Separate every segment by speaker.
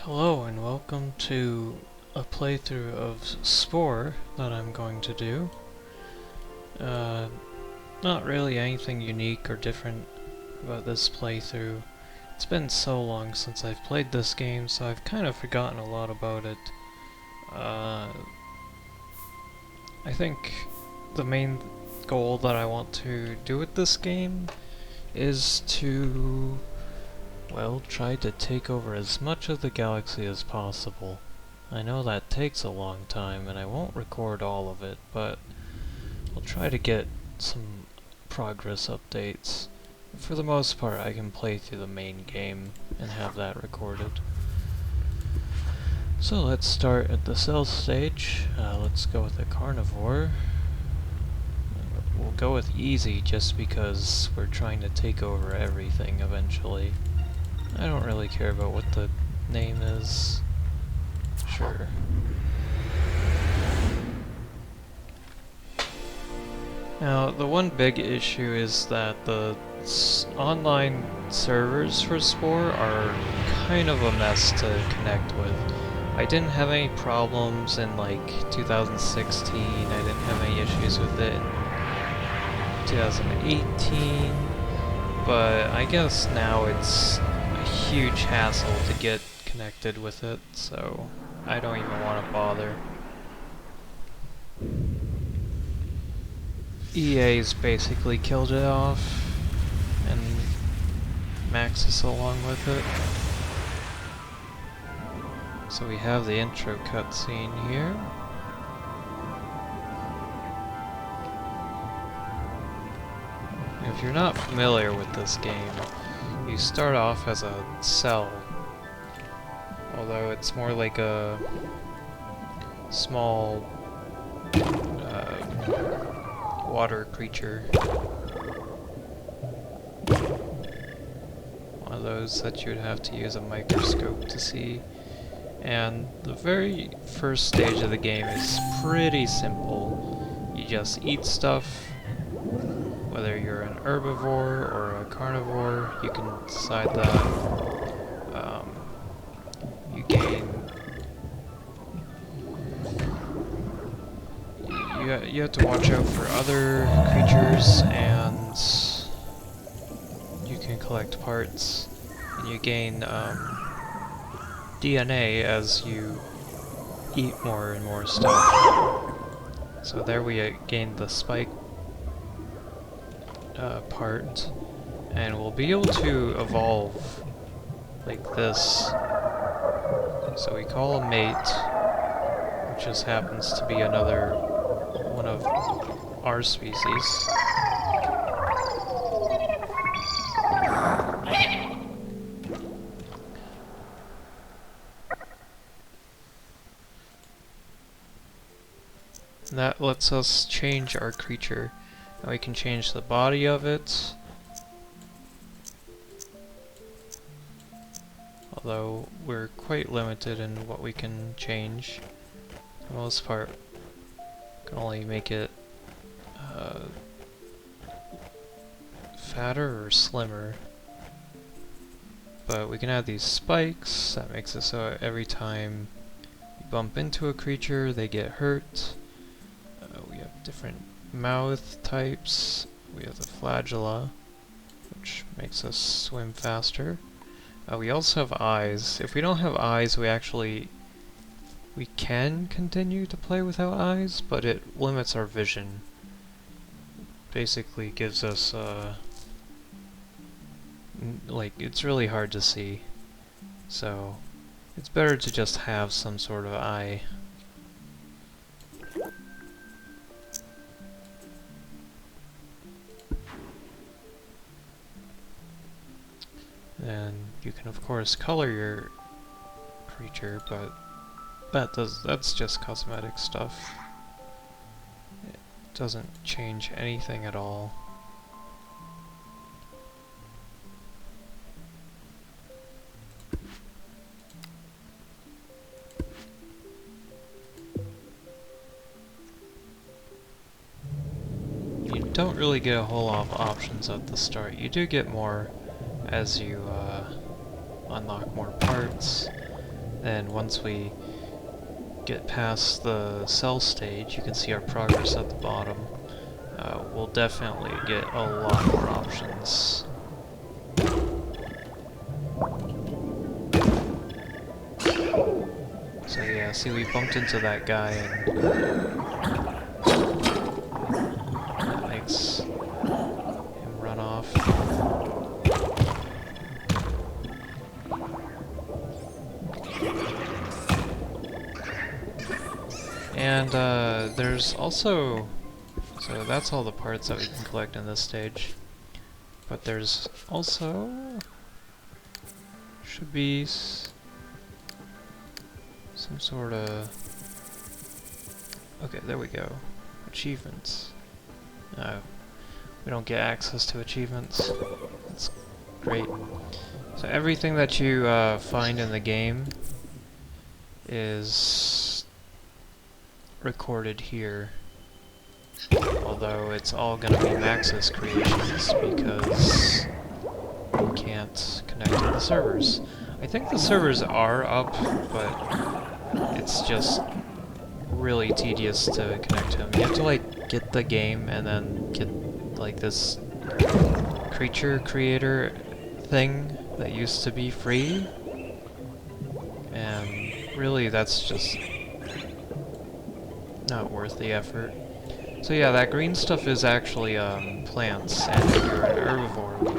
Speaker 1: Hello and welcome to a playthrough of Spore that I'm going to do. Not really anything unique or different about this playthrough. It's been so long since I've played this game, so I've kind of forgotten a lot about it. I think the main goal that I want to do with this game is to, well, try to take over as much of the galaxy as possible. I know that takes a long time, and I won't record all of it, but I'll try to get some progress updates. For the most part, I can play through the main game and have that recorded. So let's start at the cell stage. Let's go with the carnivore. We'll go with easy just because we're trying to take over everything eventually. I don't really care about what the name is. Sure. Now, the one big issue is that the online servers for Spore are kind of a mess to connect with. I didn't have any problems in like 2016, I didn't have any issues with it in 2018, but I guess now it's a huge hassle to get connected with it, so I don't even want to bother. EA's basically killed it off, and Maxis along with it. So we have the intro cutscene here. If you're not familiar with this game, you start off as a cell, although it's more like a small water creature. One of those that you would have to use a microscope to see. And the very first stage of the game is pretty simple. You just eat stuff. Whether you're an herbivore or a carnivore, you can decide that. You gain... You have to watch out for other creatures, and you can collect parts, and you gain DNA as you eat more and more stuff. So there we gained the spike part, and we'll be able to evolve like this. So we call a mate, which just happens to be another one of our species. And that lets us change our creature. Now we can change the body of it, although we're quite limited in what we can change. For the most part, we can only make it fatter or slimmer. But we can add these spikes, that makes it so every time you bump into a creature, they get hurt. We have different mouth types. We have the flagella, which makes us swim faster. We also have eyes. If we don't have eyes, we can continue to play without eyes, but it limits our vision. Basically gives us like, it's really hard to see. So it's better to just have some sort of eye. And you can of course color your creature, but that's just cosmetic stuff. It doesn't change anything at all. You don't really get a whole lot of options at the start. You do get more as you unlock more parts, then once we get past the cell stage, you can see our progress at the bottom. We'll definitely get a lot more options. So yeah, see, we bumped into that guy and that makes him run off. And there's also, so that's all the parts that we can collect in this stage. But there's also, should be some sort of, okay, there we go. Achievements. No, we don't get access to achievements. That's great. So everything that you find in the game is recorded here. Although it's all gonna be Max's creations because we can't connect to the servers. I think the servers are up, but it's just really tedious to connect to them. You have to like get the game and then get like this creature creator thing that used to be free, and really that's just not worth the effort. So yeah, that green stuff is actually plants, and if you're an herbivore we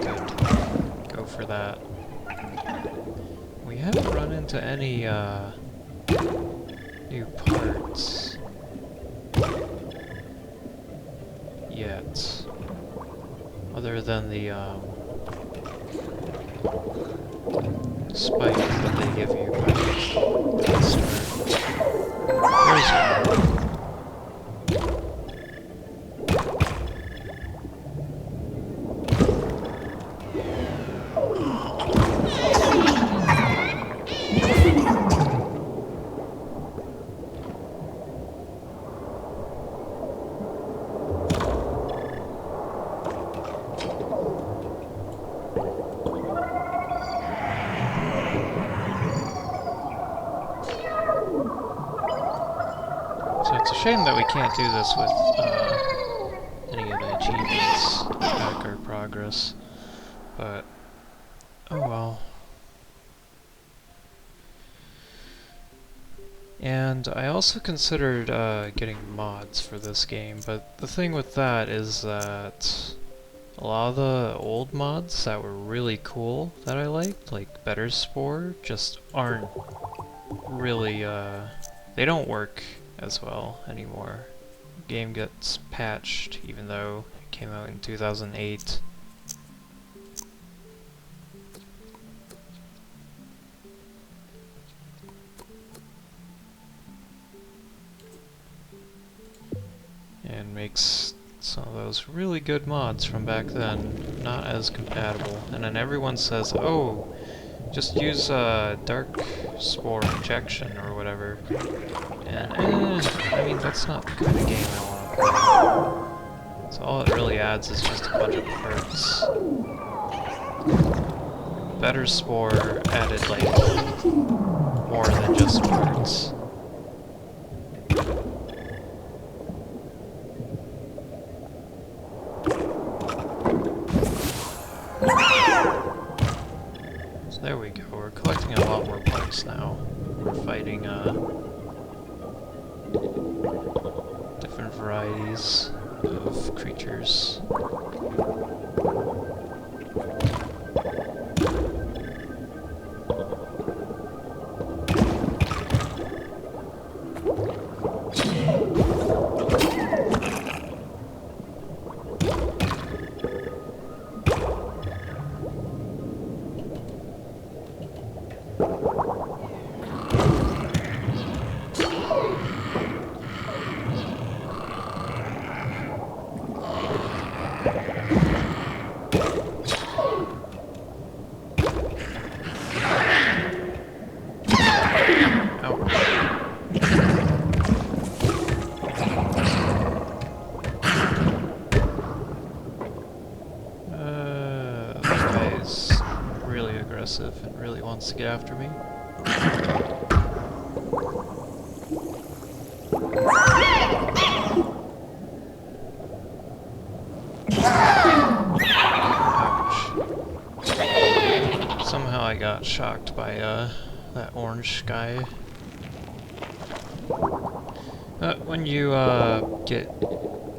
Speaker 1: could go for that. We haven't run into any new parts yet, other than the spike that they give you by the start. There's one. So it's a shame that we can't do this with any of the achievements to track our progress, but oh well. And I also considered getting mods for this game, but the thing with that is that a lot of the old mods that were really cool that I liked, like Better Spore, just aren't really, they don't work as well anymore. The game gets patched even though it came out in 2008. And makes some of those really good mods from back then not as compatible. And then everyone says, oh, just use dark spore injection or whatever. And I mean, that's not the kind of game I want to play. So all it really adds is just a bunch of parts. Better Spore added like more than just parts. So there we go, we're collecting a lot more parts now. We're fighting different varieties of creatures. This guy is really aggressive and really wants to get after me. Somehow I got shocked by that orange guy. When you get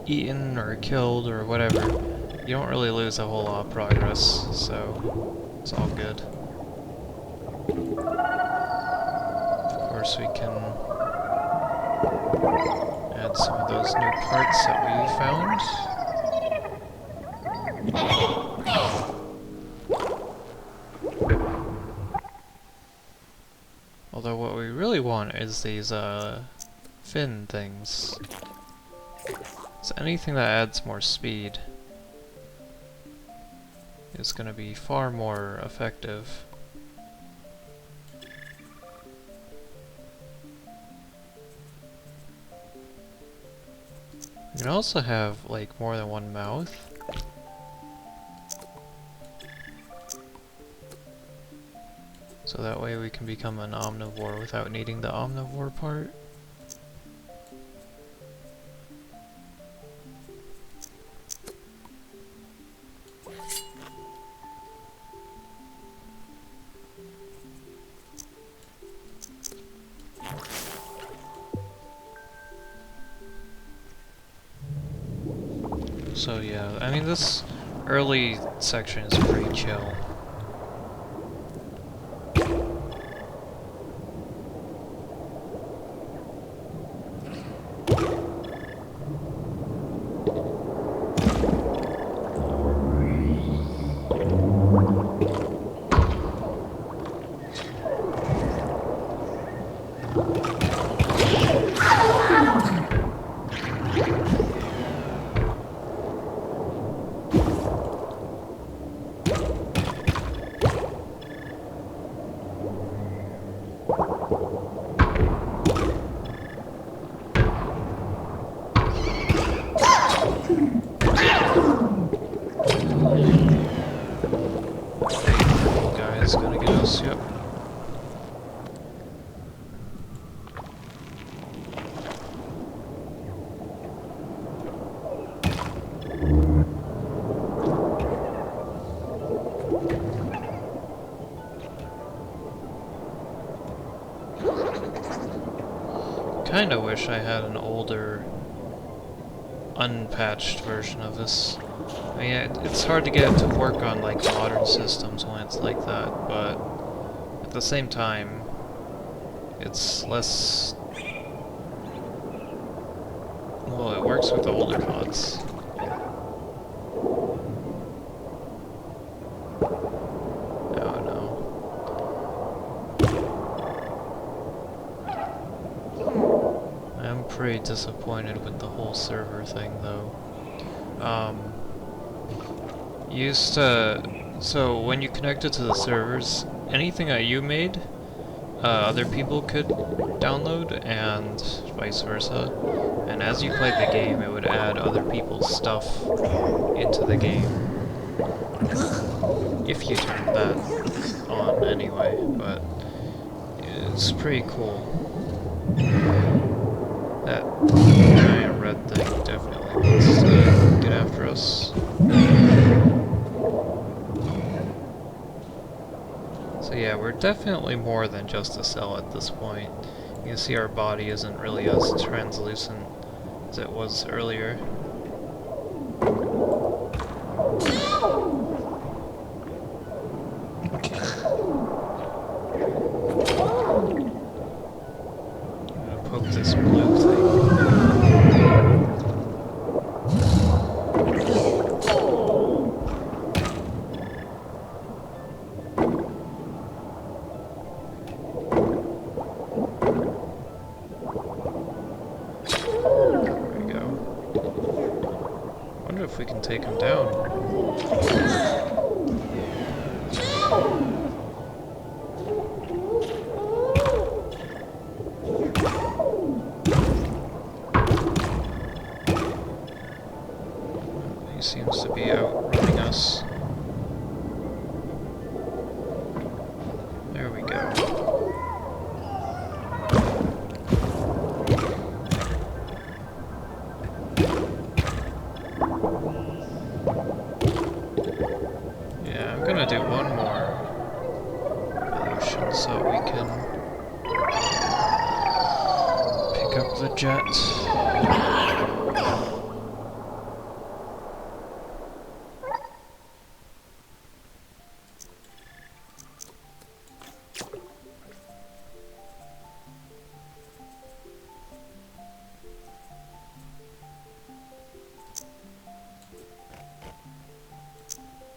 Speaker 1: eaten or killed or whatever, you don't really lose a whole lot of progress, so it's all good. Of course we can add some of those new parts that we found. Although what we really want is these fin things. So anything that adds more speed is going to be far more effective. You can also have like more than one mouth. So that way we can become an omnivore without needing the omnivore part. So yeah, I mean this early section is pretty chill. Guy's gonna get us, yep. Kinda wish I had an older, unpatched version of this. I mean, it's hard to get it to work on like modern systems when it's like that, but at the same time, it's less... Well, it works with the older mods. Pretty disappointed with the whole server thing though. So when you connected to the servers, anything that you made, other people could download and vice versa. And as you played the game, it would add other people's stuff into the game. If you turned that on anyway, but it's pretty cool. That giant red thing definitely wants to get after us. So yeah, we're definitely more than just a cell at this point. You can see our body isn't really as translucent as it was earlier. This blue thing. There we go. Wonder if we can take him down. Seems to be outrunning us. There we go. so we can pick up the jet.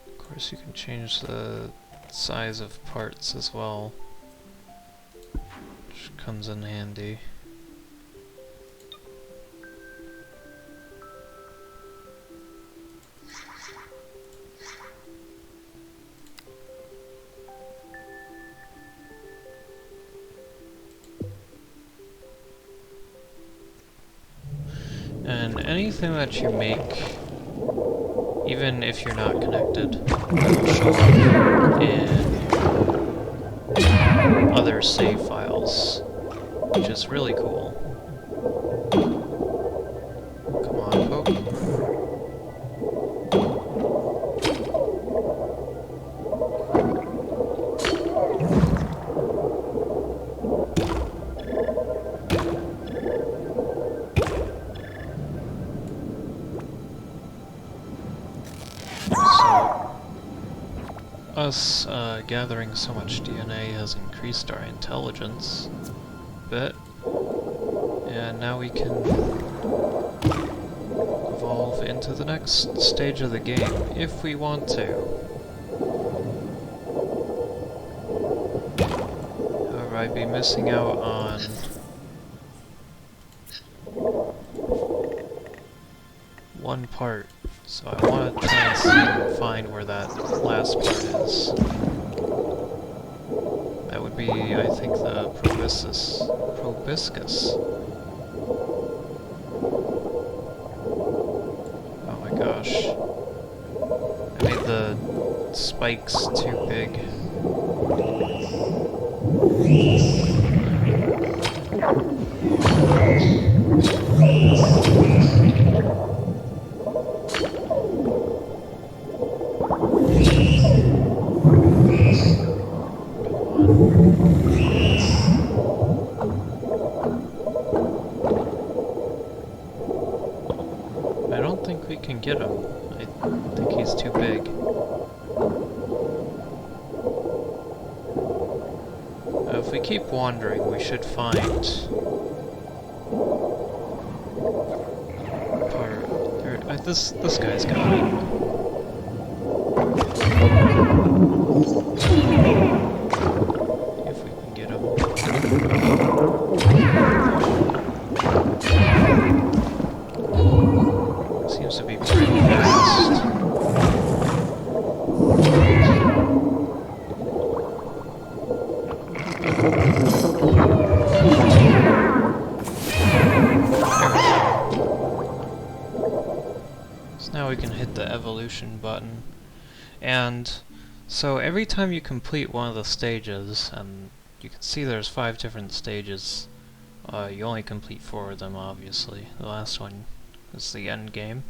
Speaker 1: Of course, you can change the size of parts as well, which comes in handy. And anything that you make, even if you're not connected, will show up in other save files, which is really cool. Come on, Poke. Us gathering so much DNA has increased our intelligence a bit, and now we can evolve into the next stage of the game, if we want to. However, I'd be missing out on one part. So I want to try and see and find where that last part is. That would be, I think, the proboscis. Oh my gosh. I made the spikes too big. I don't think we can get him. I think he's too big. If we keep wandering, we should find part. This guy's got it. If we can get him. Seems to be pretty fast. So now we can hit the evolution button. And so every time you complete one of the stages, and you can see there's 5 different stages, you only complete 4 of them, obviously. The last one is the end game.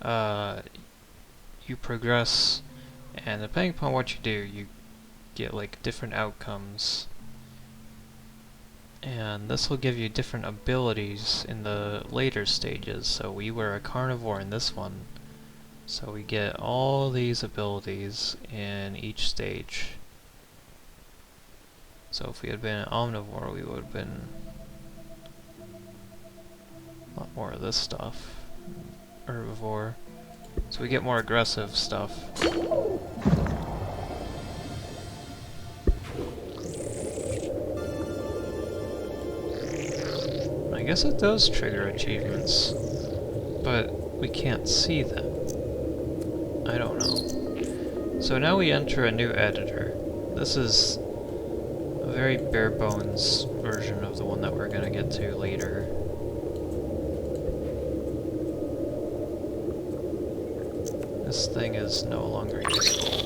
Speaker 1: You progress, and depending upon what you do, you get like different outcomes. And this will give you different abilities in the later stages. So we were a carnivore in this one, so we get all these abilities in each stage. So if we had been an omnivore, we would have been a lot more of this stuff. Herbivore. So we get more aggressive stuff. I guess it does trigger achievements, but we can't see them. I don't know. So now we enter a new editor. This is a very bare bones version of the one that we're gonna get to later. This thing is no longer useful.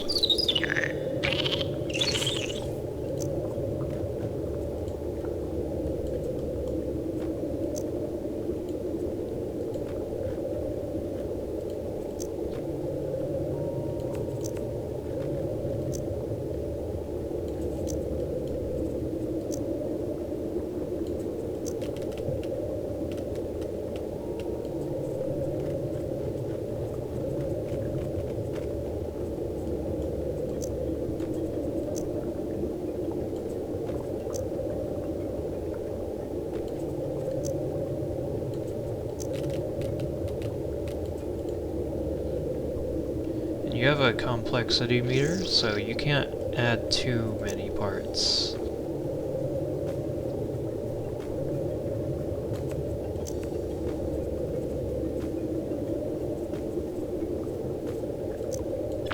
Speaker 1: you have a complexity meter, so you can't add too many parts.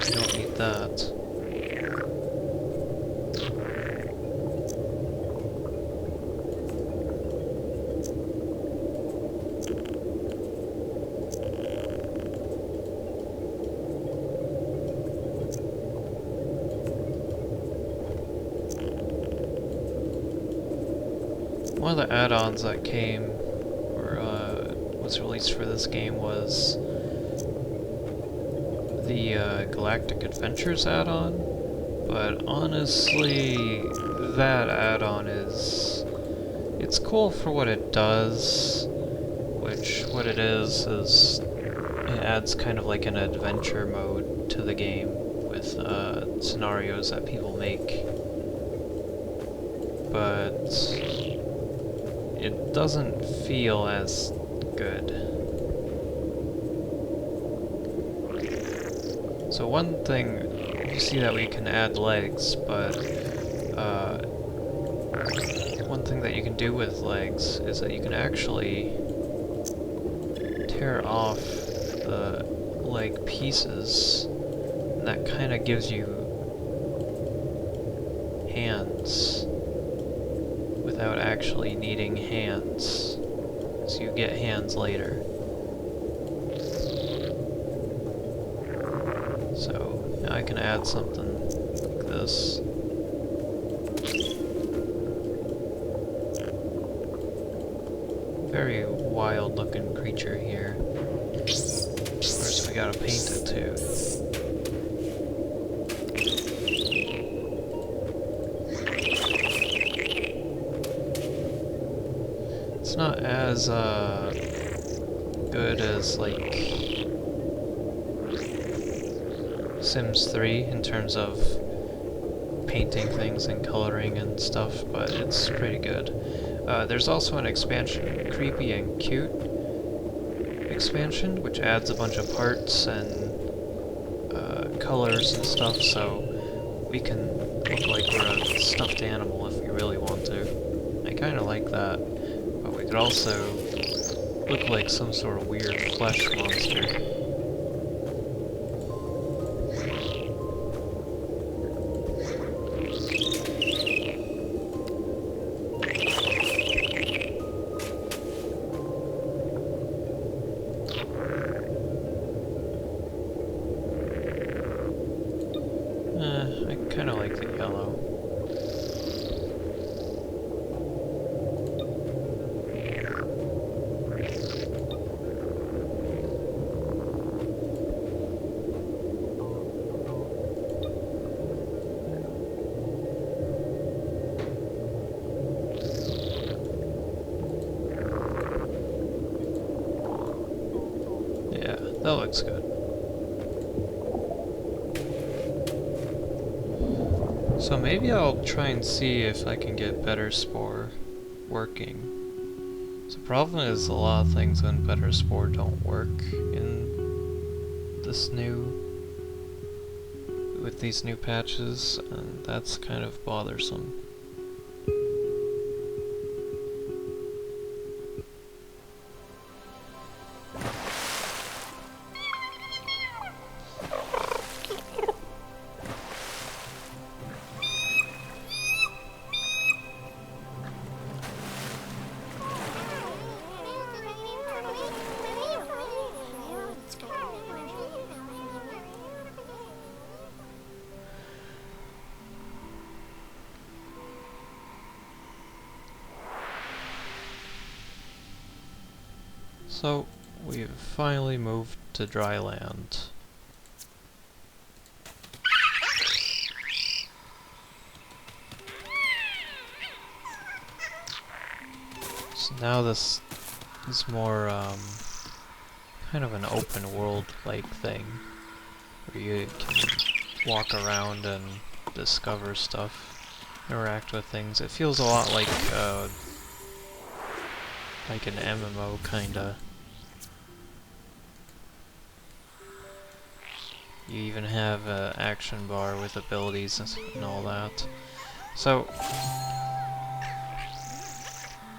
Speaker 1: You don't need that. One of the add-ons that came, or was released for this game was the Galactic Adventures add-on, but honestly, that add-on it's cool for what it does, which what it is it adds kind of like an adventure mode to the game with scenarios that people make, but it doesn't feel as good. So one thing, you see that we can add legs, but one thing that you can do with legs is that you can actually tear off the leg pieces, and that kind of gives you hands without actually needing hands. So you get hands later. So now I can add something like this. Very wild looking creature here. Of course we gotta paint it too. It's not as good as like Sims 3 in terms of painting things and coloring and stuff, but it's pretty good. There's also an expansion, Creepy and Cute expansion, which adds a bunch of parts and colors and stuff, so we can look like we're a stuffed animal if we really want to. I kinda like that. But we could also look like some sort of weird flesh monster. I kinda like the yellow. Yeah, that looks good. So maybe I'll try and see if I can get Better Spore working. So the problem is a lot of things in Better Spore don't work in this with these new patches, and that's kind of bothersome. So, we've finally moved to dry land. So now this is more, kind of an open world-like thing, where you can walk around and discover stuff, interact with things. It feels a lot like an MMO, kinda. You even have an action bar with abilities and all that. So,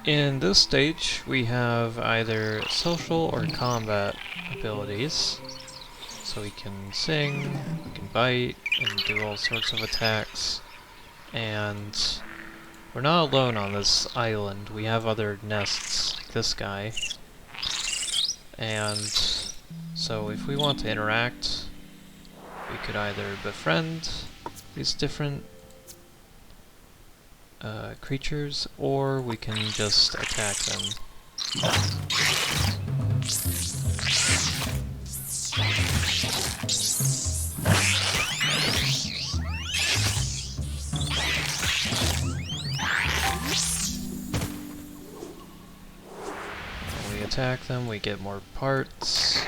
Speaker 1: in this stage, we have either social or combat abilities. So we can sing, we can bite, and do all sorts of attacks. And we're not alone on this island. We have other nests, like this guy. And so if we want to interact, we could either befriend these different creatures, or we can just attack them. When we attack them, we get more parts.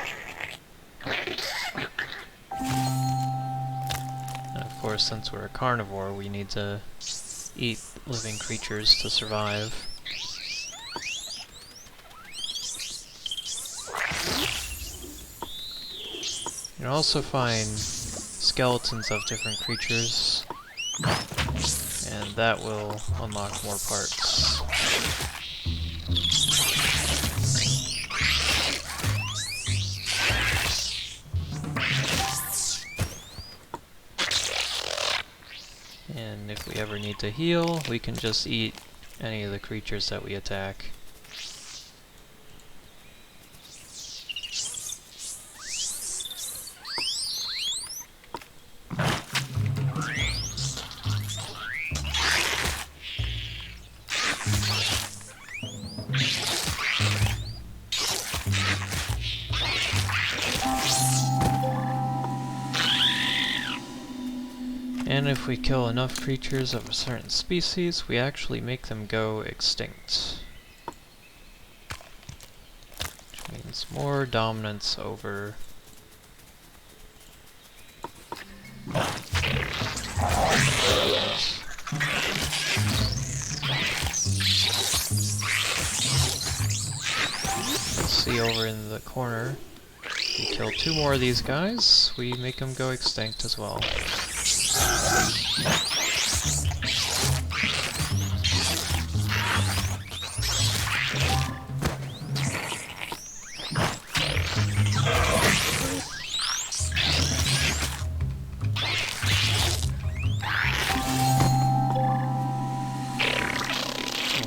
Speaker 1: And of course, since we're a carnivore, we need to eat living creatures to survive. You can also find skeletons of different creatures, and that will unlock more parts. And if we ever need to heal, we can just eat any of the creatures that we attack. And if we kill enough creatures of a certain species, we actually make them go extinct. Which means more dominance over see over in the corner, we kill 2 more of these guys, we make them go extinct as well.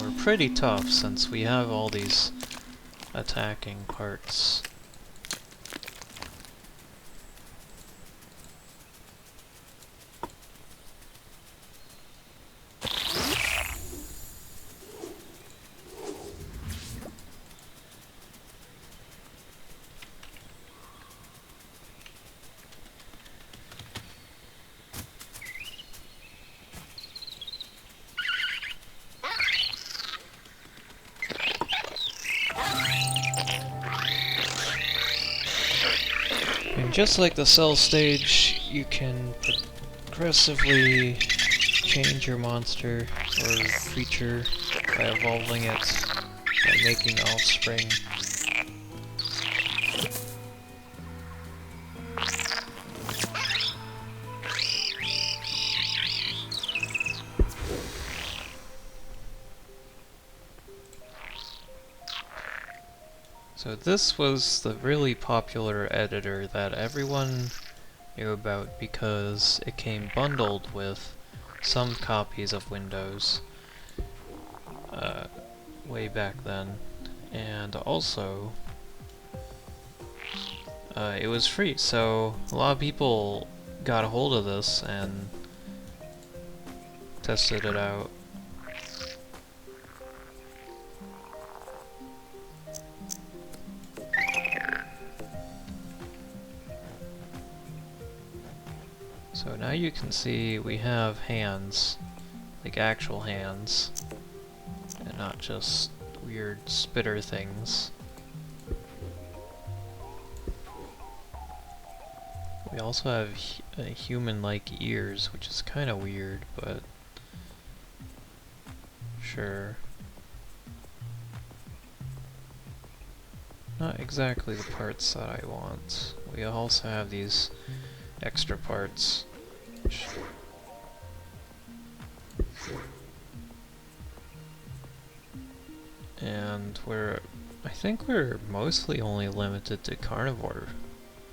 Speaker 1: We're pretty tough since we have all these attacking parts. And just like the cell stage, you can progressively change your monster or creature by evolving it, by making offspring. So this was the really popular editor that everyone knew about because it came bundled with some copies of Windows way back then, and also it was free, so a lot of people got a hold of this and tested it out. So now you can see we have hands, like actual hands, and not just weird spitter things. We also have human-like ears, which is kind of weird, but sure. Not exactly the parts that I want. We also have these extra parts. And I think we're mostly only limited to carnivore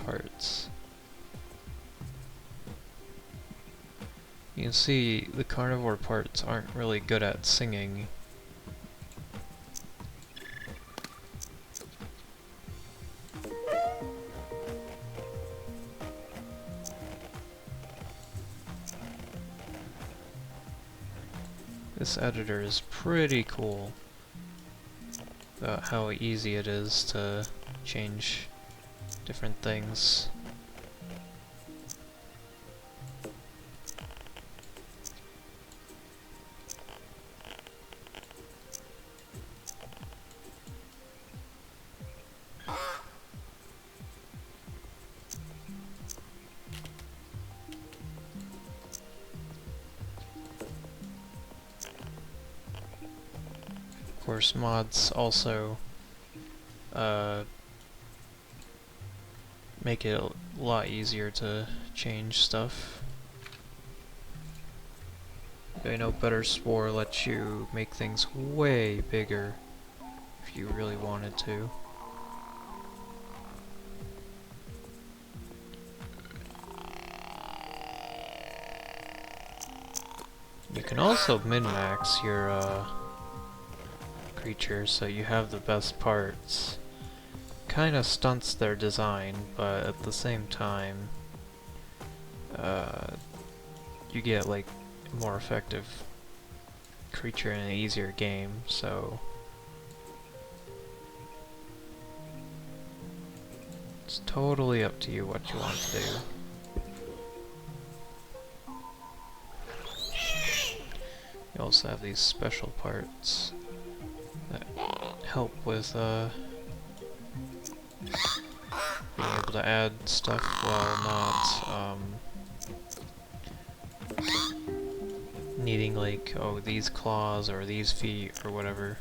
Speaker 1: parts. You can see the carnivore parts aren't really good at singing. This editor is pretty cool about how easy it is to change different things. Of course, mods also make it a lot easier to change stuff. I know Better Spore lets you make things way bigger if you really wanted to. You can also min-max your creature so you have the best parts. Kinda stunts their design, but at the same time, you get like a more effective creature in an easier game, so it's totally up to you what you want to do. You also have these special parts that help with being able to add stuff while not needing like, oh, these claws or these feet or whatever.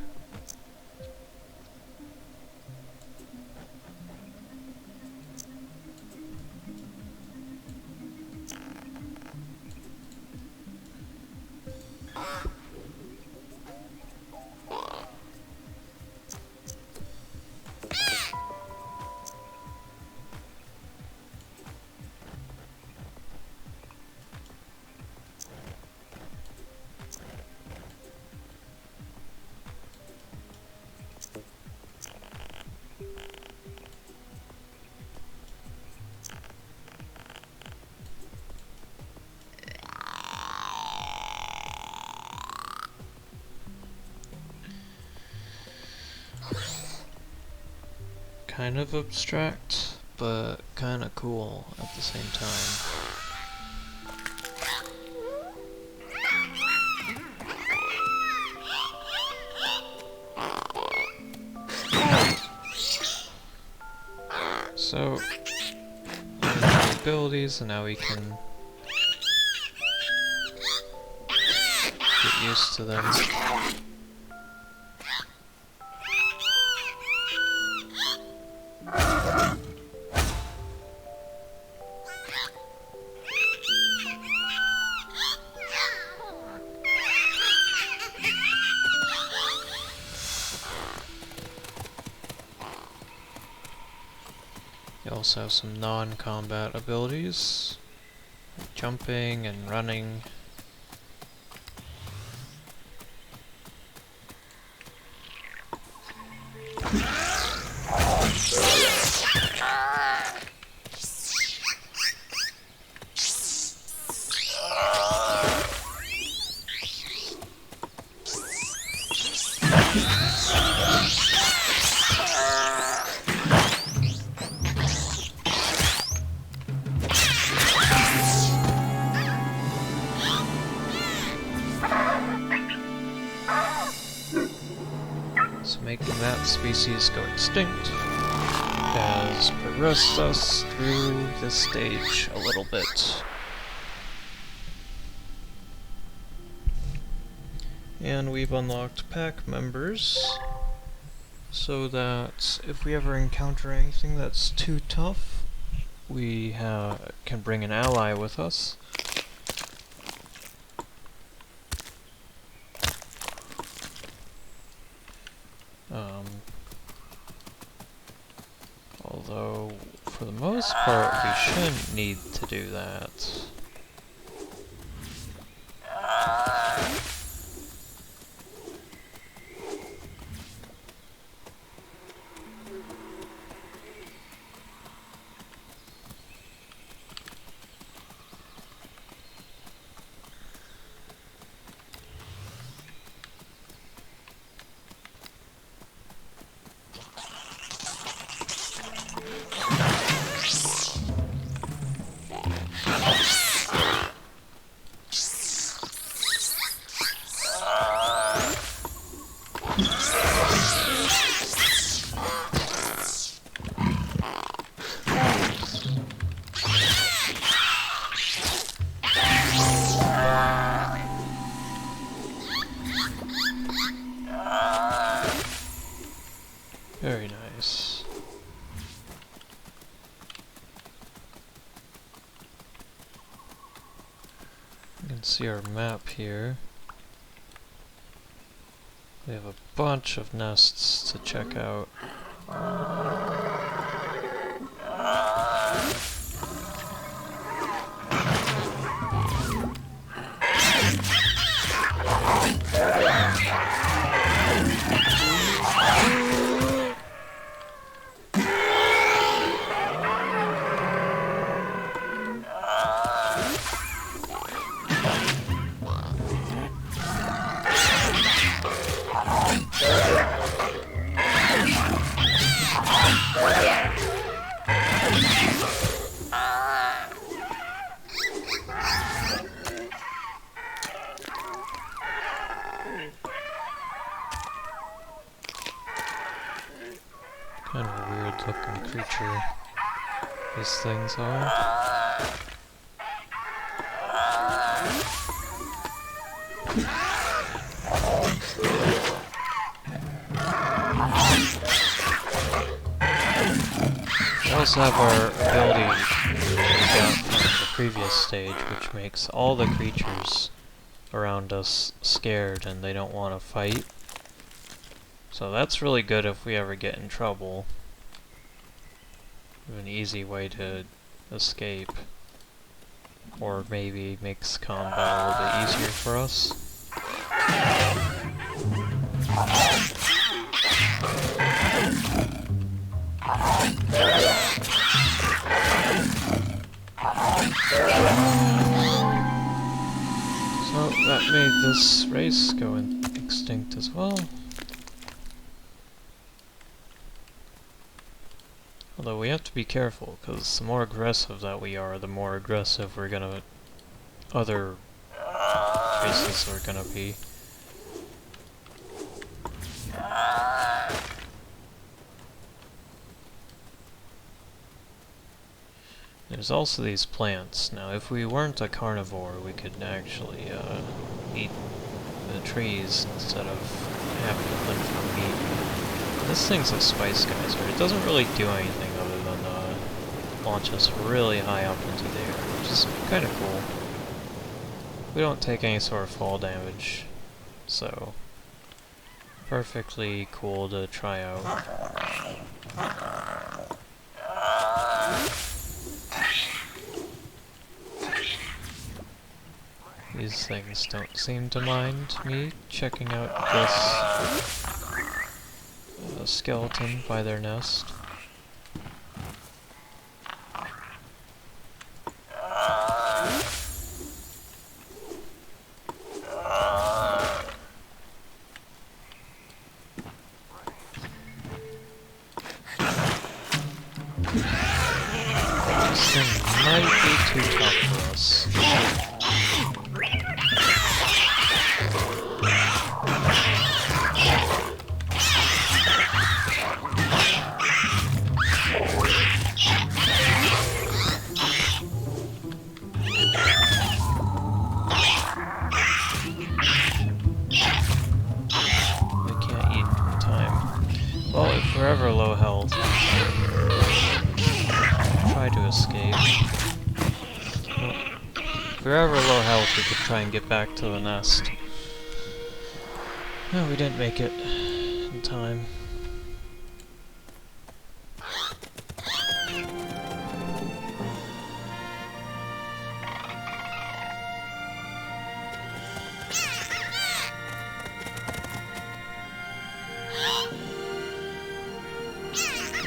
Speaker 1: Kind of abstract, but kind of cool at the same time. So, the abilities, and now we can get used to them. You also have some non-combat abilities, like jumping and running. So making that species go extinct has progressed us through this stage a little bit. And we've unlocked pack members, so that if we ever encounter anything that's too tough, we can bring an ally with us. Although, for the most part, we shouldn't need to do that. Very nice. You can see our map here. We have a bunch of nests to check out. Kind of a weird looking creature these things are. We also have our ability we got from the previous stage, which makes all the creatures around us scared and they don't want to fight. So that's really good if we ever get in trouble. An easy way to escape. Or maybe makes combat a little bit easier for us. So that made this race go extinct as well. Although we have to be careful, because the more aggressive that we are, the more aggressive other races are gonna be. There's also these plants. Now, if we weren't a carnivore, we could actually eat the trees instead of having to live from meat. This thing's a spice geyser. It doesn't really do anything other than launch us really high up into the air, which is kind of cool. We don't take any sort of fall damage, so perfectly cool to try out. These things don't seem to mind me checking out this skeleton by their nest. This thing might be too tough for us. Well, if we're ever low health, try to escape. Well, if we're ever low health, we could try and get back to the nest. No, we didn't make it in time.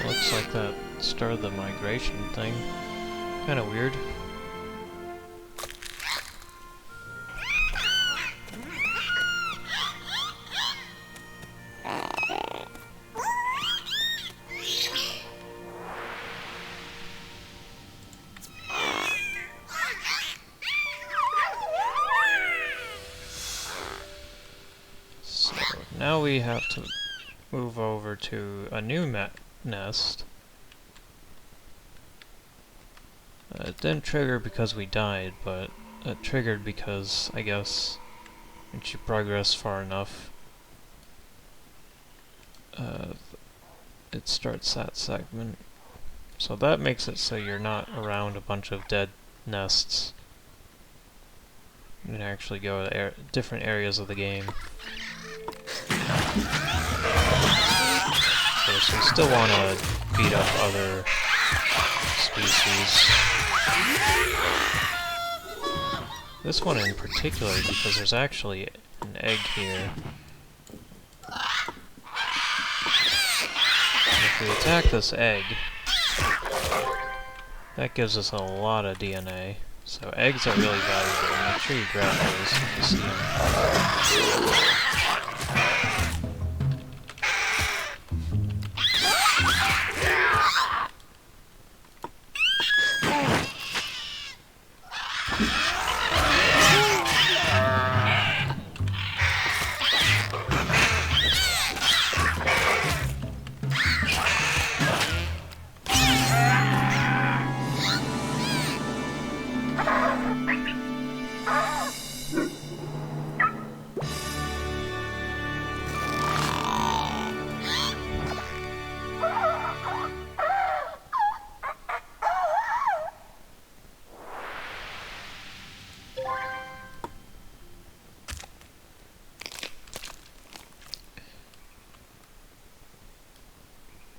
Speaker 1: Looks like that started the migration thing. Kinda weird. So now we have to move over to a new nest. It didn't trigger because we died, but it triggered because, I guess, once you progress far enough, it starts that segment. So that makes it so you're not around a bunch of dead nests. You can actually go to different areas of the game. Of course, we still want to beat up other species. This one in particular, because there's actually an egg here. And if we attack this egg, that gives us a lot of DNA. So eggs are really valuable. Make sure you grab those if you see them.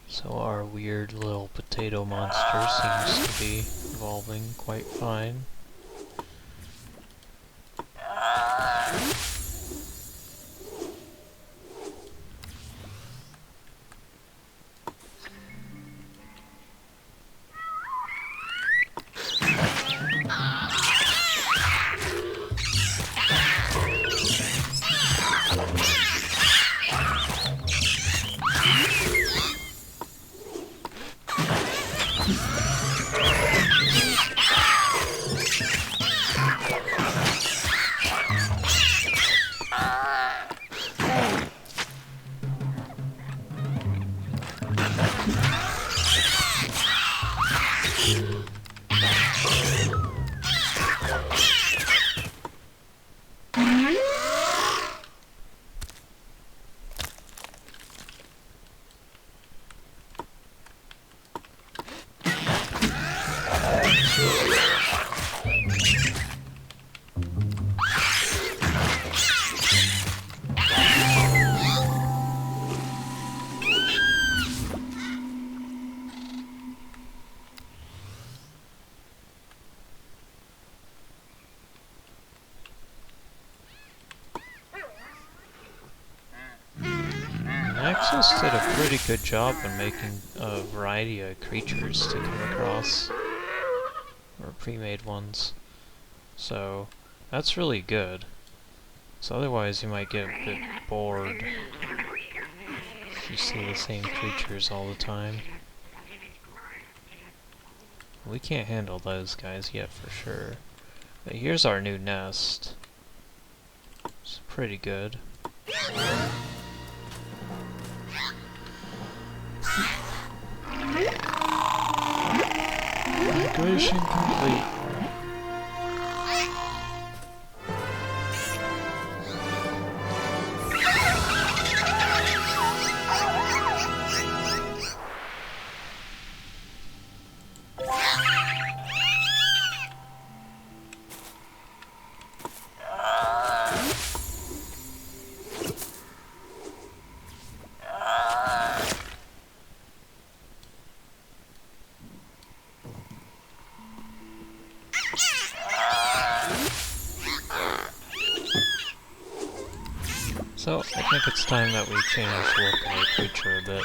Speaker 1: So our weird little potato monster seems to be evolving quite fine. Nexus did a pretty good job in making a variety of creatures to come across, or pre-made ones, so that's really good. So otherwise you might get a bit bored if you see the same creatures all the time. We can't handle those guys yet for sure. But here's our new nest. It's pretty good. Migration complete. I think it's time that we change the look of our creature a bit.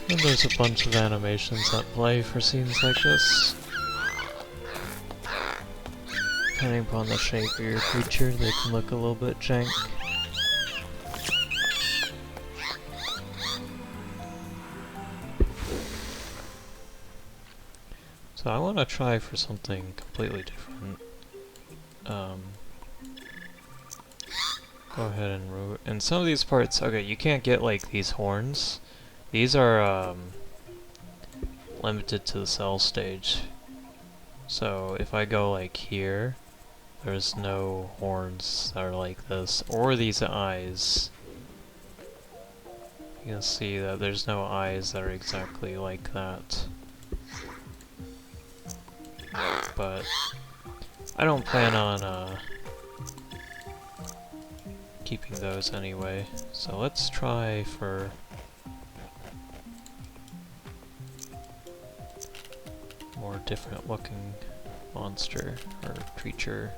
Speaker 1: And there's a bunch of animations that play for scenes like this. Depending upon the shape of your creature, they can look a little bit jank. So I want to try for something completely different. Go ahead and root. And some of these parts, okay, you can't get like these horns. These are limited to the cell stage. So if I go like here, there's no horns that are like this, or these eyes. You can see that there's no eyes that are exactly like that. But I don't plan on keeping those anyway. So let's try for more different looking monster or creature.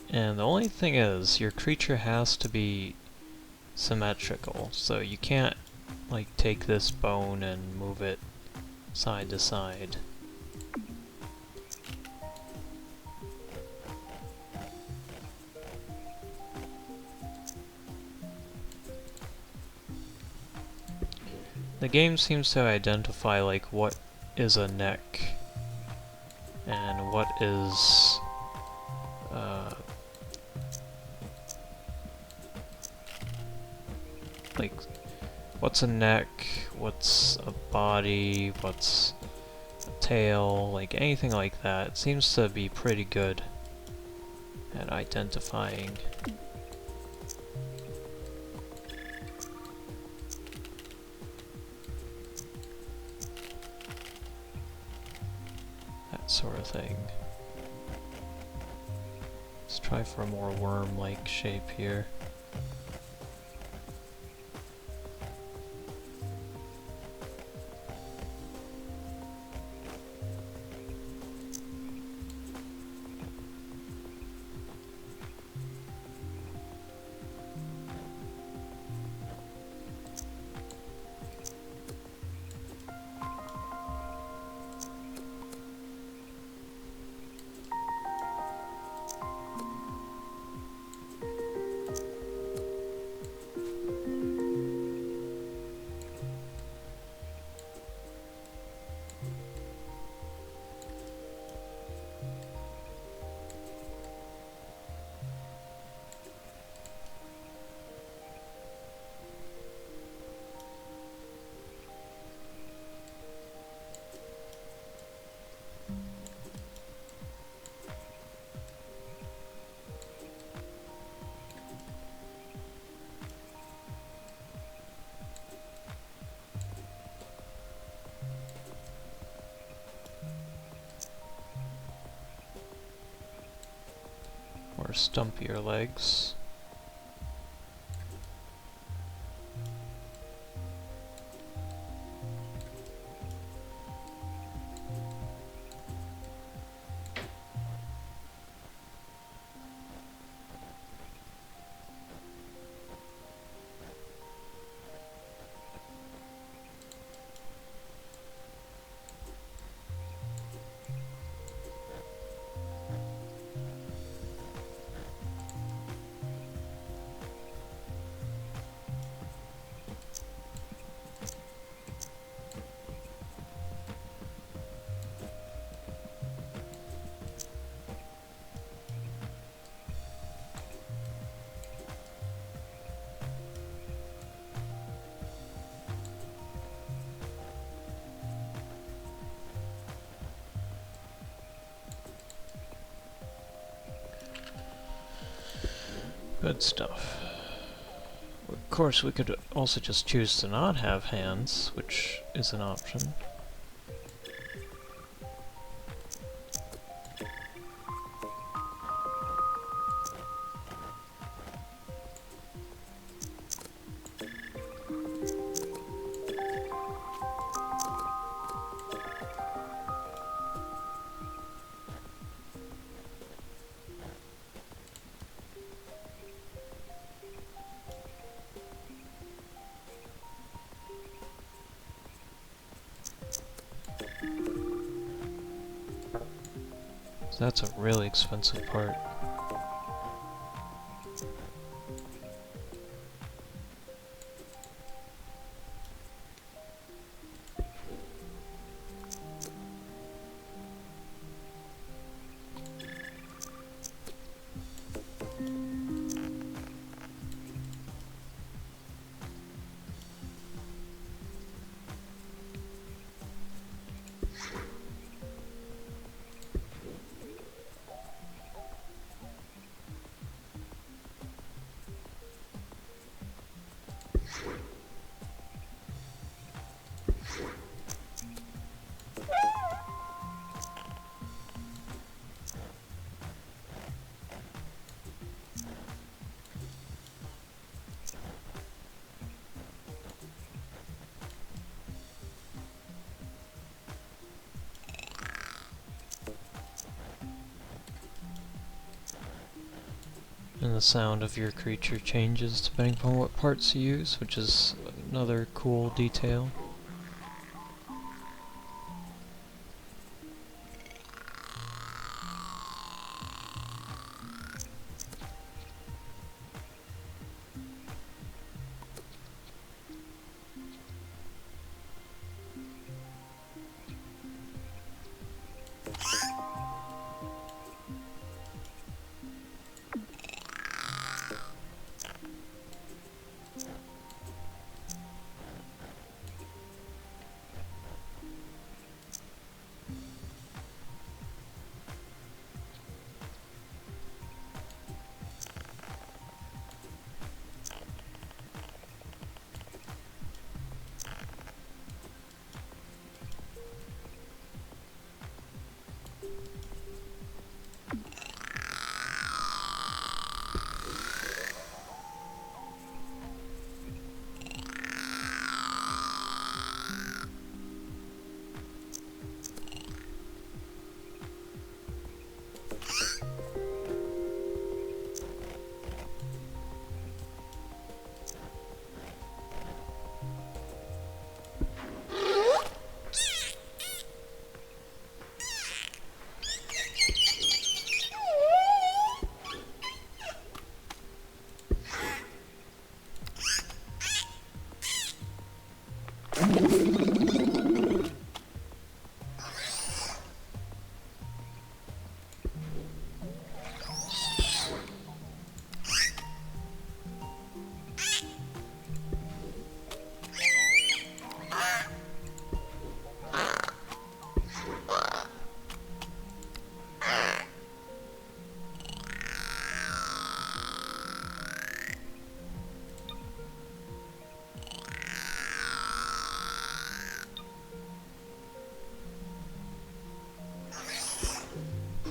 Speaker 1: And the only thing is, your creature has to be symmetrical, so you can't like take this bone and move it side to side. The game seems to identify like what is a neck and what is like what's a neck, what's a body, what's a tail, like anything like that. It seems to be pretty good at identifying. That sort of thing. Let's try for a more worm-like shape here. Or stumpier legs. Good stuff. Of course, we could also just choose to not have hands, which is an option. That's a really expensive part. And the sound of your creature changes depending upon what parts you use, which is another cool detail.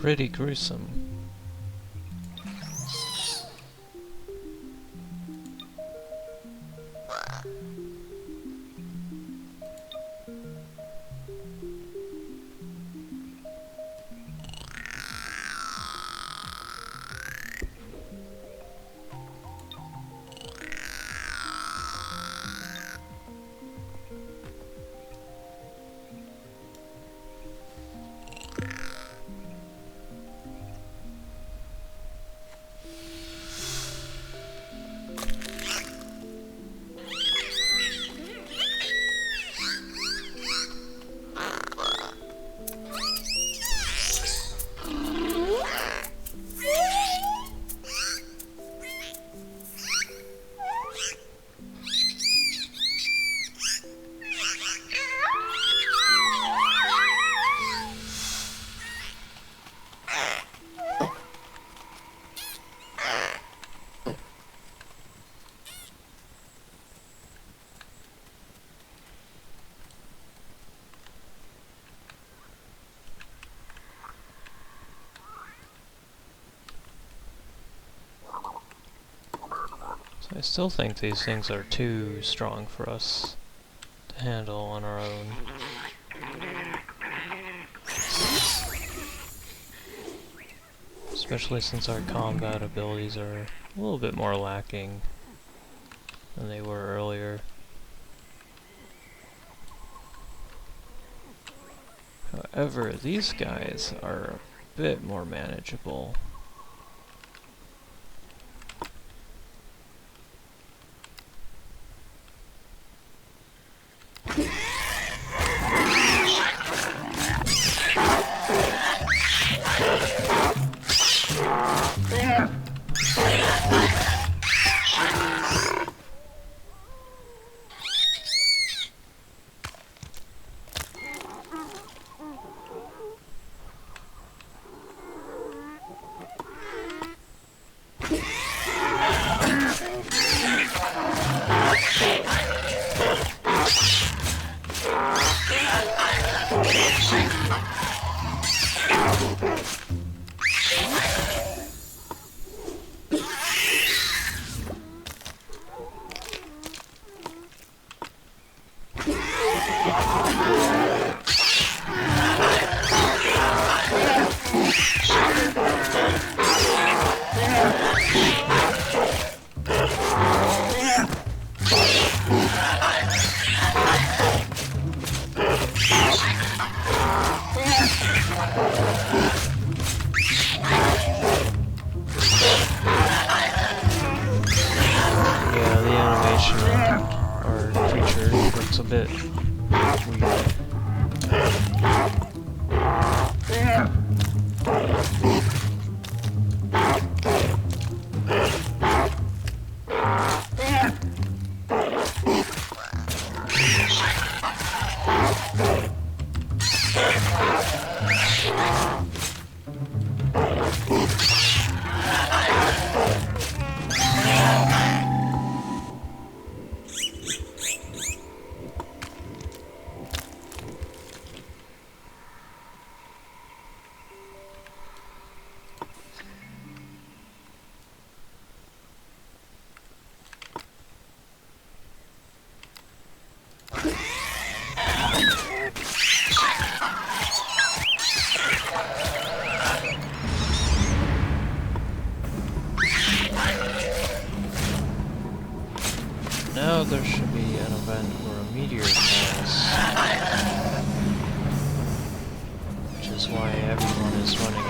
Speaker 1: Pretty gruesome. So I still think these things are too strong for us to handle on our own. Especially since our combat abilities are a little bit more lacking than they were earlier. However, these guys are bit more manageable. Yeah, the animation on our creature looks a bit weird. Now there should be an event where a meteor falls, which is why everyone is running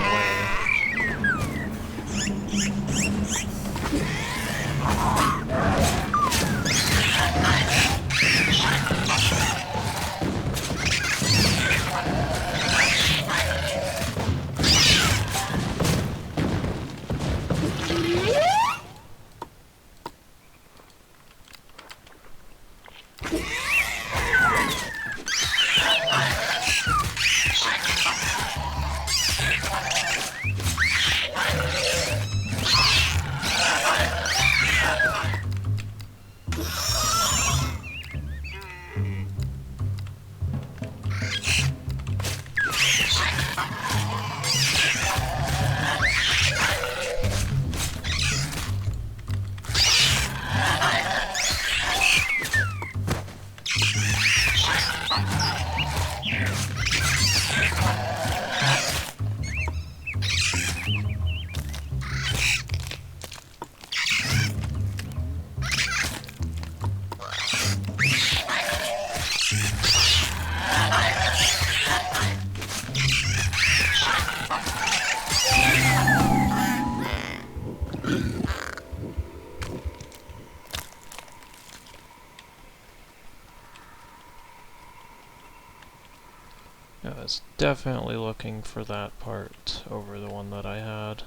Speaker 1: I was definitely looking for that part over the one that I had.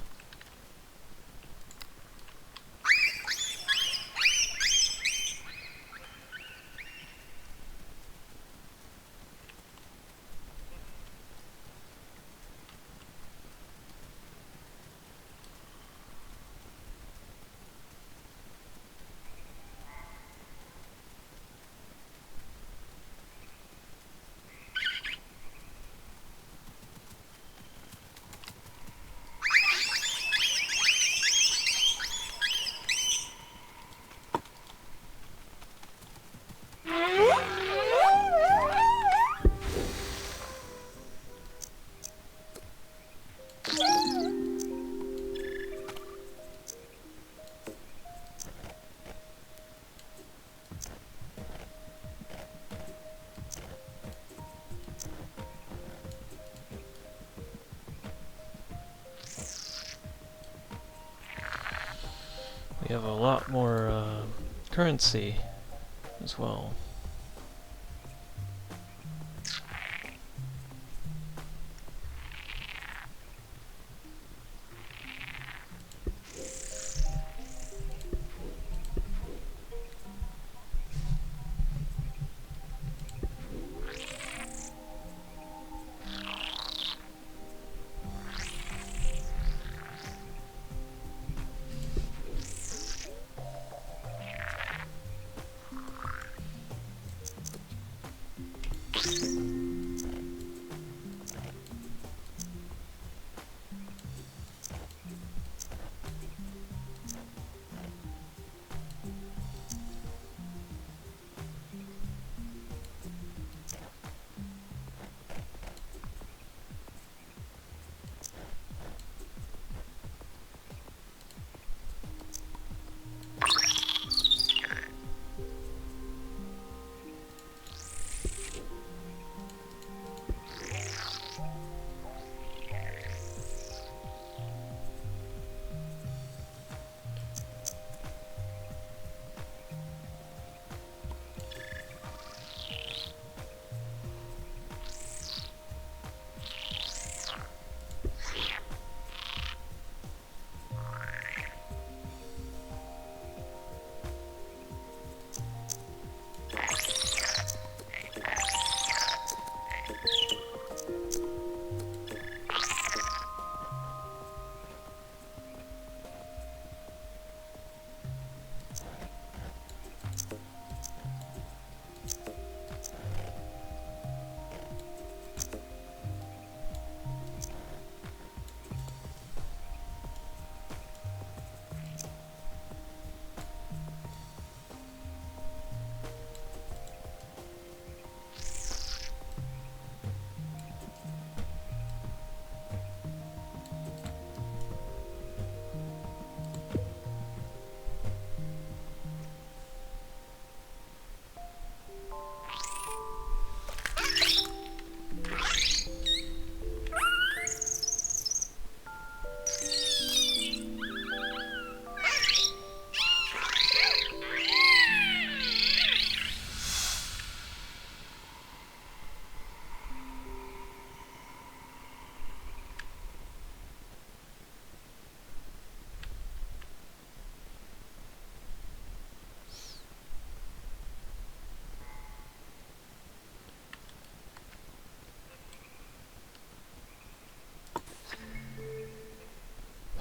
Speaker 1: we have a lot more currency as well.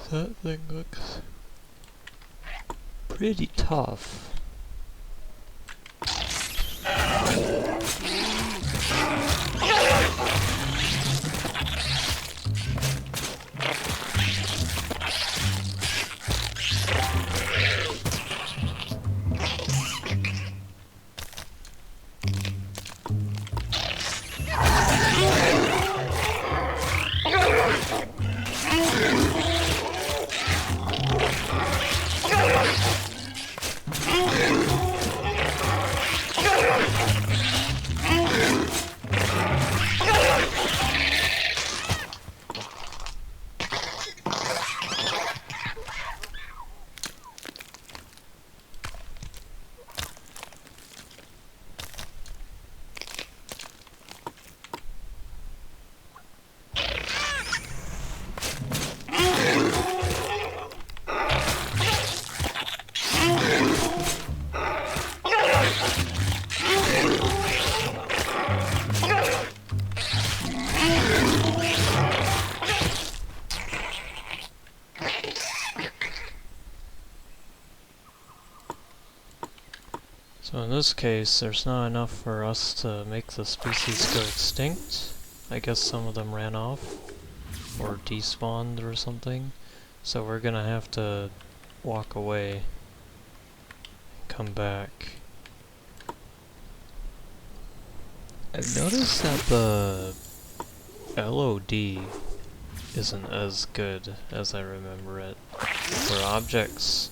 Speaker 1: That thing looks pretty tough. So in this case, there's not enough for us to make the species go extinct. I guess some of them ran off, or despawned or something. So we're gonna have to walk away, come back. I've noticed that the LOD isn't as good as I remember it. Where objects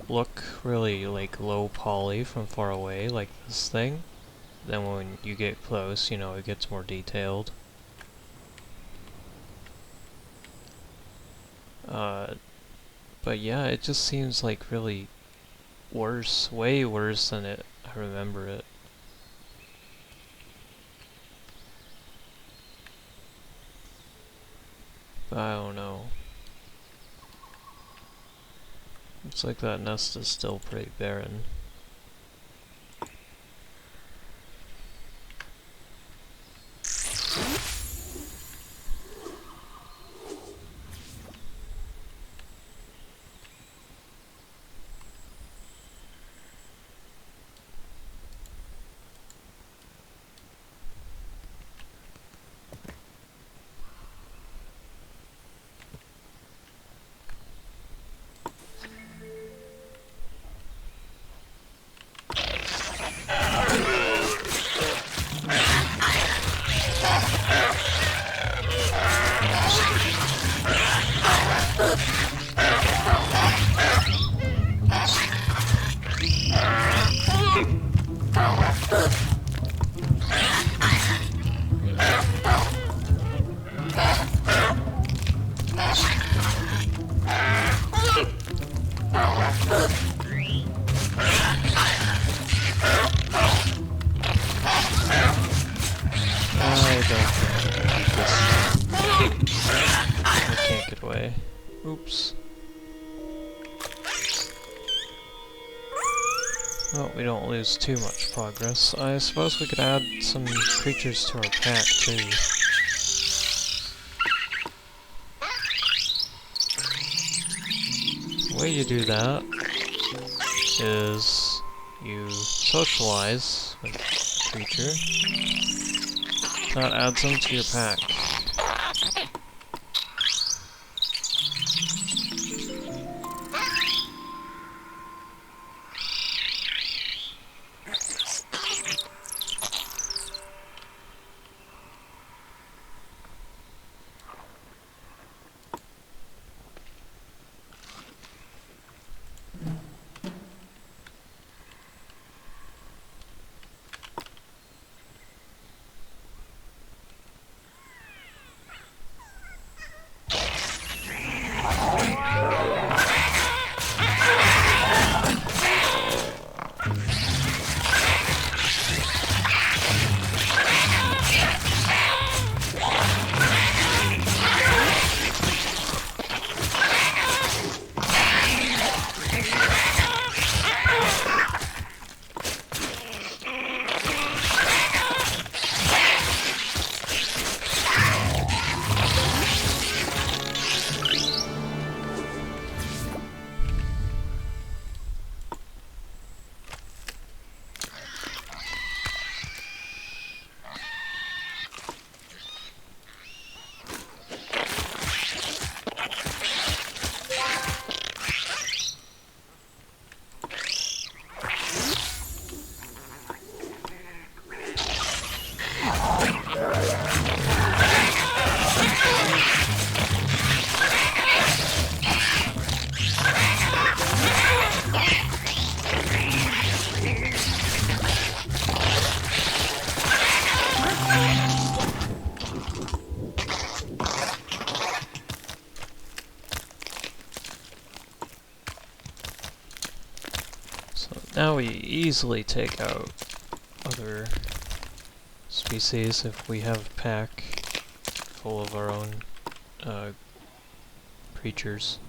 Speaker 1: look really like low poly from far away, like this thing. Then when you get close, you know, it gets more detailed. But yeah, it just seems like really worse, way worse than I remember it. But I don't know. Looks like that nest is still pretty barren. Oops. Well, we don't lose too much progress. I suppose we could add some creatures to our pack, too. The way you do that is you socialize with a creature. That adds them to your pack. Now we easily take out other species if we have a pack full of our own creatures.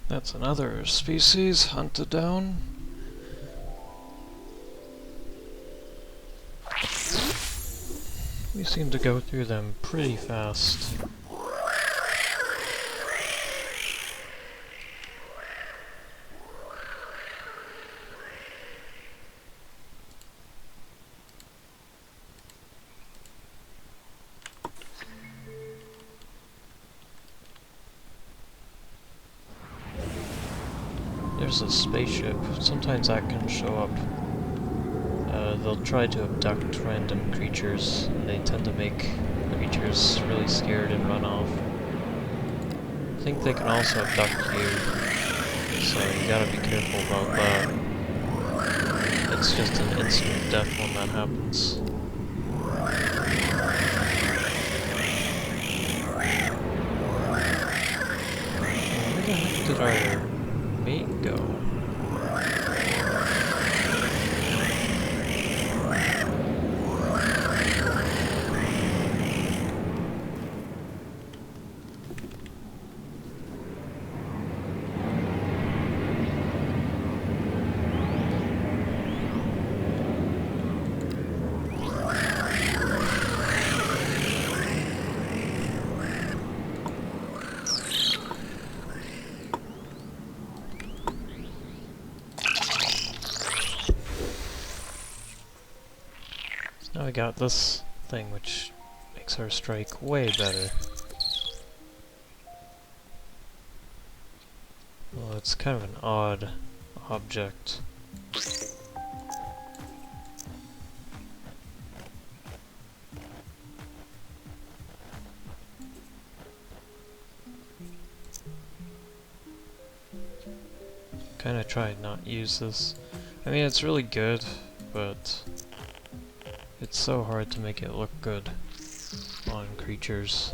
Speaker 1: That's another species hunted down. We seem to go through them pretty fast. There's a spaceship. Sometimes that can show up. They'll try to abduct random creatures. They tend to make creatures really scared and run off. I think they can also abduct you, so you gotta be careful about that. It's just an instant death when that happens. Where the heck did our mate go? Now we got this thing, which makes our strike way better. Well, it's kind of an odd object. Kinda tried not use this. I mean, it's really good, but it's so hard to make it look good on creatures.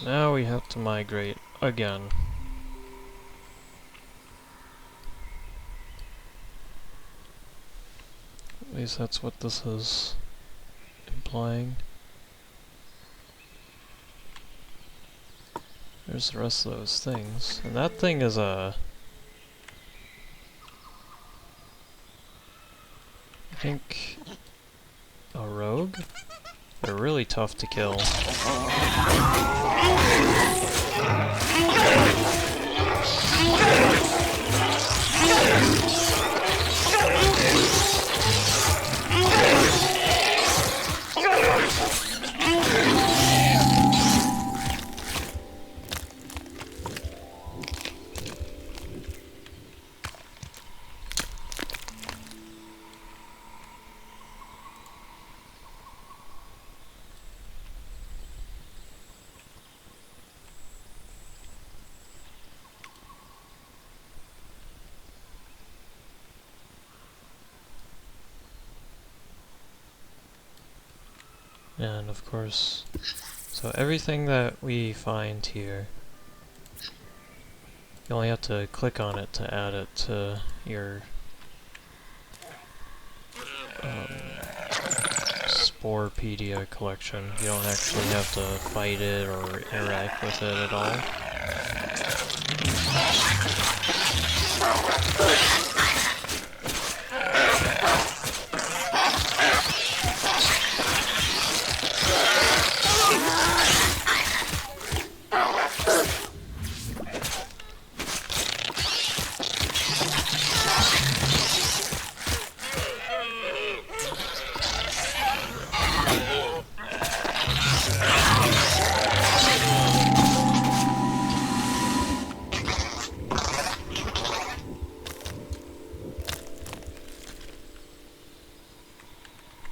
Speaker 1: Now we have to migrate again. At least that's what this is implying. There's the rest of those things. And that thing is a I think a rogue? They're really tough to kill. And of course, so everything that we find here, you only have to click on it to add it to your Sporepedia collection. You don't actually have to fight it or interact with it at all.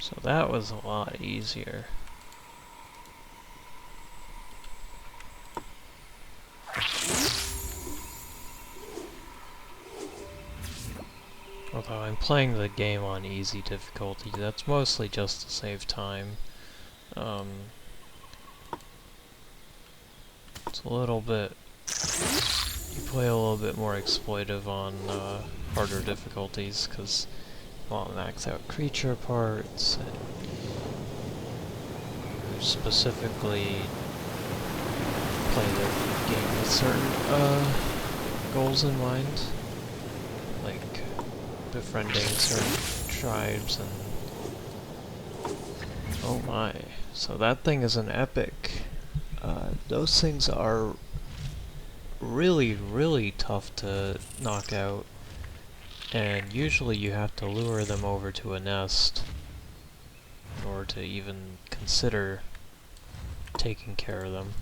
Speaker 1: So that was a lot easier. Although I'm playing the game on easy difficulty, that's mostly just to save time. It's a little bit... You play a little bit more exploitive on harder difficulties, because you want to max out creature parts, and specifically play the game with certain goals in mind, like befriending certain tribes and... Oh my, so that thing is an epic. Those things are really, really tough to knock out, and usually you have to lure them over to a nest in order to even consider taking care of them.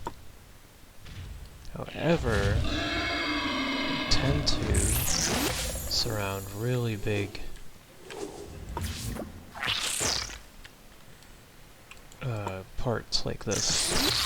Speaker 1: However, they tend to surround really big parts like this.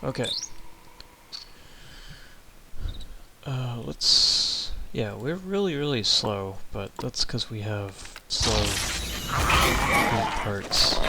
Speaker 1: Okay. Let's... Yeah, we're really, really slow, but that's because we have slow parts.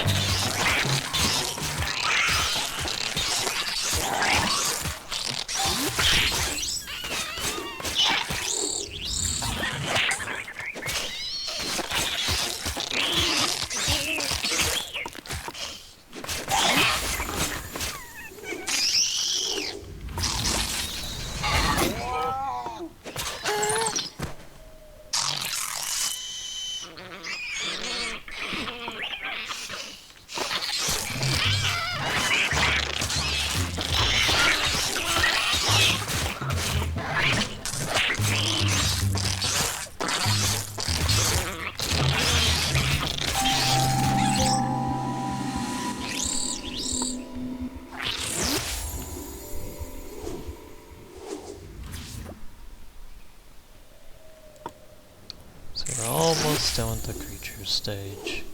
Speaker 1: still in the creature stage.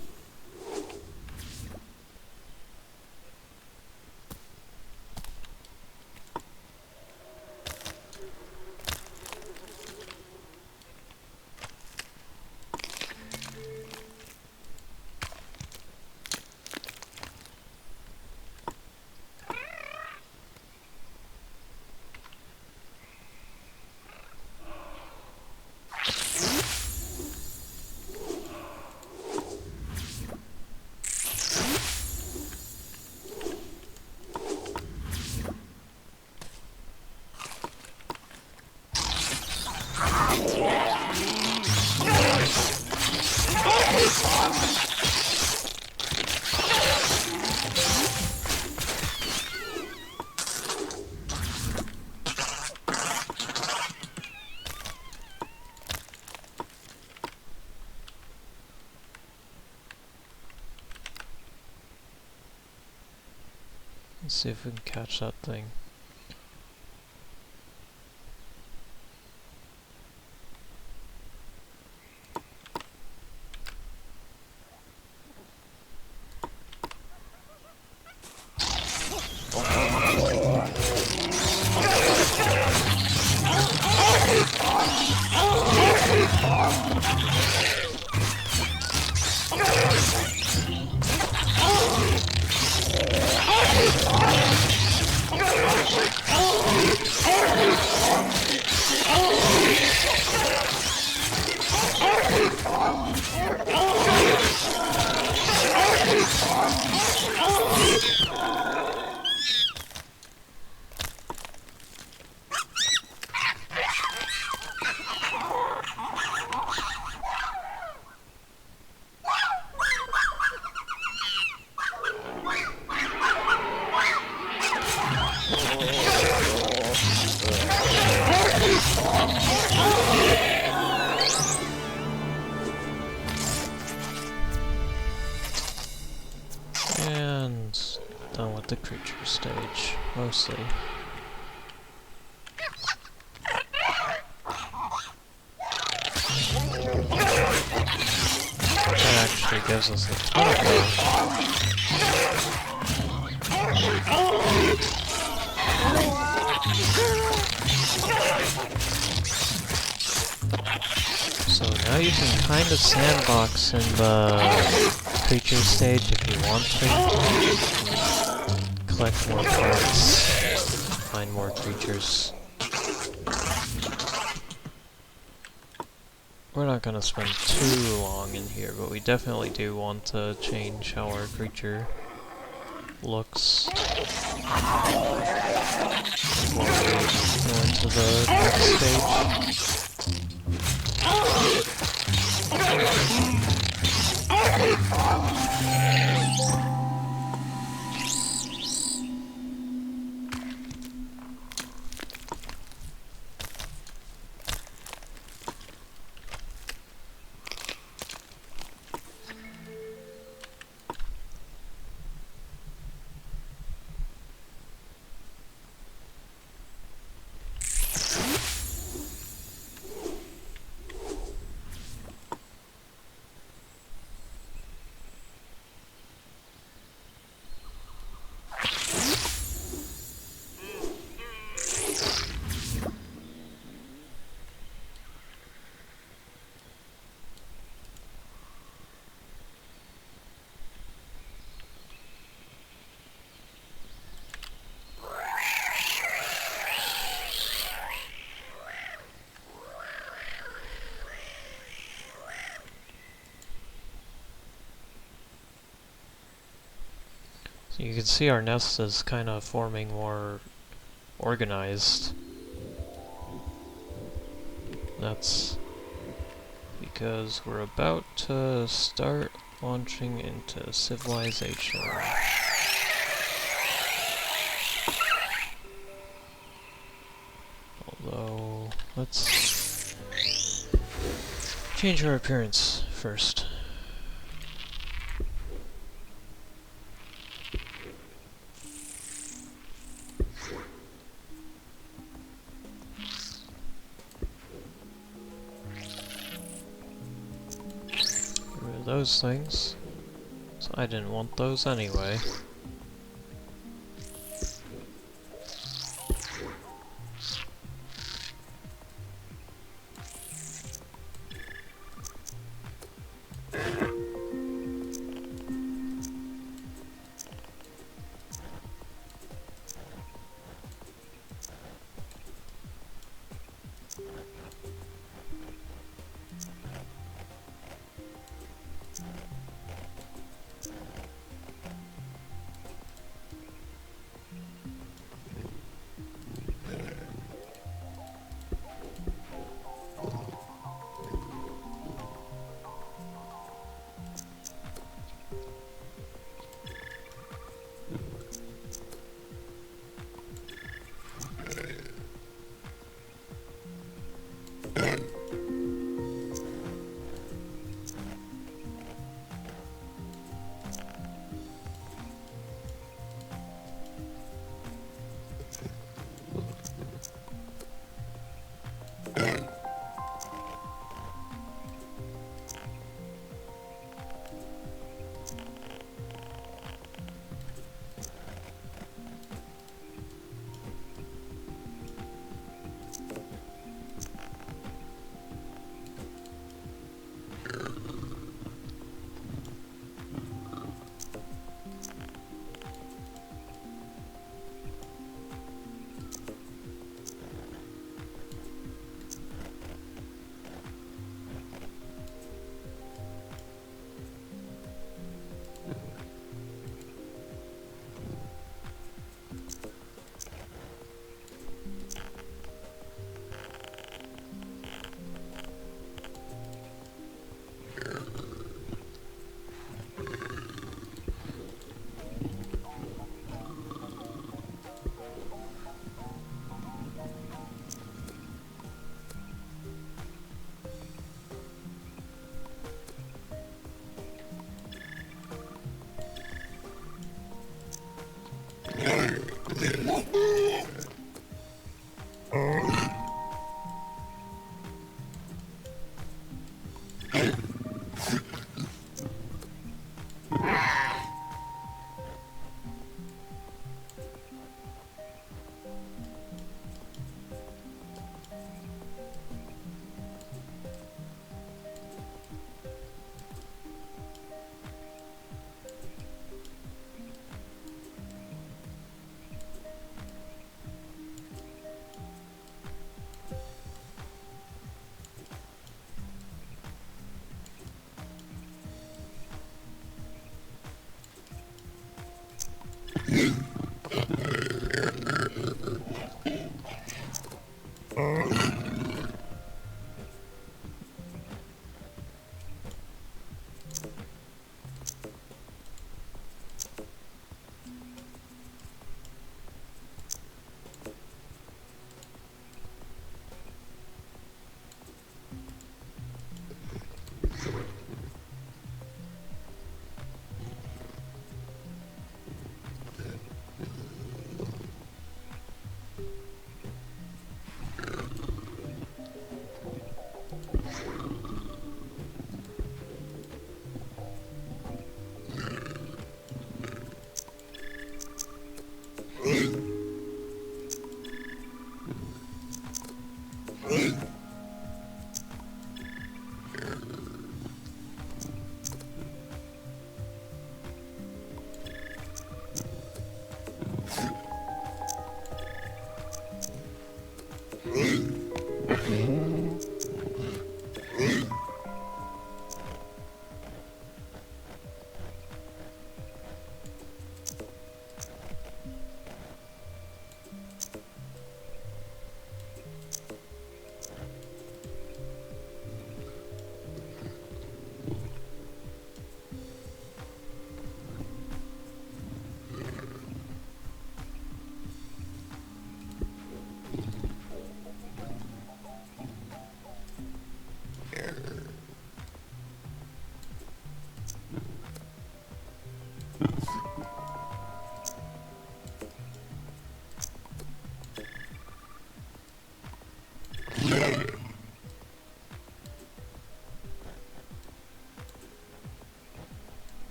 Speaker 1: Let's see if we can catch that thing. And done with the creature stage, mostly. That actually gives us a ton of health. So now you can kind of sandbox in the creature stage if you want to. Collect more parts, find more creatures. We're not gonna spend too long in here, but we definitely do want to change how our creature looks before we go into the next stage. You can see our nest is kind of forming more organized. That's because we're about to start launching into civilization. Although, let's change our appearance first. those things. So I didn't want those anyway.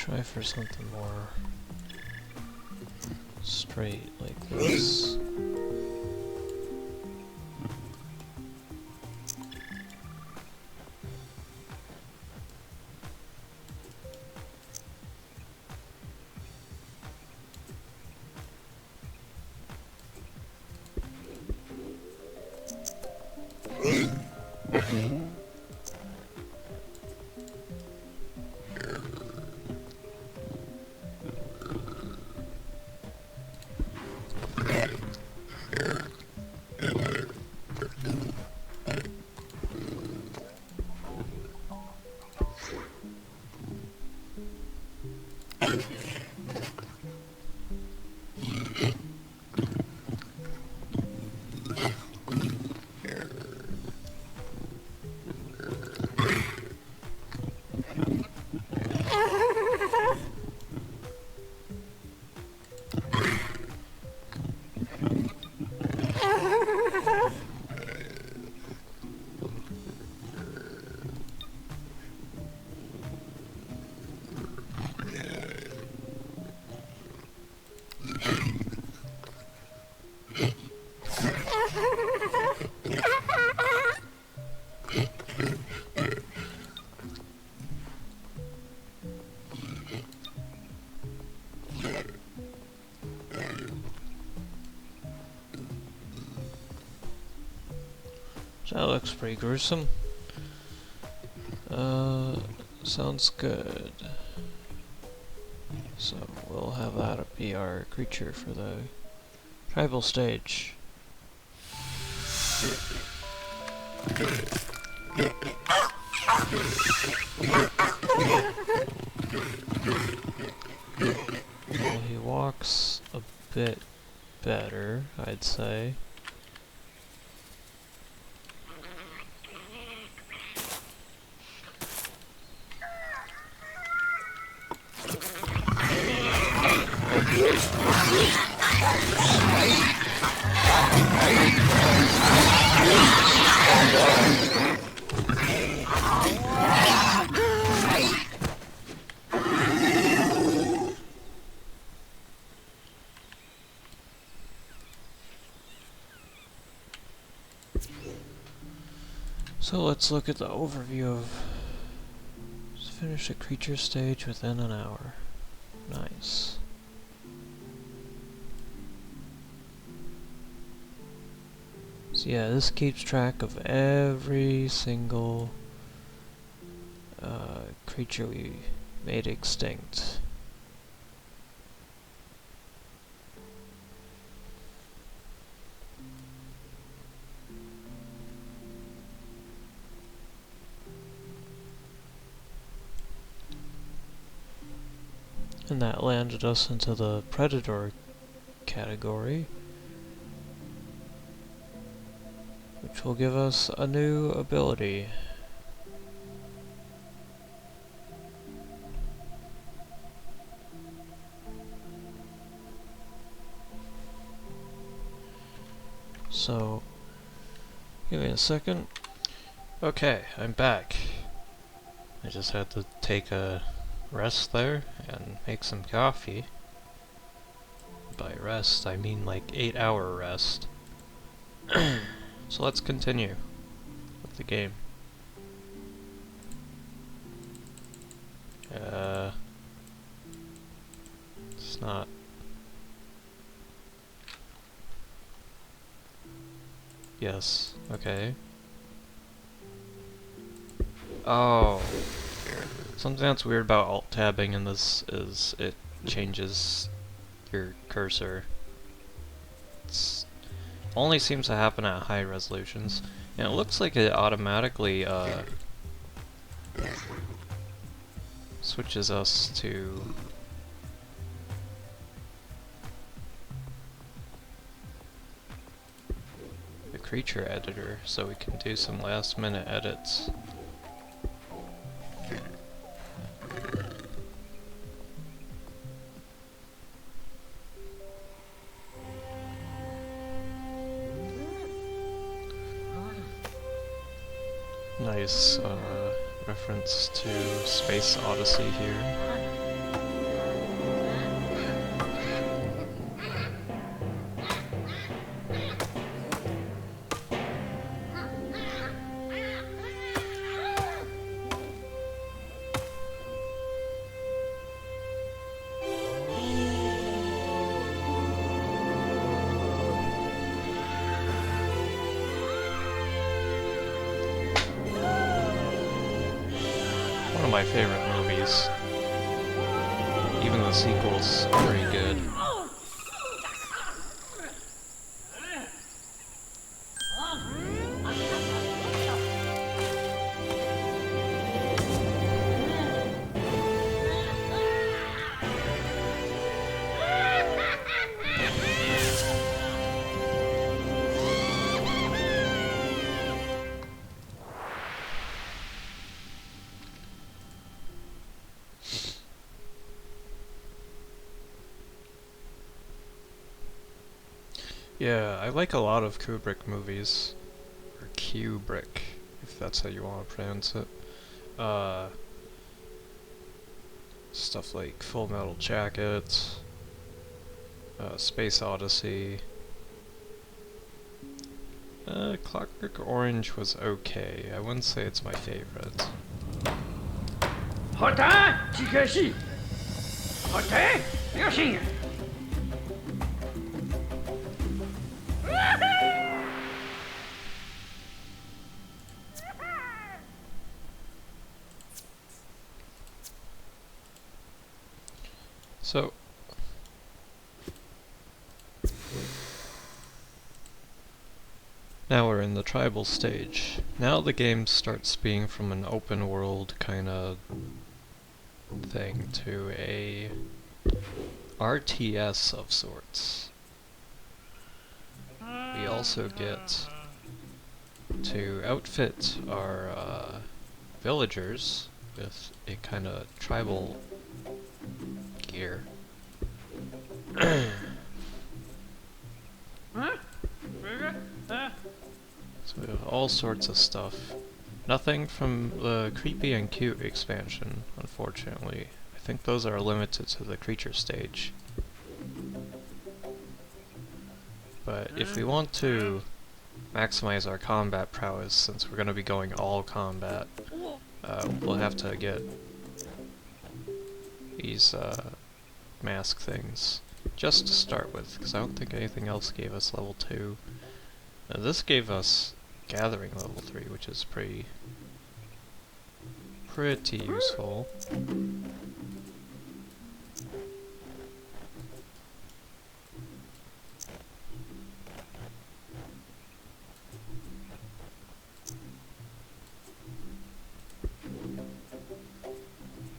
Speaker 1: try for something more straight like this. That looks pretty gruesome. Sounds good. So we'll have that be our creature for the tribal stage. Well, he walks a bit better, I'd say. So let's look at the overview of finish a creature stage within an hour. Nice. So yeah, this keeps track of every single creature we made extinct. And that landed us into the Predator category, which will give us a new ability. So, give me a second. Okay, I'm back. I just had to take a rest there and make some coffee. By rest, I mean like 8-hour rest. So let's continue with the game. It's not. Yes, okay. Oh. Something that's weird about alt-tabbing in this is it changes your cursor. It's only seems to happen at high resolutions. And it looks like it automatically switches us to the creature editor so we can do some last minute edits. Nice reference to Space Odyssey here. one of my favorite movies. Even the sequel's pretty good. Yeah, I like a lot of Kubrick movies. Or Kubrick, if that's how you want to pronounce it. Stuff like Full Metal Jacket, Space Odyssey. Clockwork Orange was okay. I wouldn't say it's my favorite.
Speaker 2: 好谈，即可戏。好谈，不要信呀。
Speaker 1: So, now we're in the tribal stage. Now the game starts being from an open world kind of thing to a RTS of sorts. We also get to outfit our villagers with a kind of tribal gear. So we have all sorts of stuff. Nothing from the Creepy and Cute expansion, unfortunately. I think those are limited to the creature stage. But if we want to maximize our combat prowess, since we're going to be going all combat, we'll have to get these mask things, just to start with, because I don't think anything else gave us level 2. Now this gave us gathering level 3, which is pretty useful.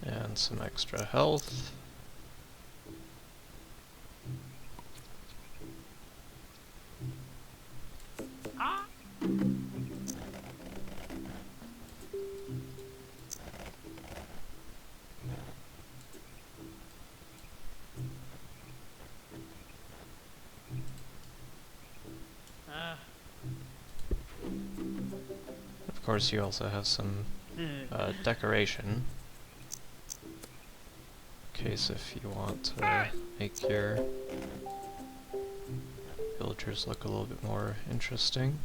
Speaker 1: And some extra health. Of course, you also have some decoration. In case if you want to make your villagers look a little bit more interesting.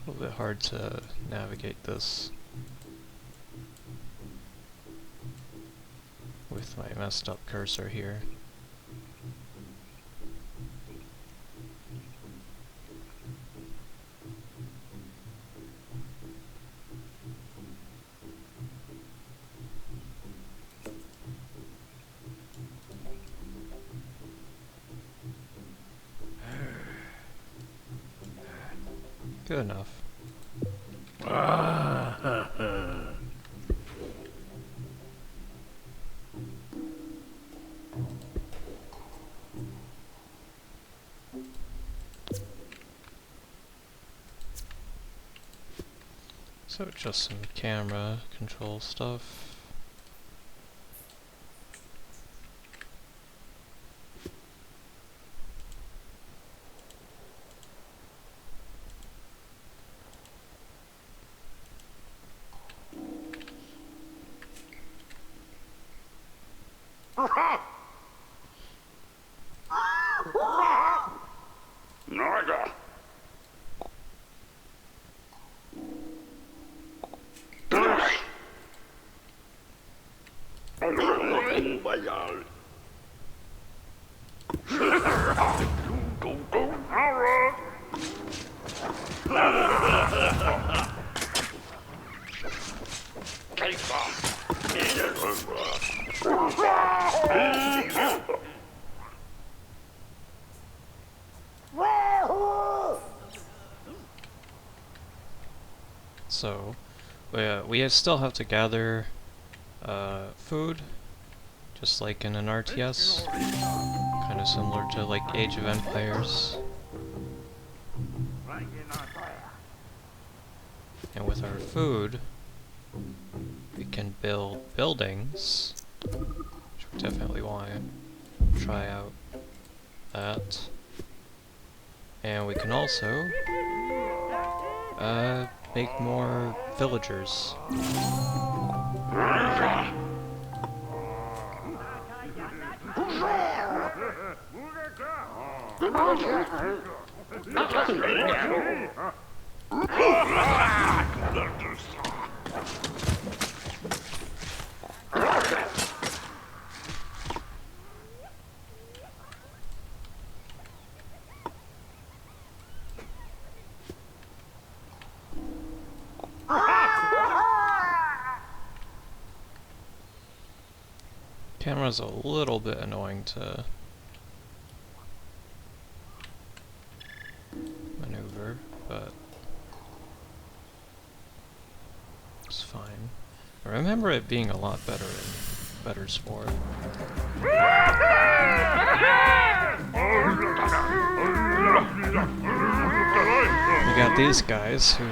Speaker 1: A little bit hard to navigate this with my messed up cursor here. Good enough. So just some camera control stuff.
Speaker 2: Naga.
Speaker 1: So, we still have to gather food, just like in an RTS, kind of similar to like Age of Empires. And with our food, we can build buildings, which we definitely want to try out that. And we can also make more villagers. Camera's a little bit annoying to maneuver, but it's fine. I remember it being a lot better in Better Spore. We got these guys who...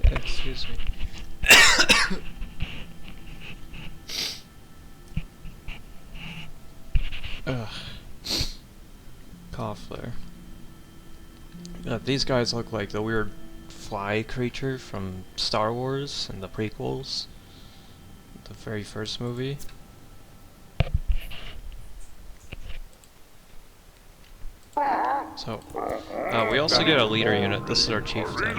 Speaker 1: Excuse me. Ugh. Cough there. These guys look like the weird fly creature from Star Wars and the prequels. The very first movie. So, we also get a leader unit. This is our chieftain.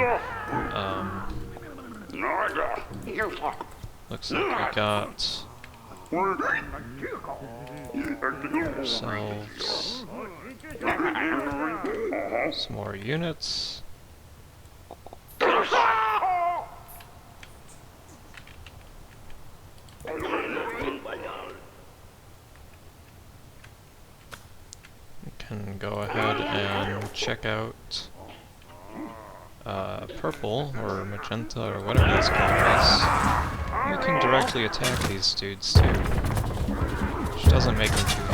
Speaker 1: Looks like we got ourselves some more units. We can go ahead and check out purple or magenta or whatever this color is. We can directly attack these dudes too, which doesn't make them too happy.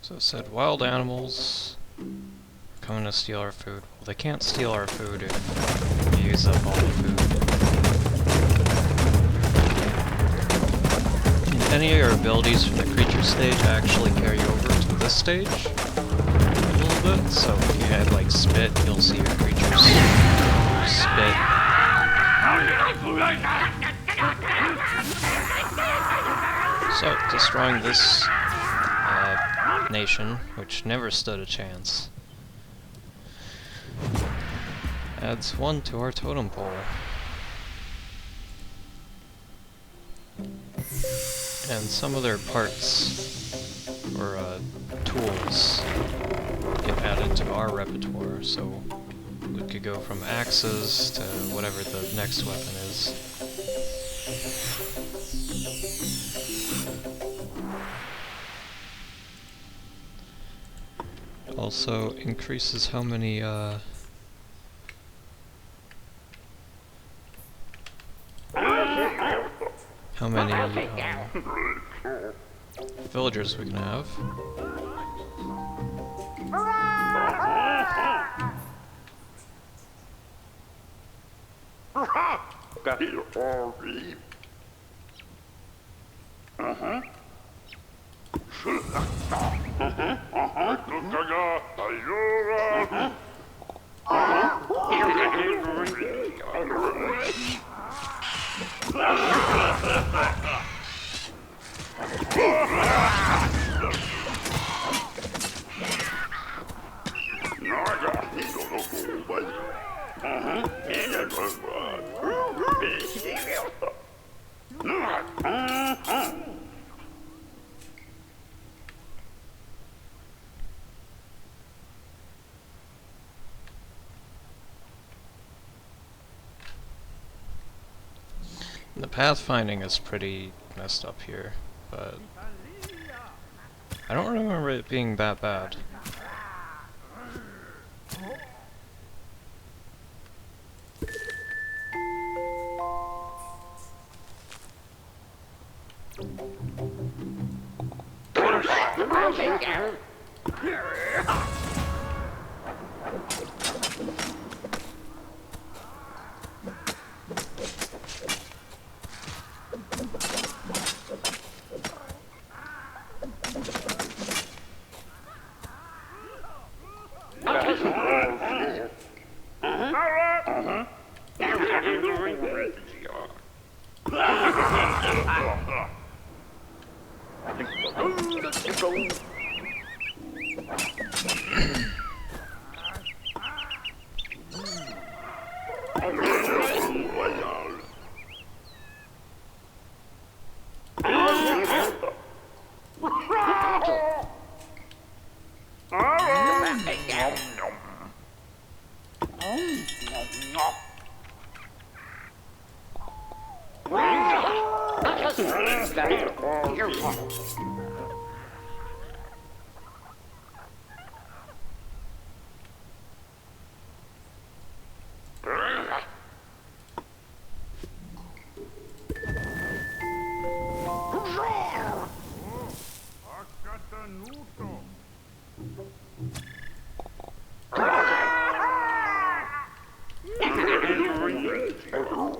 Speaker 1: So it said wild animals are coming to steal our food. Well, they can't steal our food if we use up all the food. Can any of your abilities from the creature stage actually carry over to this stage a little bit? So if you had like spit, you'll see your creatures spit. So, destroying this nation, which never stood a chance, adds 1 to our totem pole. And some of their parts, or tools, get added to our repertoire, so we could go from axes to whatever the next weapon is. Also increases how many villagers we can have. The pathfinding is pretty messed up here, but I don't remember it being that bad.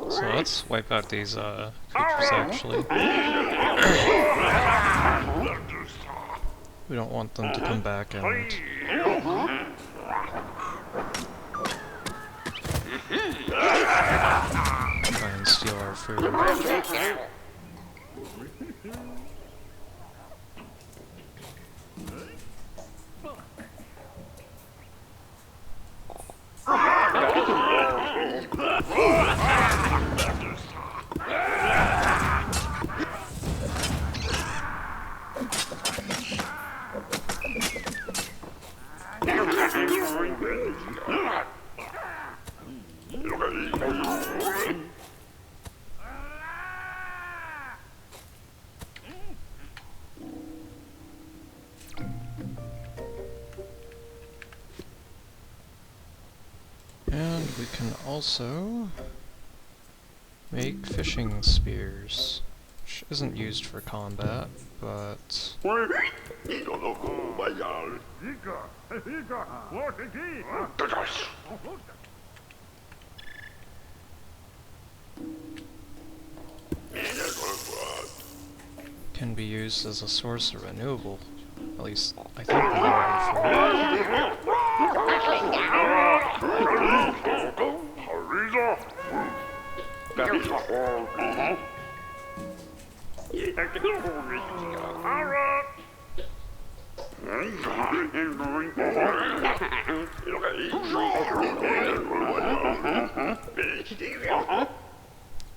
Speaker 1: So let's wipe out these creatures actually. We don't want them to come back and try and steal our food. And we can also make fishing spears, which isn't used for combat, but can be used as a source of renewable. At least, I think they are before.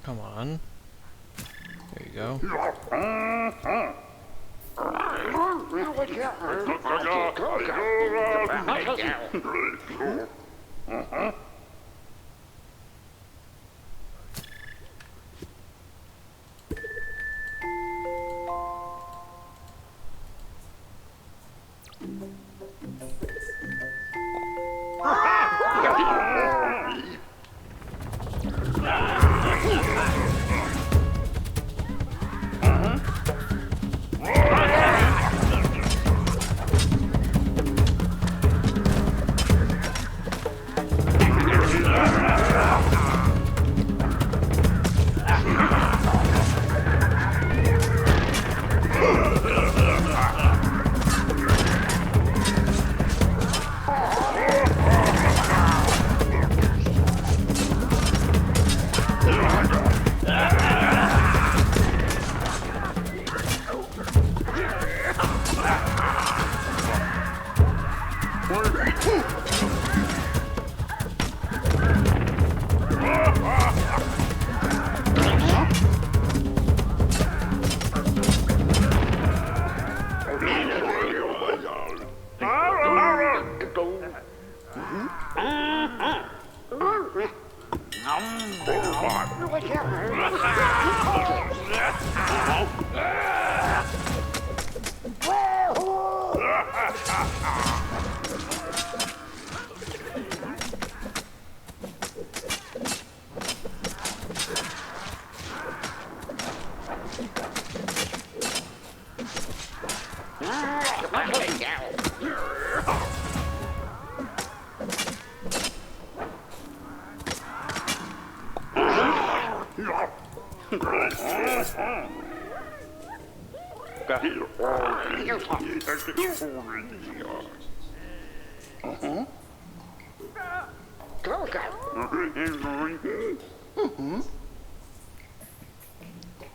Speaker 1: Come on. There you go.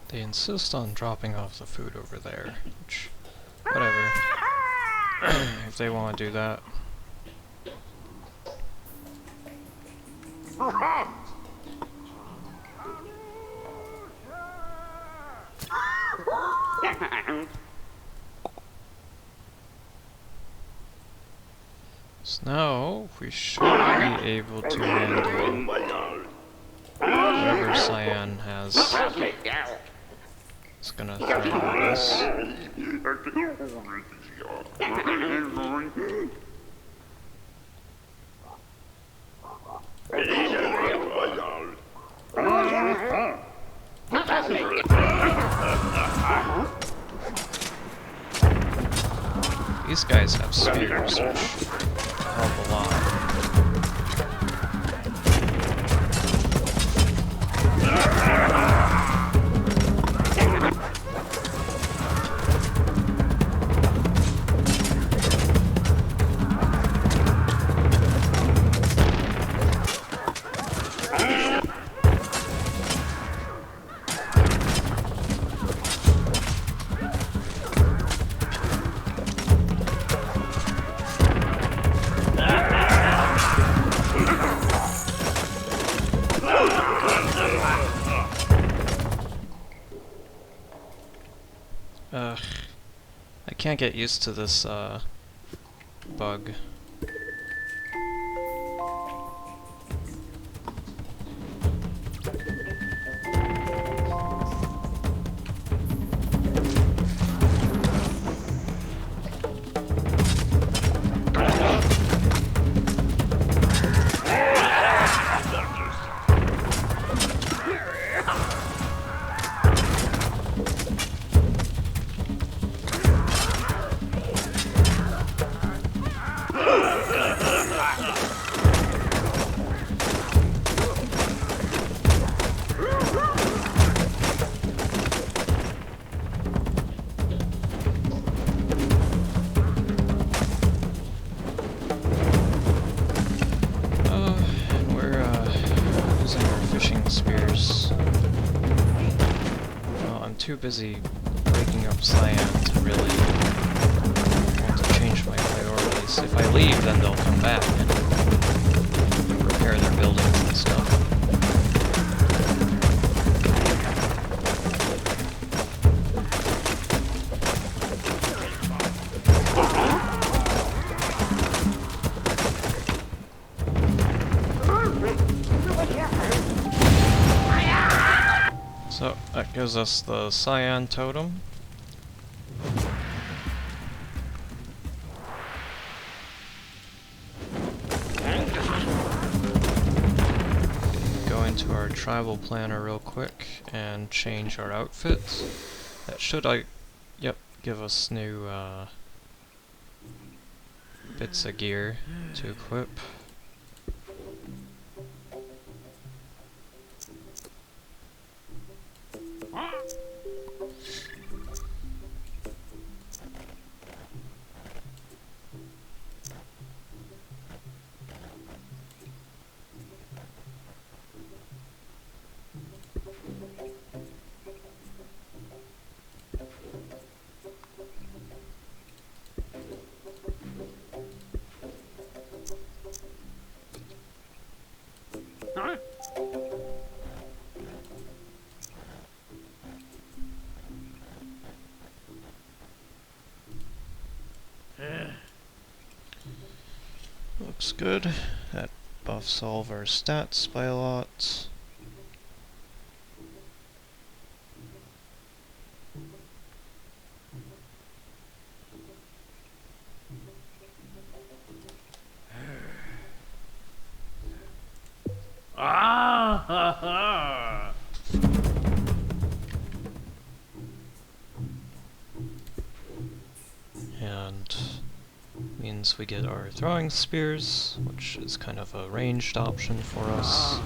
Speaker 1: They insist on dropping off the food over there, which, whatever. If they want to do that. So now we should be able to handle whatever Cyan has. It's gonna throw at us. These guys have spears, which help a lot. Ugh. I can't get used to this, bug. too busy breaking up cyan to really want to change my priorities. If I leave, then they'll come back and repair their buildings and stuff. So, that gives us the cyan totem. Go into our tribal planner real quick and change our outfits. That should, give us new bits of gear to equip. Looks good. That buffs all of our stats by a lot.
Speaker 2: Ah ha ha!
Speaker 1: And means we get our throwing spears, which is kind of a ranged option for us.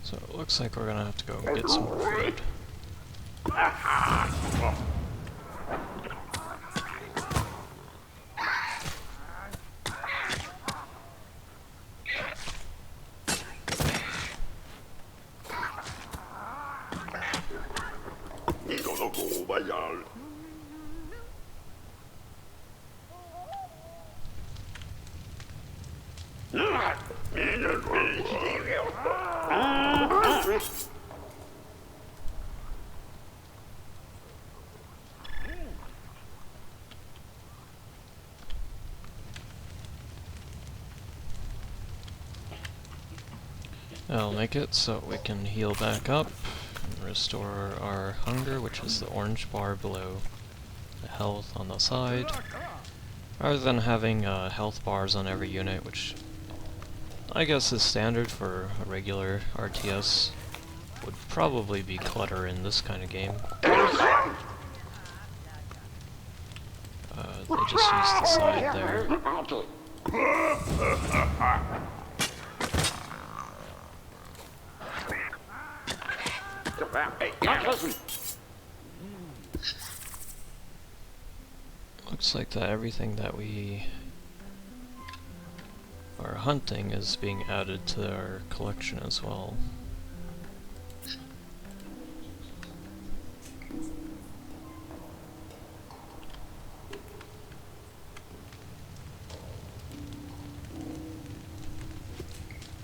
Speaker 1: So it looks like we're gonna have to go and get some more food. That'll make it so we can heal back up and restore our hunger, which is the orange bar below the health on the side, rather than having health bars on every unit, which I guess is standard for a regular RTS. Would probably be clutter in this kind of game. They just used the side there. Looks like that everything that we are hunting is being added to our collection as well.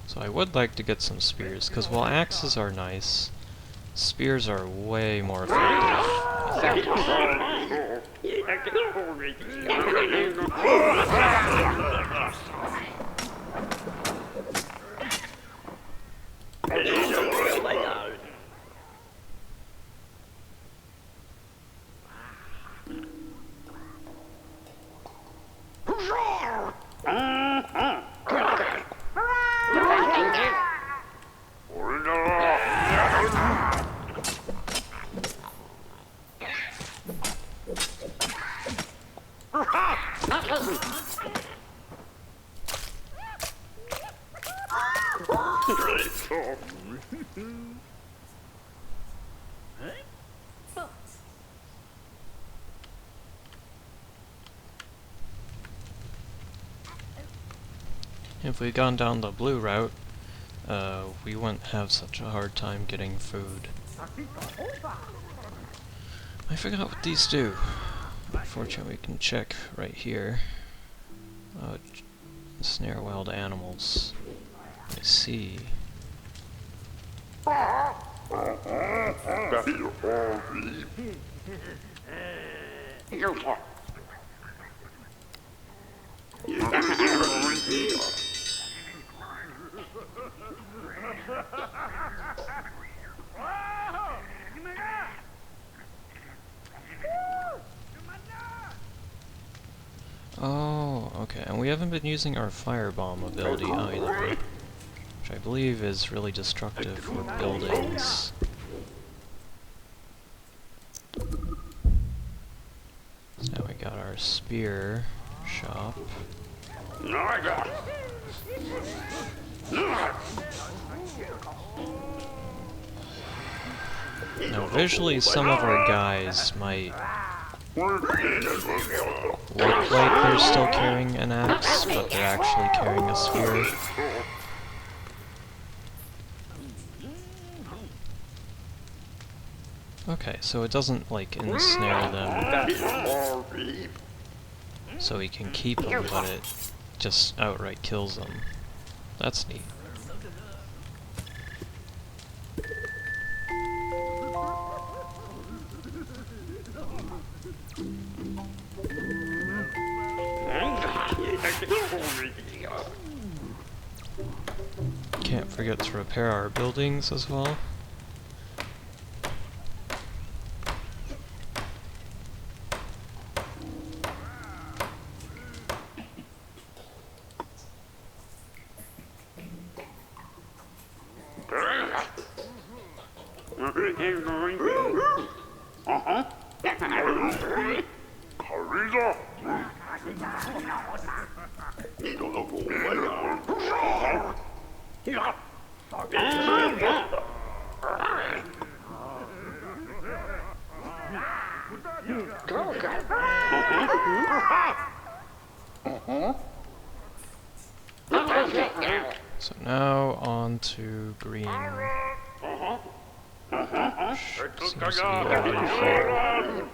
Speaker 1: So I would like to get some spears, because while axes are nice, Spears are way more effective, I think. If we'd gone down the blue route, we wouldn't have such a hard time getting food. I forgot what these do. Fortunately, we can check right here. Snare wild animals. I see. Oh, okay, and we haven't been using our firebomb ability either, which I believe is really destructive for buildings. So now we got our spear shop. Now visually some of our guys might look like they're still carrying an axe, but they're actually carrying a spear. Okay, so it doesn't like ensnare them so we can keep them, but it just outright kills them. That's neat. Can't forget to repair our buildings as well. So now on to green. Seems to be already full.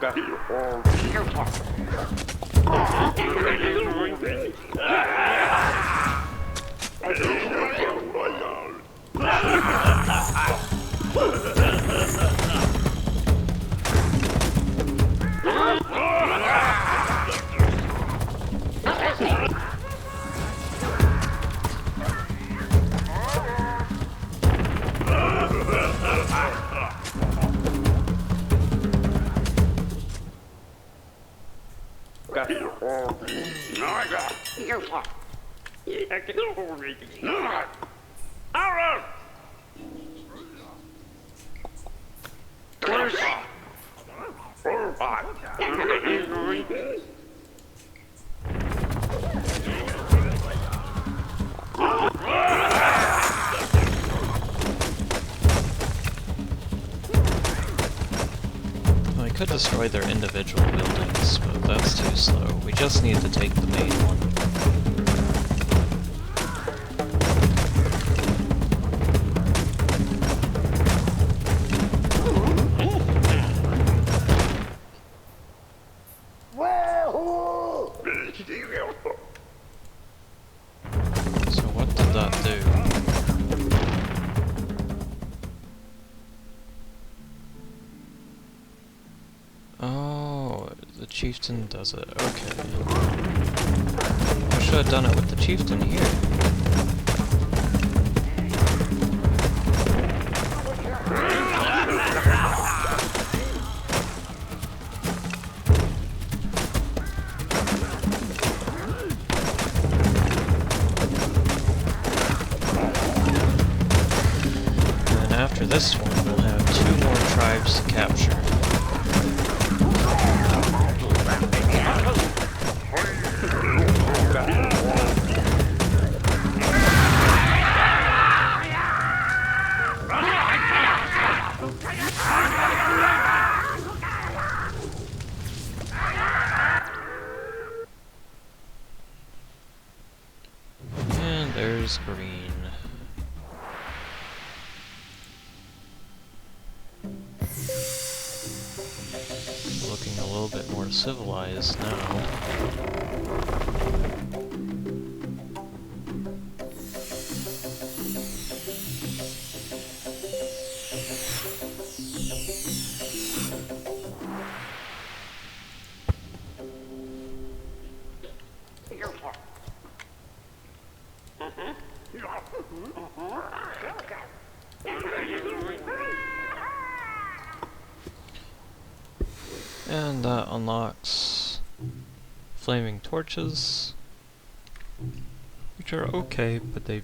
Speaker 1: I could destroy their individual buildings, but that's too slow. We just need to take the main one. So what did that do? Oh, the chieftain does it. Okay. I should have done it with the chieftain here. And after this one, we'll have 2 more tribes to capture. And there's green. Looking a little bit more civilized now. And that unlocks flaming torches, which are okay, but they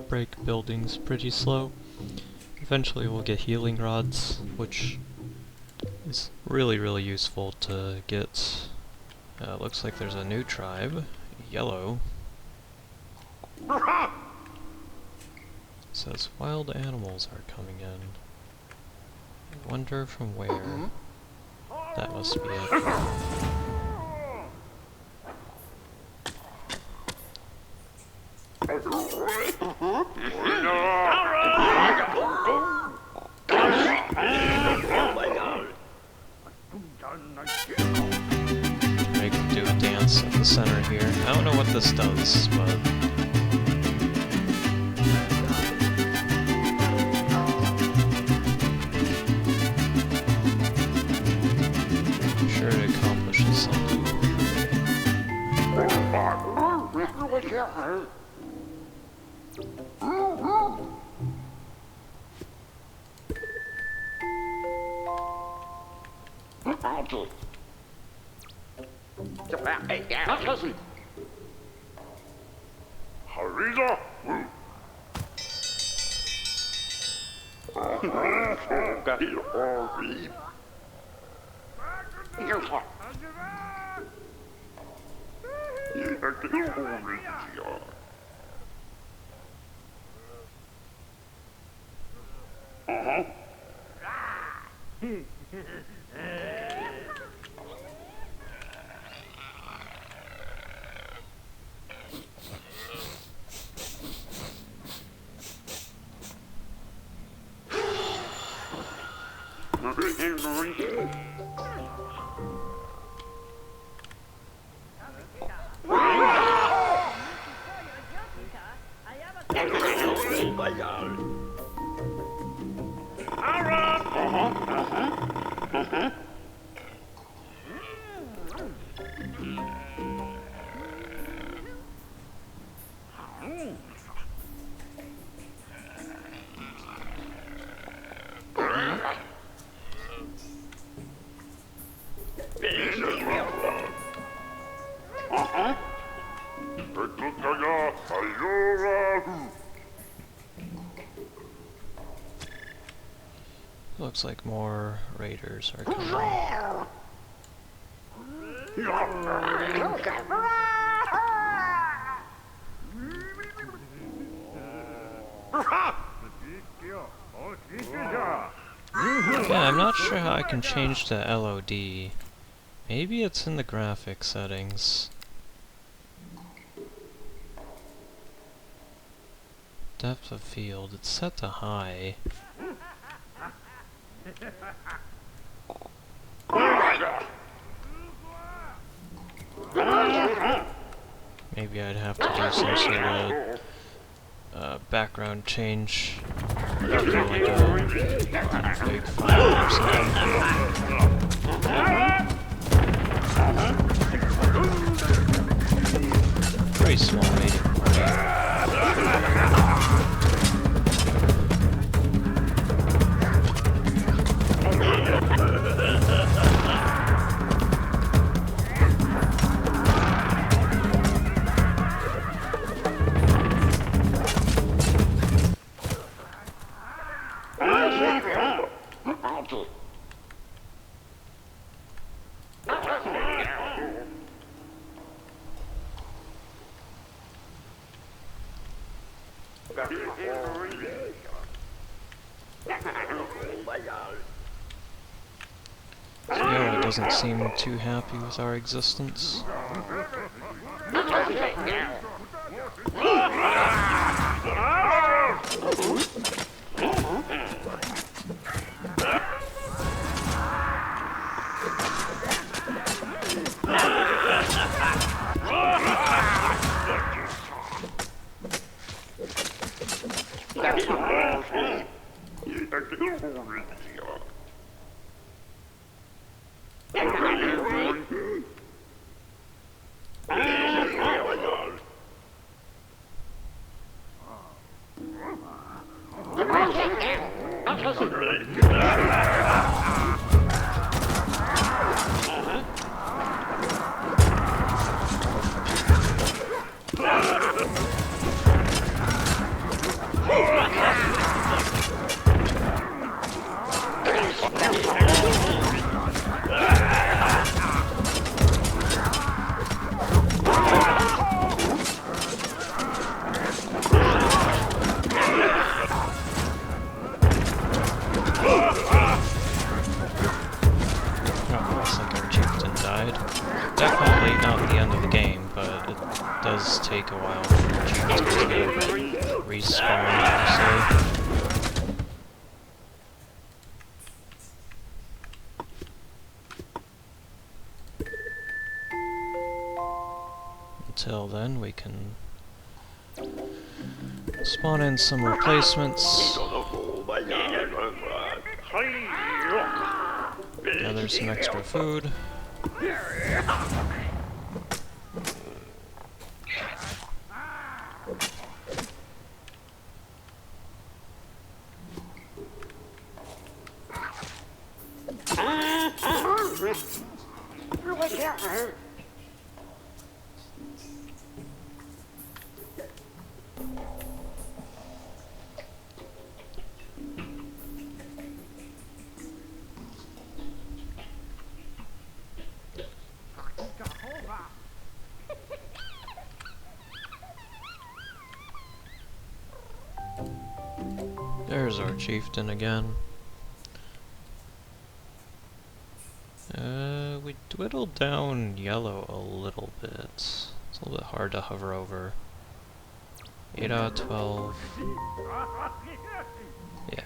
Speaker 1: break buildings pretty slow. Eventually we'll get healing rods, which is really useful to get. Looks like there's a new tribe, yellow. It says wild animals are coming in. I wonder from where. That must be it. Make them do a dance at the center here. I don't know what this does, but... I'm sure it accomplishes something. Looks like more raiders are coming. Yeah, I'm not sure how I can change the LOD. Maybe it's in the graphics settings. Depth of field, it's set to high. Maybe I'd have to do some sort of background change. Like a big file or something. Very small rating. Yoa doesn't seem too happy with our existence. Definitely not the end of the game, but it does take a while for chieftains to respawn, per se. Until then, we can spawn in some replacements. Gather some extra food. There's our chieftain again. We dwindled down yellow a little bit. It's a little bit hard to hover over. 8 out of 12. Yeah.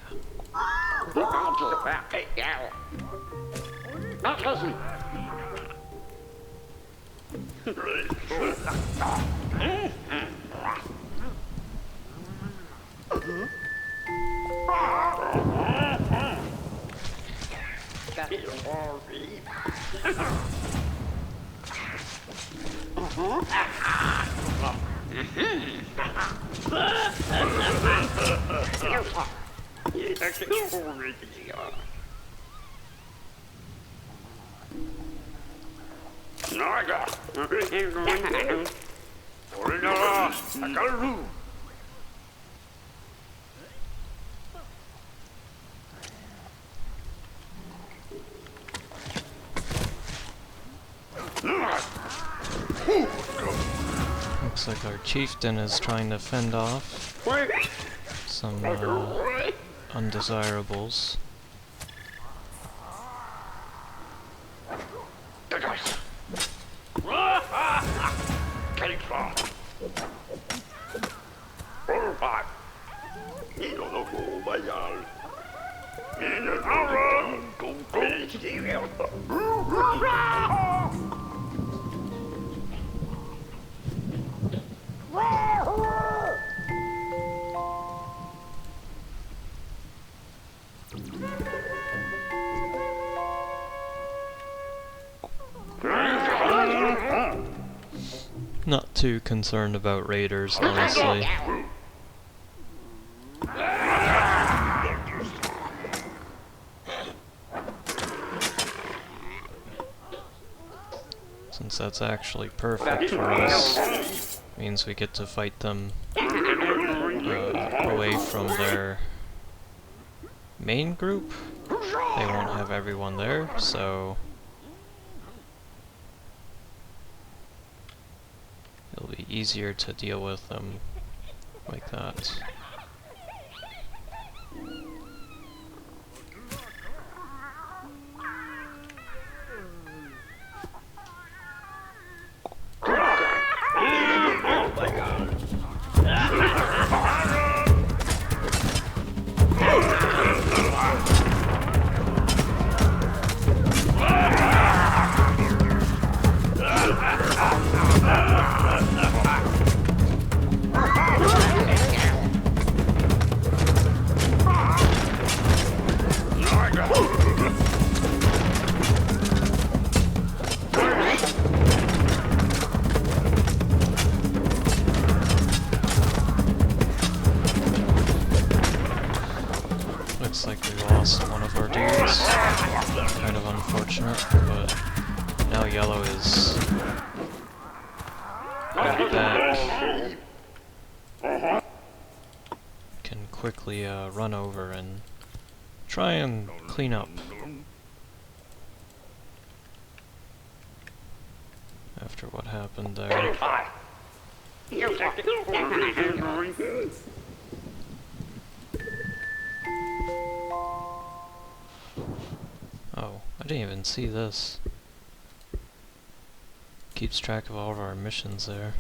Speaker 1: Looks like our chieftain is trying to fend off some undesirables. Not too concerned about raiders, honestly. Since that's actually perfect for us, means we get to fight them away from their main group. They won't have everyone there, so it'll be easier to deal with them like that. Looks like we lost one of our dudes. Kind of unfortunate, but now yellow is back. Can quickly run over and try and clean up after what happened there. Oh, I didn't even see this. Keeps track of all of our missions there.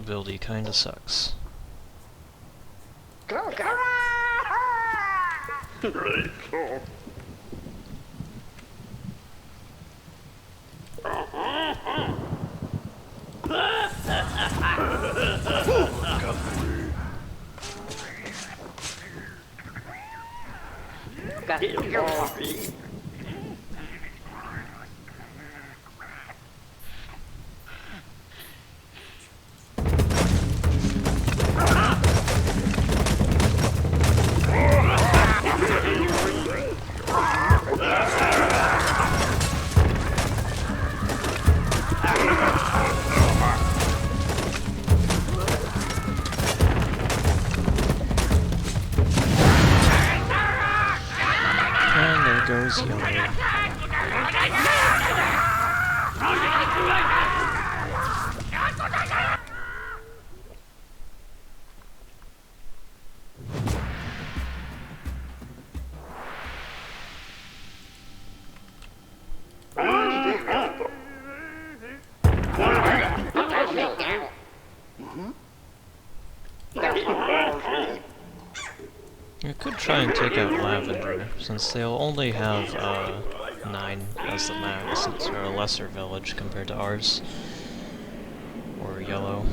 Speaker 1: ability kinda sucks. And there goes Yellow. You could try and take out Lavender, since they'll only have 9 as the max, since they're a lesser village compared to ours. Or Yellow.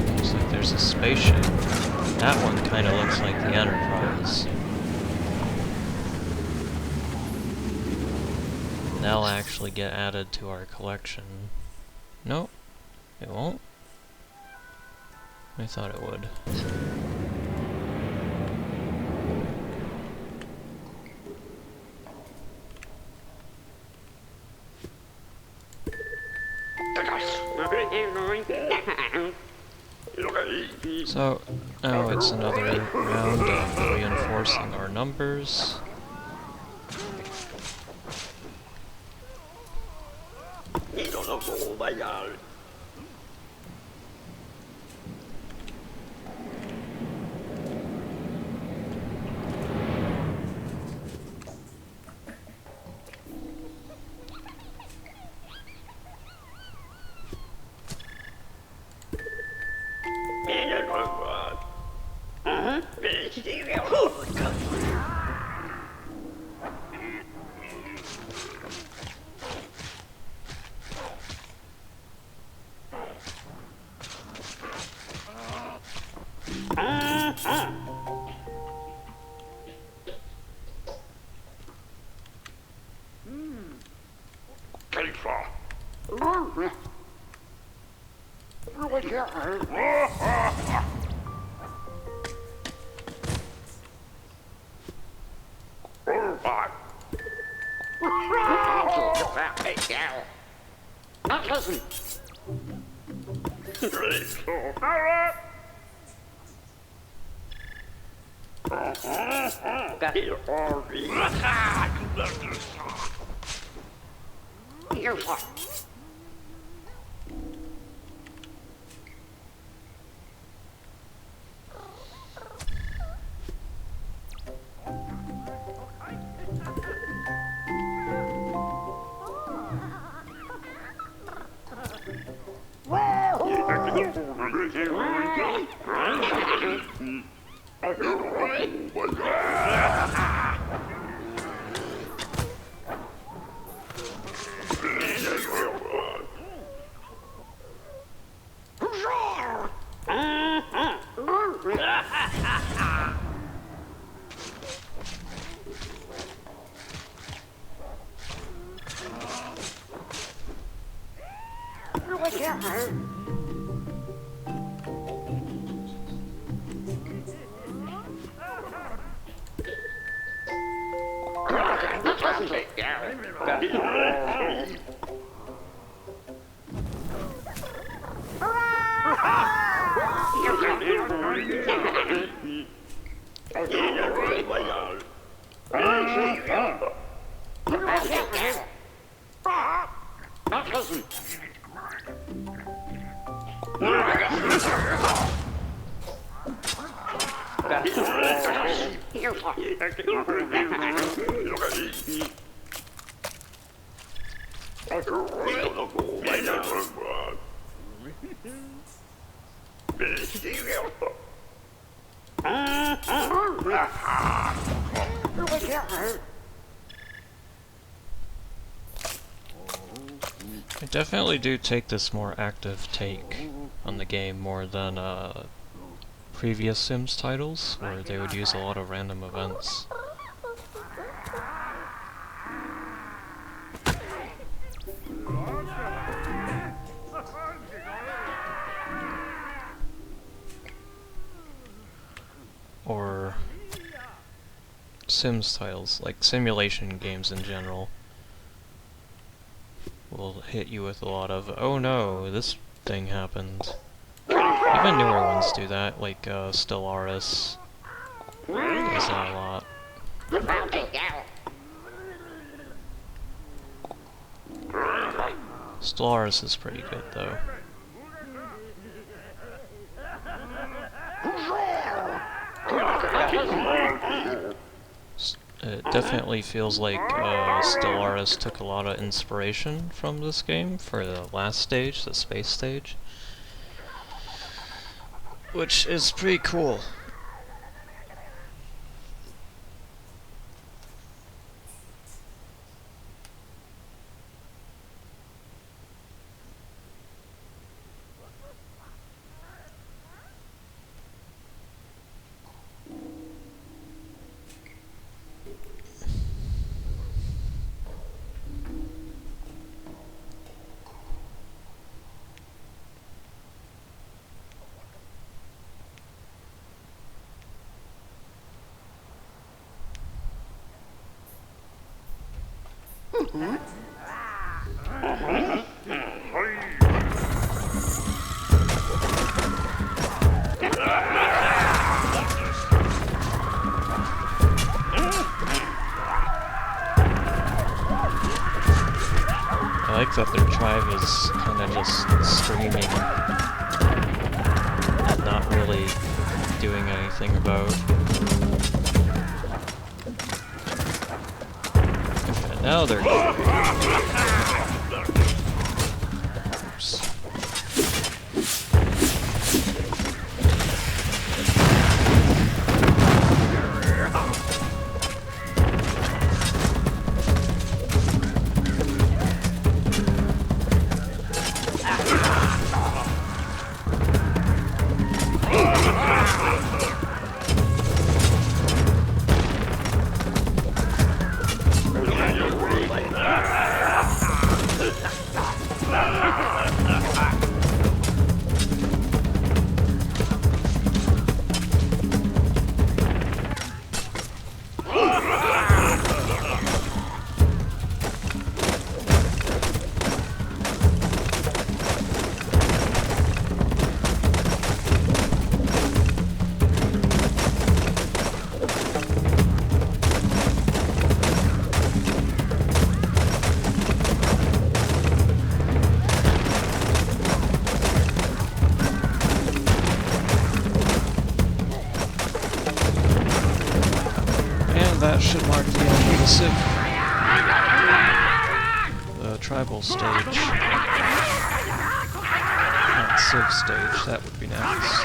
Speaker 1: Looks like there's a spaceship. That one kinda looks like the Enterprise. That'll actually get added to our collection. Nope, it won't. I thought it would. So, now it's another round of reinforcing our numbers. I definitely do take this more active take on the game more than previous Sims titles, where they would use a lot of random events. Or Sims titles, like simulation games in general, will hit you with a lot of, oh no, this thing happened. Even newer ones do that, like Stellaris does that a lot. Stellaris is pretty good though. It definitely feels like Stellaris took a lot of inspiration from this game for the last stage, the space stage. Which is pretty cool. I like that their tribe is kind of just screaming and not really doing anything about. Okay, now they're oops. That should mark the end of the Civ. The tribal stage. Not Civ stage, that would be next.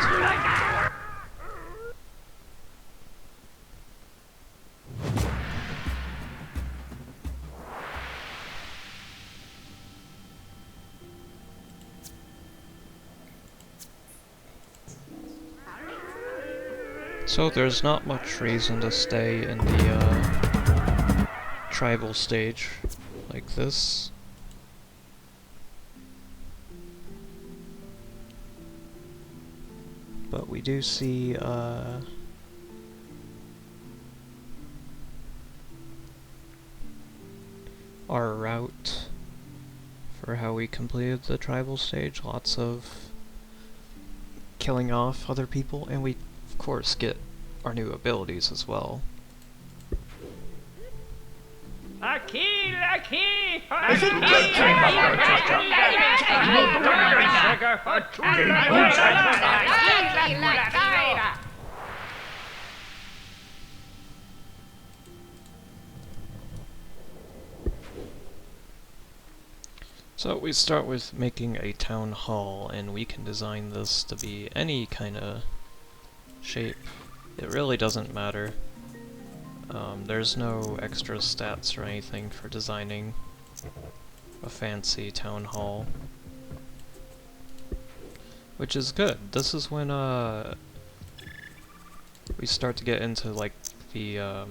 Speaker 1: So there's not much reason to stay in the tribal stage like this. But we do see our route for how we completed the tribal stage. Lots of killing off other people, and we of course get our new abilities as well.
Speaker 2: Aqui, aqui!
Speaker 3: Is it great to
Speaker 1: So we start with making a town hall, and we can design this to be any kind of shape. It really doesn't matter. There's no extra stats or anything for designing a fancy town hall, which is good. This is when we start to get into like the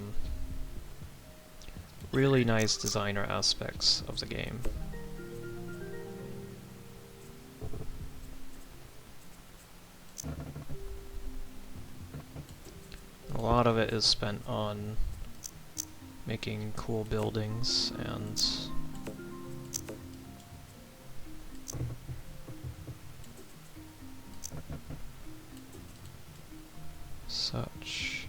Speaker 1: really nice designer aspects of the game. A lot of it is spent on making cool buildings and such.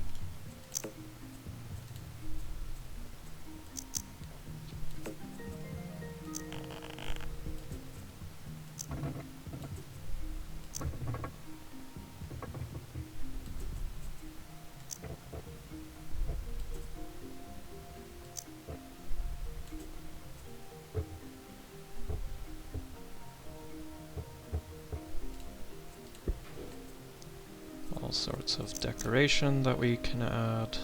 Speaker 1: All sorts of decoration that we can add.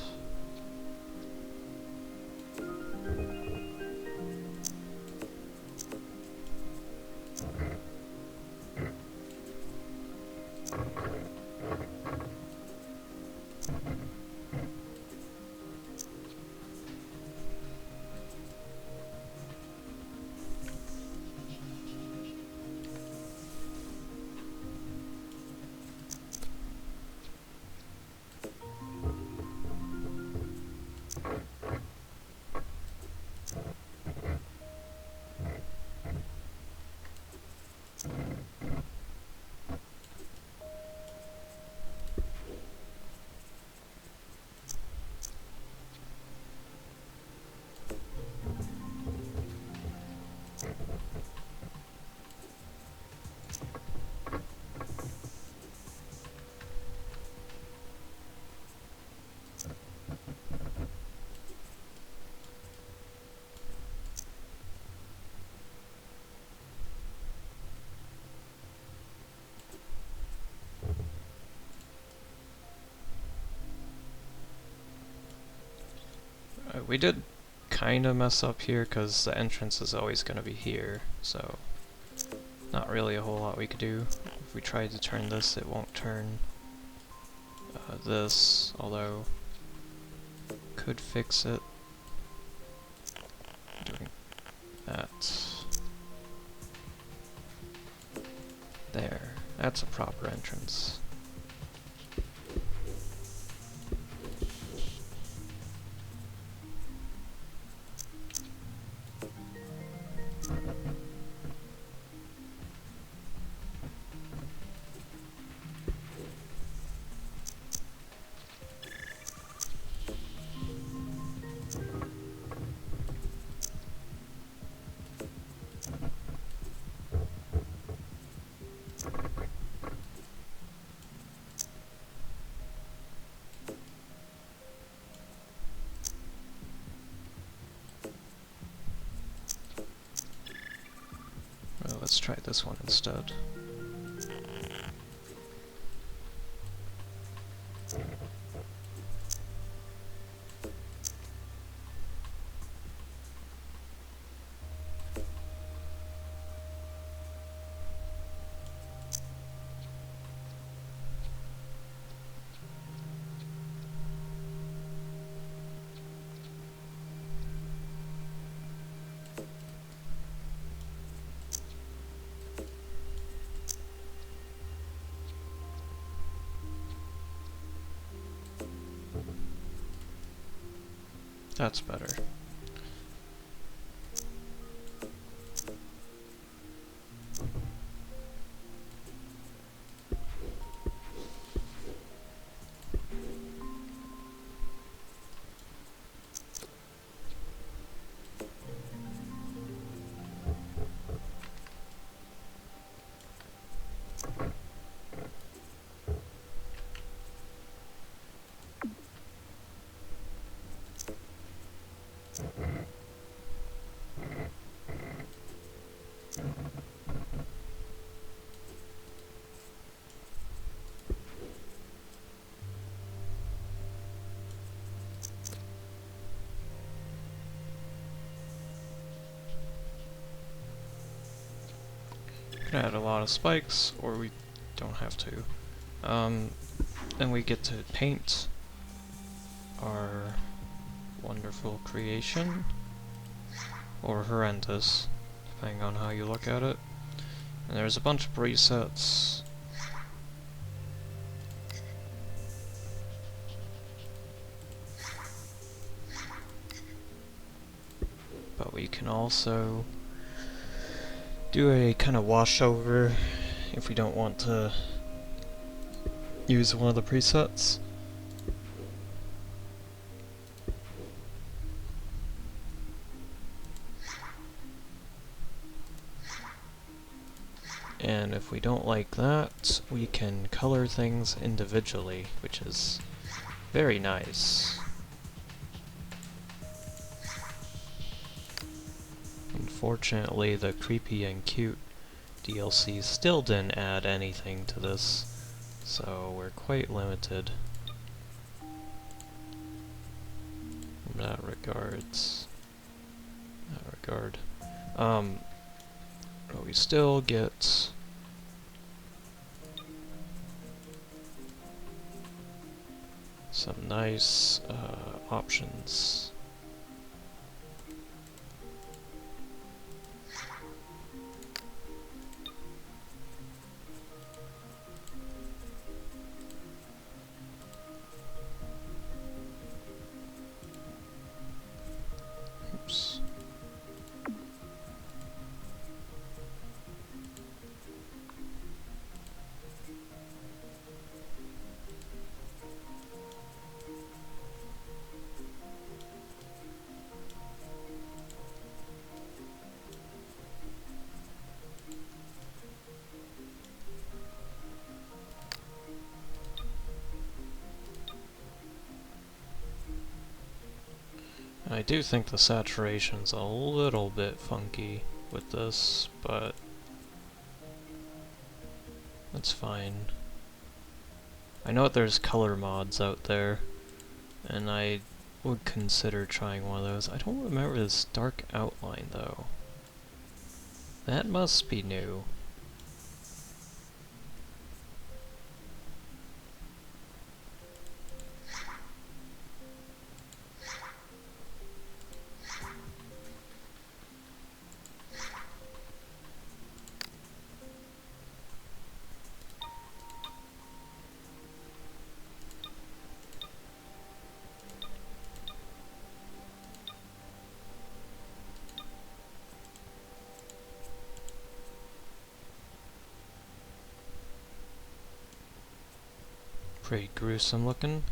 Speaker 1: We did kind of mess up here because the entrance is always going to be here, so not really a whole lot we could do. If we tried to turn this, it won't turn this, although could fix it. Doing that. There. That's a proper entrance. Well, let's try this one instead. That's better. can add a lot of spikes, or we don't have to. Then we get to paint our wonderful creation, or horrendous, depending on how you look at it. And there's a bunch of presets. But we can also do a kind of washover if we don't want to use one of the presets. And if we don't like that, we can color things individually, which is very nice. Unfortunately, the creepy and cute DLC still didn't add anything to this, so we're quite limited in that regards. But we still get some nice options. Oops. I do think the saturation's a little bit funky with this, but that's fine. I know there's color mods out there, and I would consider trying one of those. I don't remember this dark outline though. That must be new. Pretty gruesome looking.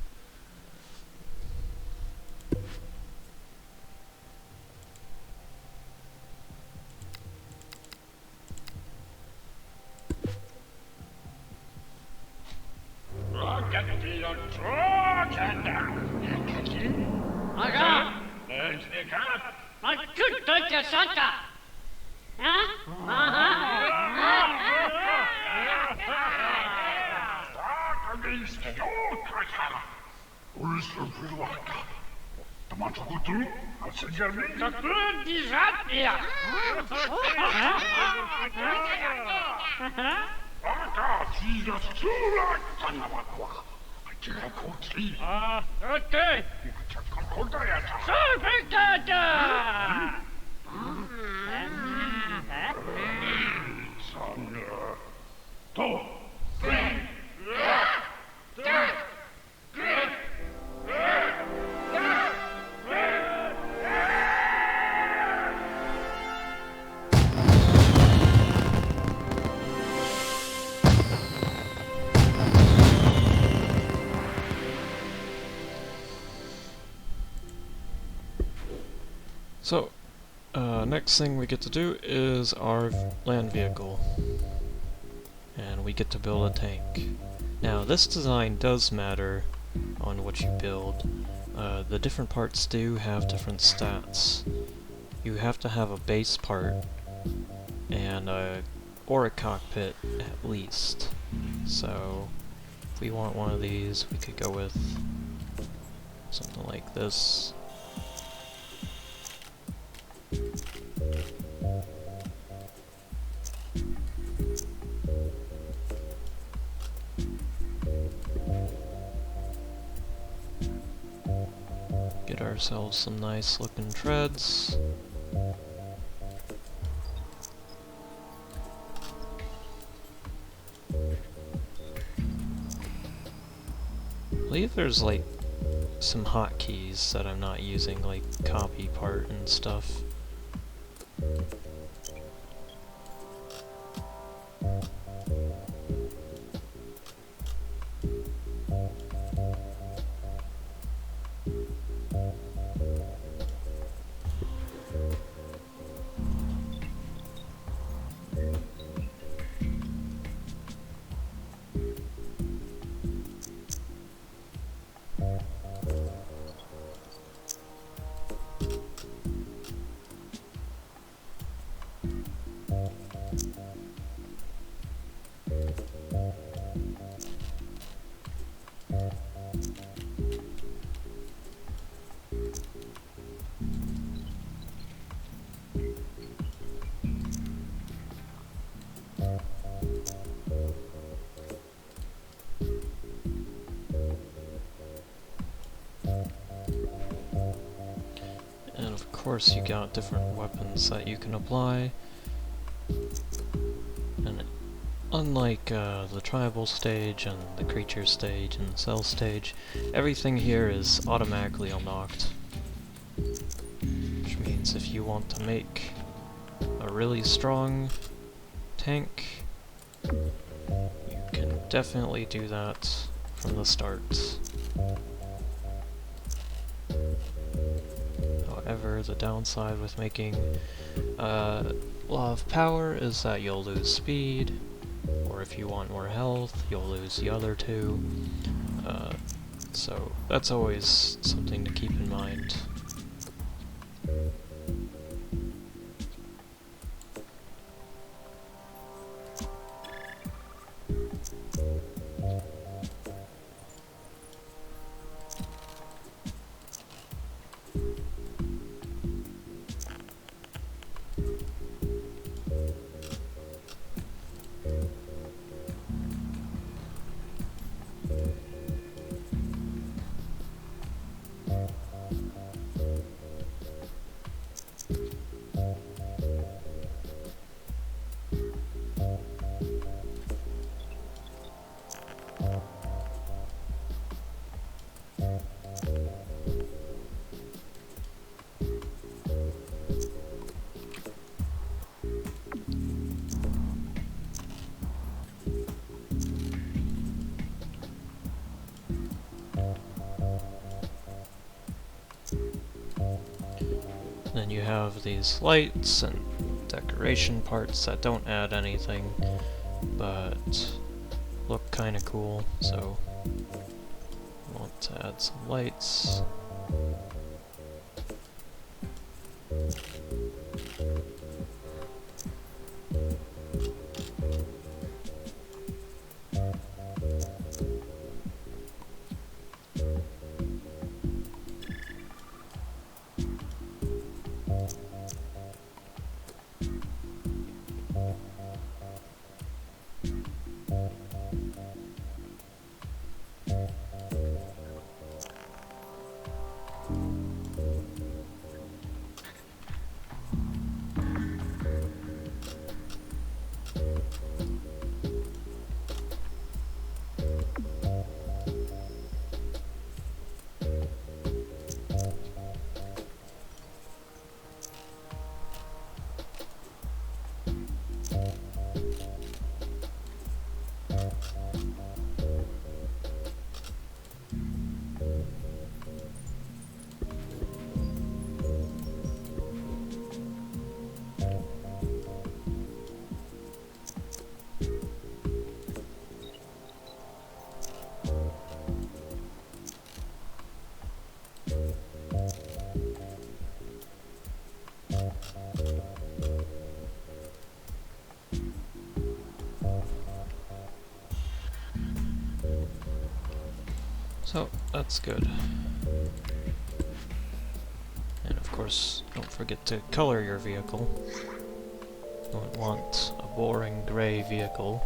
Speaker 1: So, next thing we get to do is our land vehicle. And we get to build a tank. Now, this design does matter on what you build. The different parts do have different stats. You have to have a base part, and or a cockpit at least. So, if we want one of these, we could go with something like this. get ourselves some nice looking treads. I believe there's like some hotkeys that I'm not using, like copy part and stuff. And of course you got different weapons that you can apply. And unlike the tribal stage and the creature stage and the cell stage, everything here is automatically unlocked. Which means if you want to make a really strong tank, you can definitely do that from the start. However, the downside with making a lot of power is that you'll lose speed, or if you want more health, you'll lose the other two. So that's always something to keep in mind. Then you have these lights and decoration parts that don't add anything, but look kinda cool, so I want to add some lights. So, that's good. And of course, don't forget to color your vehicle. You don't want a boring gray vehicle.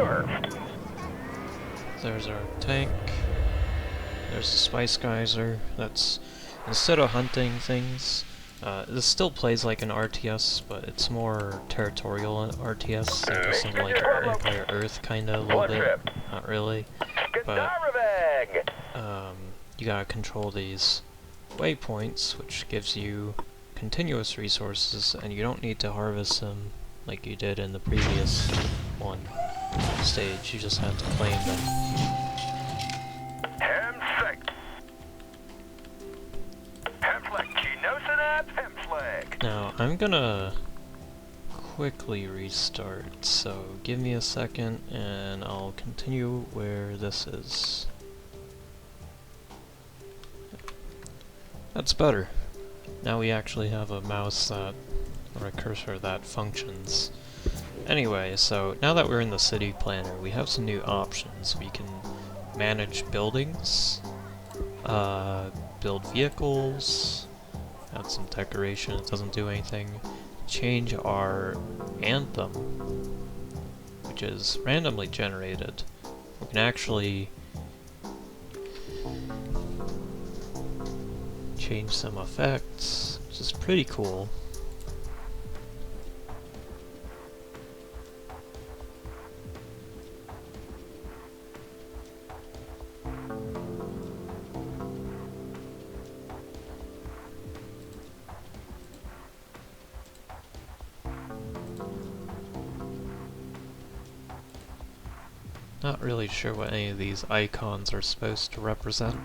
Speaker 2: Sure.
Speaker 1: There's our tank. There's the spice geyser. That's, instead of hunting things, this still plays like an RTS, but it's more territorial RTS, interesting, like Empire Earth kinda a little bit. Not really, but you gotta control these waypoints, which gives you continuous resources, and you don't need to harvest them like you did in the previous one stage. You just have to claim them. Now, I'm gonna quickly restart, so give me a second and I'll continue where this is. That's better. Now we actually have a mouse that, or a cursor that functions. Anyway, so now that we're in the city planner, we have some new options. We can manage buildings, build vehicles, add some decoration, it doesn't do anything. Change our anthem, which is randomly generated. We can actually change some effects, which is pretty cool. Not really sure what any of these icons are supposed to represent.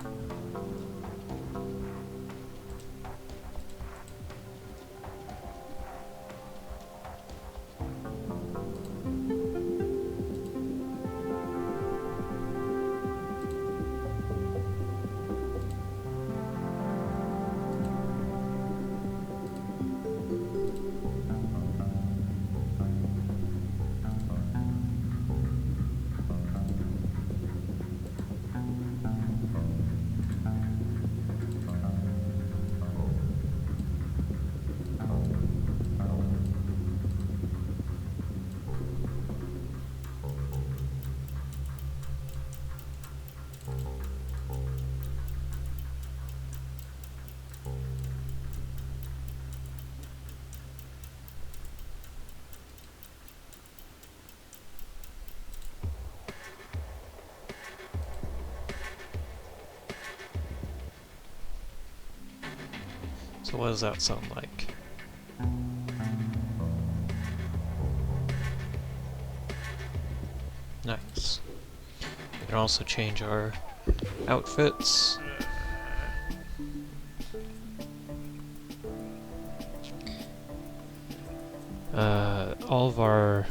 Speaker 1: So what does that sound like? Nice. We can also change our outfits. All of our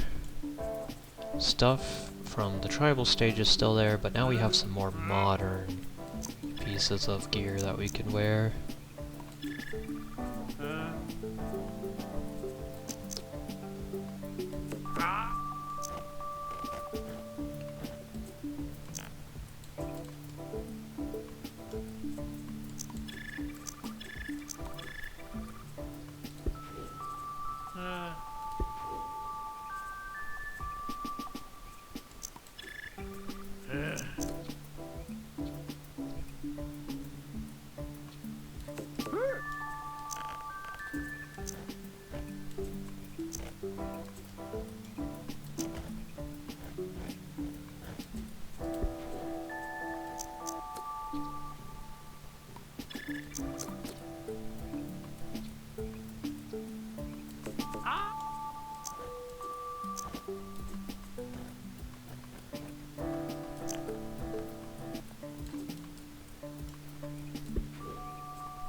Speaker 1: stuff from the tribal stage is still there, but now we have some more modern pieces of gear that we can wear.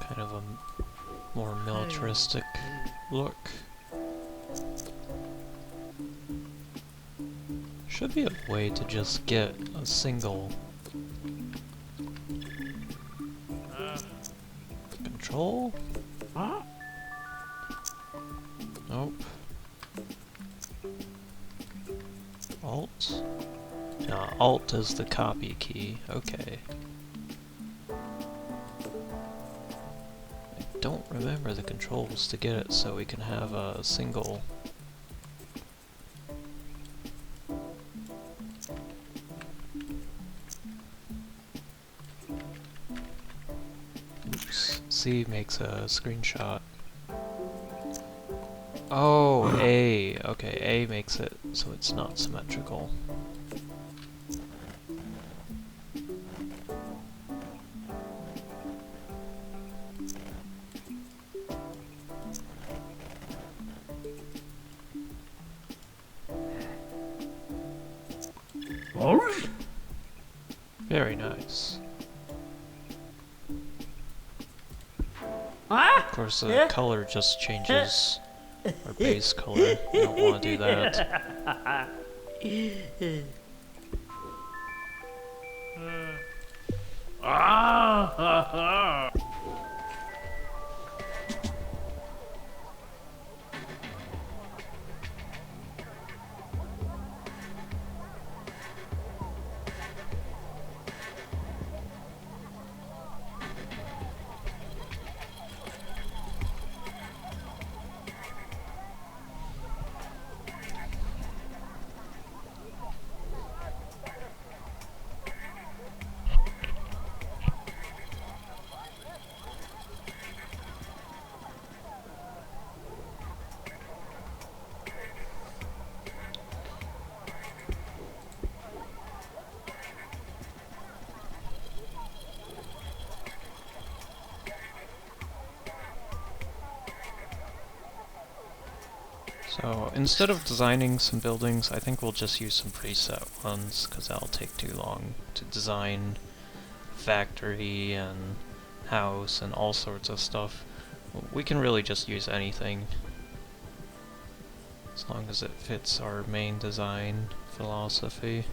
Speaker 1: Kind of a more militaristic look. Should be a way to just get a single control? Nope. Alt? No, Alt is the copy key. Okay. I don't remember the controls to get it so we can have a single Oops. C makes a screenshot. Oh, A. Okay, A makes it so it's not symmetrical. Very nice. Of course, the color just changes our base color. You don't want to do that. So instead of designing some buildings, I think we'll just use some preset ones, because that'll take too long to design factory and house and all sorts of stuff. We can really just use anything, as long as it fits our main design philosophy.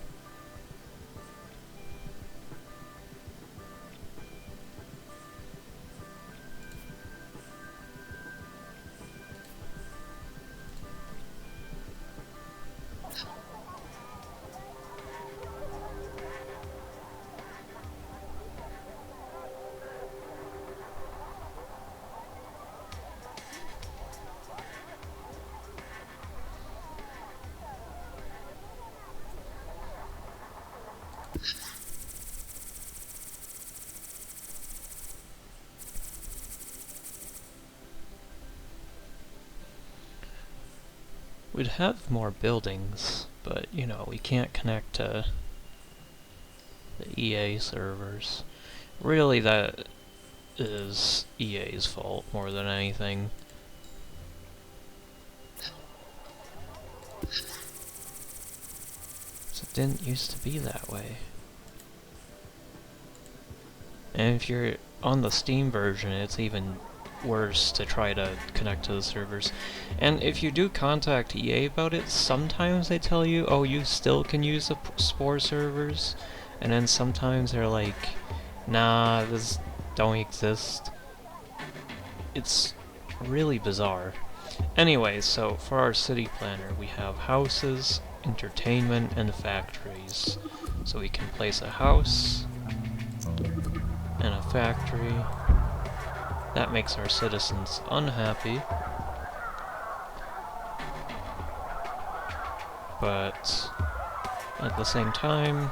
Speaker 1: We'd have more buildings, but you know, we can't connect to the EA servers. Really, that is EA's fault more than anything. So it didn't used to be that way. And if you're on the Steam version, it's even worse to try to connect to the servers. And if you do contact EA about it, sometimes they tell you, oh, you still can use the Spore servers, and then sometimes they're like, nah, this don't exist. It's really bizarre. Anyway, so for our city planner, we have houses, entertainment, and factories. So we can place a house and a factory. That makes our citizens unhappy, but at the same time,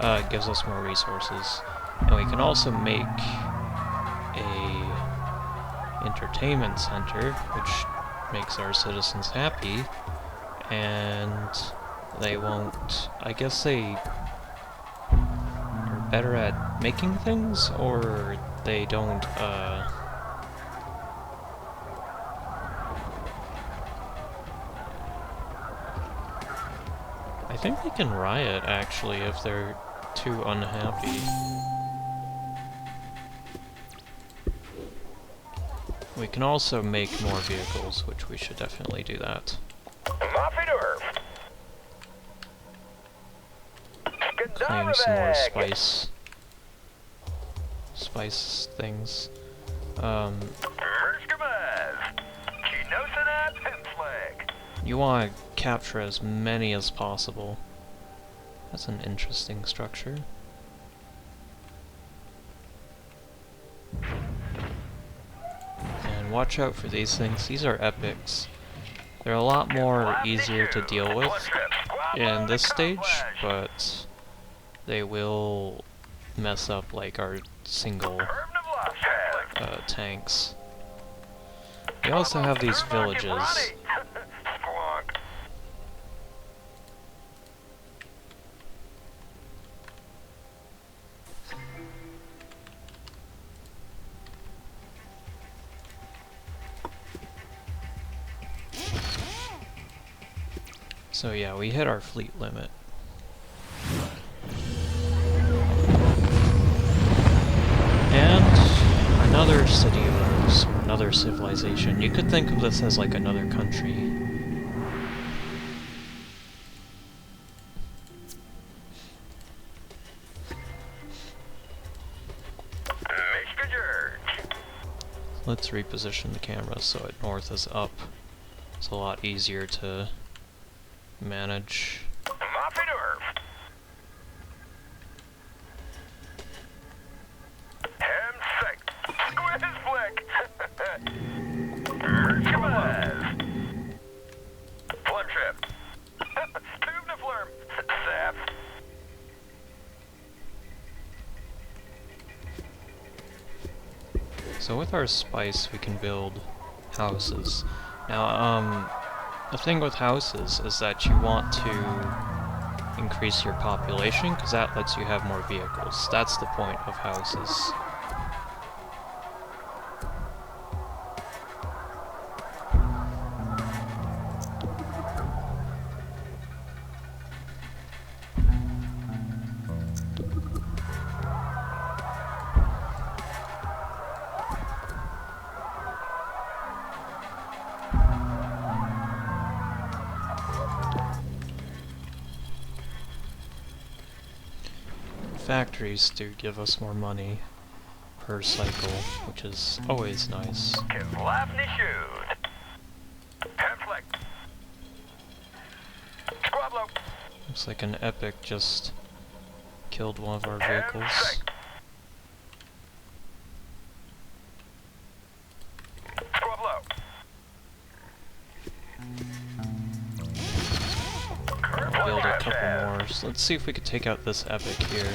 Speaker 1: it gives us more resources. And we can also make a entertainment center, which makes our citizens happy, and they won't, I guess they are better at making things, or they don't, I think they can riot, actually, if they're too unhappy. We can also make more vehicles, which we should definitely do that. Claim some more spice things. You want to capture as many as possible. That's an interesting structure. And watch out for these things. These are epics. They're a lot more easier to deal with in this stage, but they will mess up like our single tanks. We also have these villages. So yeah, we hit our fleet limit. And another city arose, or another civilization. You could think of this as like another country. Let's reposition the camera so it north is up. It's a lot easier to manage. So with our spice, we can build houses. Now, the thing with houses is that you want to increase your population, because that lets you have more vehicles. That's the point of houses. Factories do give us more money per cycle, which is always nice. Looks like an epic just killed one of our vehicles. Build a couple more. So let's see if we could take out this epic here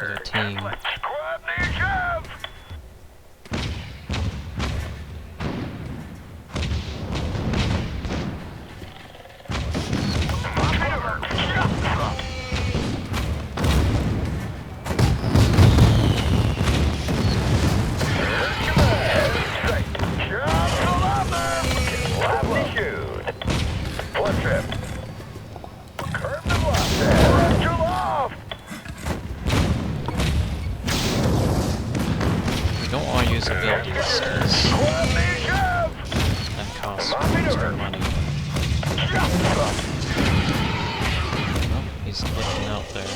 Speaker 1: with a team. Abilities, because that costs extra money. Oh, he's looking out there.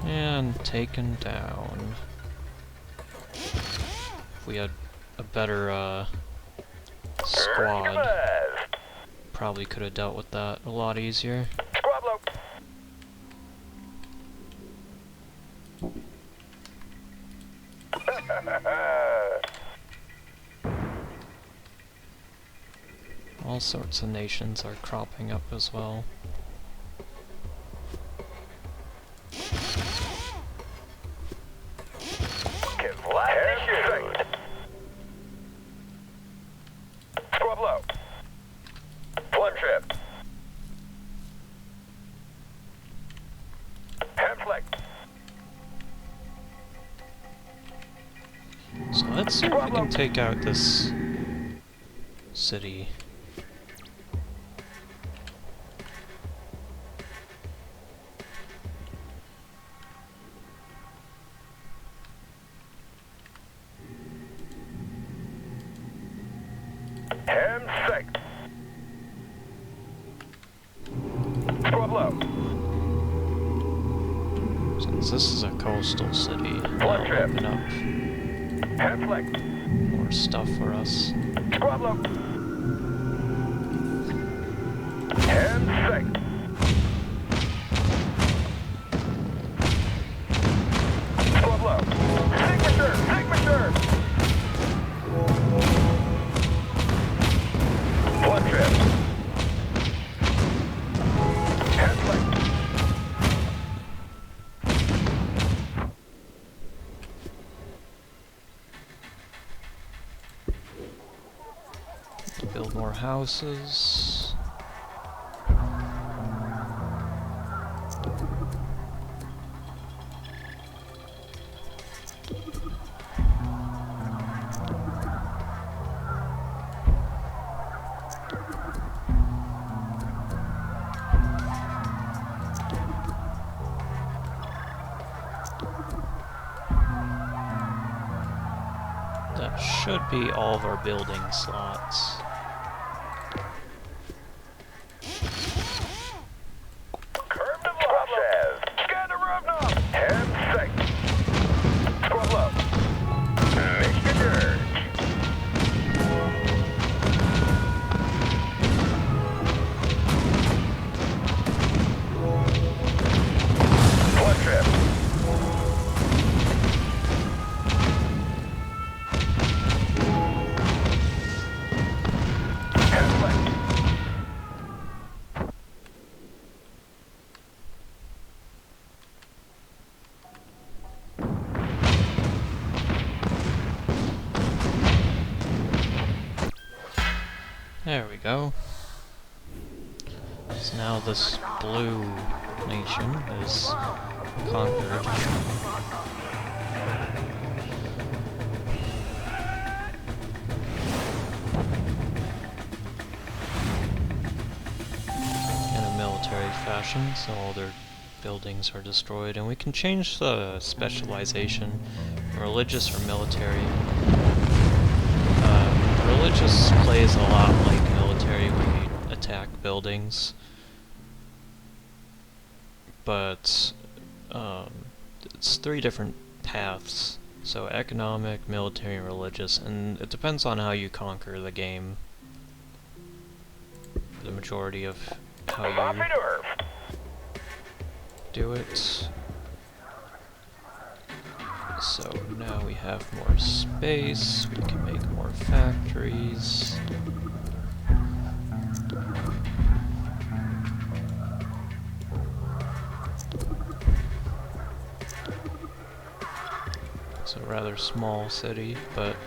Speaker 1: And taken down. If we had a better squad, probably could have dealt with that a lot easier. All sorts of nations are cropping up as well. So let's see if we can take out this city. 'cause this is a coastal city.
Speaker 2: Blood trip.
Speaker 1: Open up
Speaker 2: Head flick.
Speaker 1: more stuff for us.
Speaker 2: Squad low. Hand sick. Squad low. Signature. Signature. Blood trip. Head flick.
Speaker 1: Build more houses. That should be all of our building slots.
Speaker 2: Curve the process. Get a rub now. Hand sick. Squad low. Make the dirt. Blood trip. Hand flick.
Speaker 1: There we go. So now this blue nation is conquered. In a military fashion, so all their buildings are destroyed, and we can change the specialization from religious or military. Religious plays a lot like military when you attack buildings, but it's 3 different paths, so economic, military, and religious, and it depends on how you conquer the game. The majority of how you
Speaker 2: Copy nerve.
Speaker 1: do it. So now we have more space, we can make more factories. It's a rather small city, but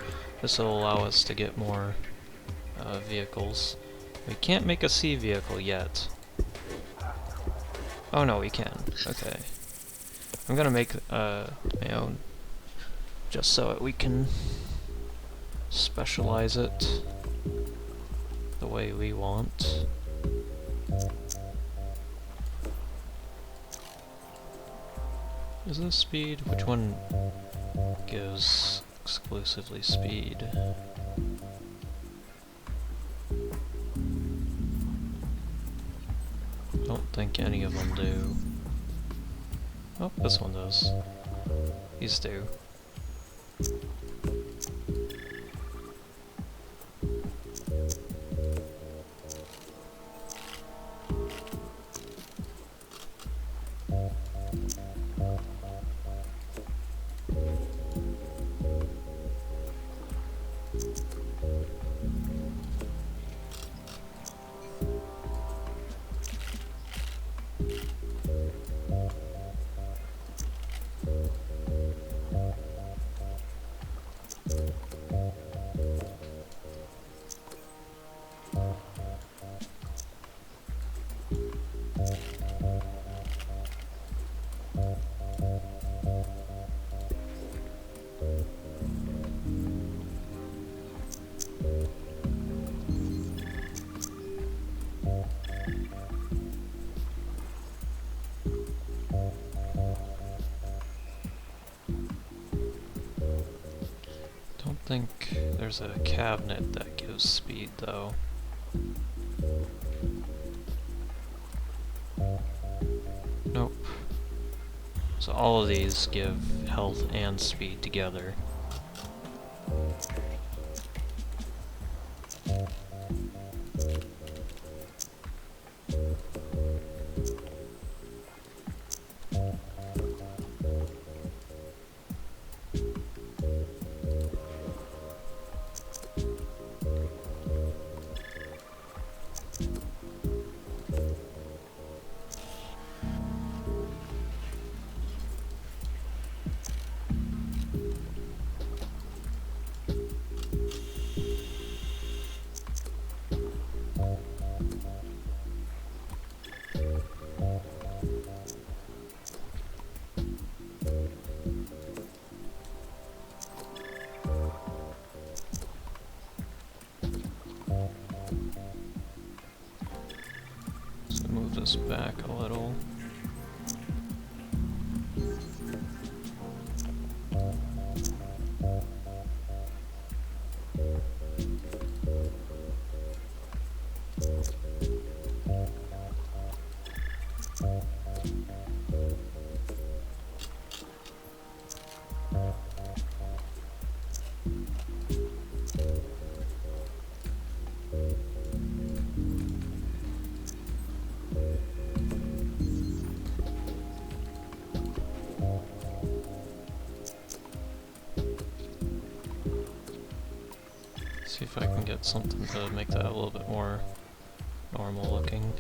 Speaker 1: this will allow us to get more vehicles. We can't make a sea vehicle yet. Oh no, we can. Okay. I'm gonna make my own, just so we can specialize it the way we want. Is this speed? Which one gives exclusively speed? Don't think any of them do. Oh, this one does. These do. Don't think there's a cabinet that gives speed though. Nope. So all of these give health and speed together. So move this back a little. See if I can get something to make that a little bit more normal looking.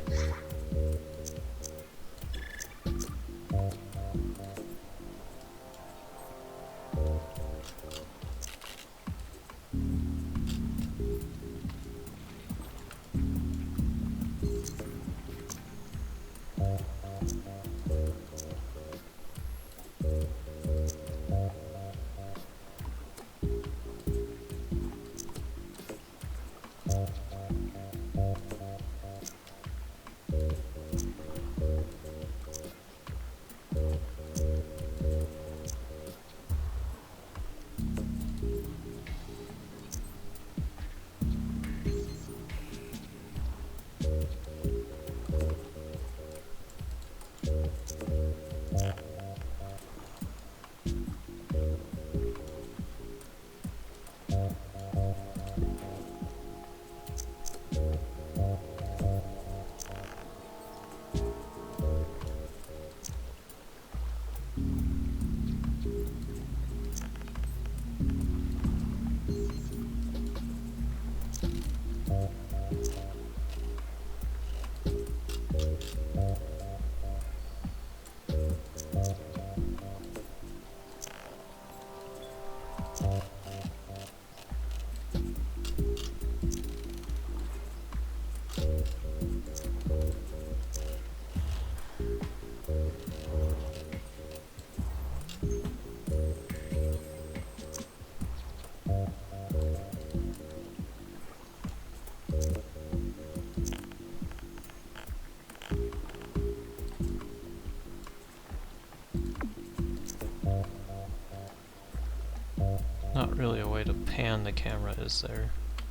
Speaker 1: Not really a way to pan the camera, is there?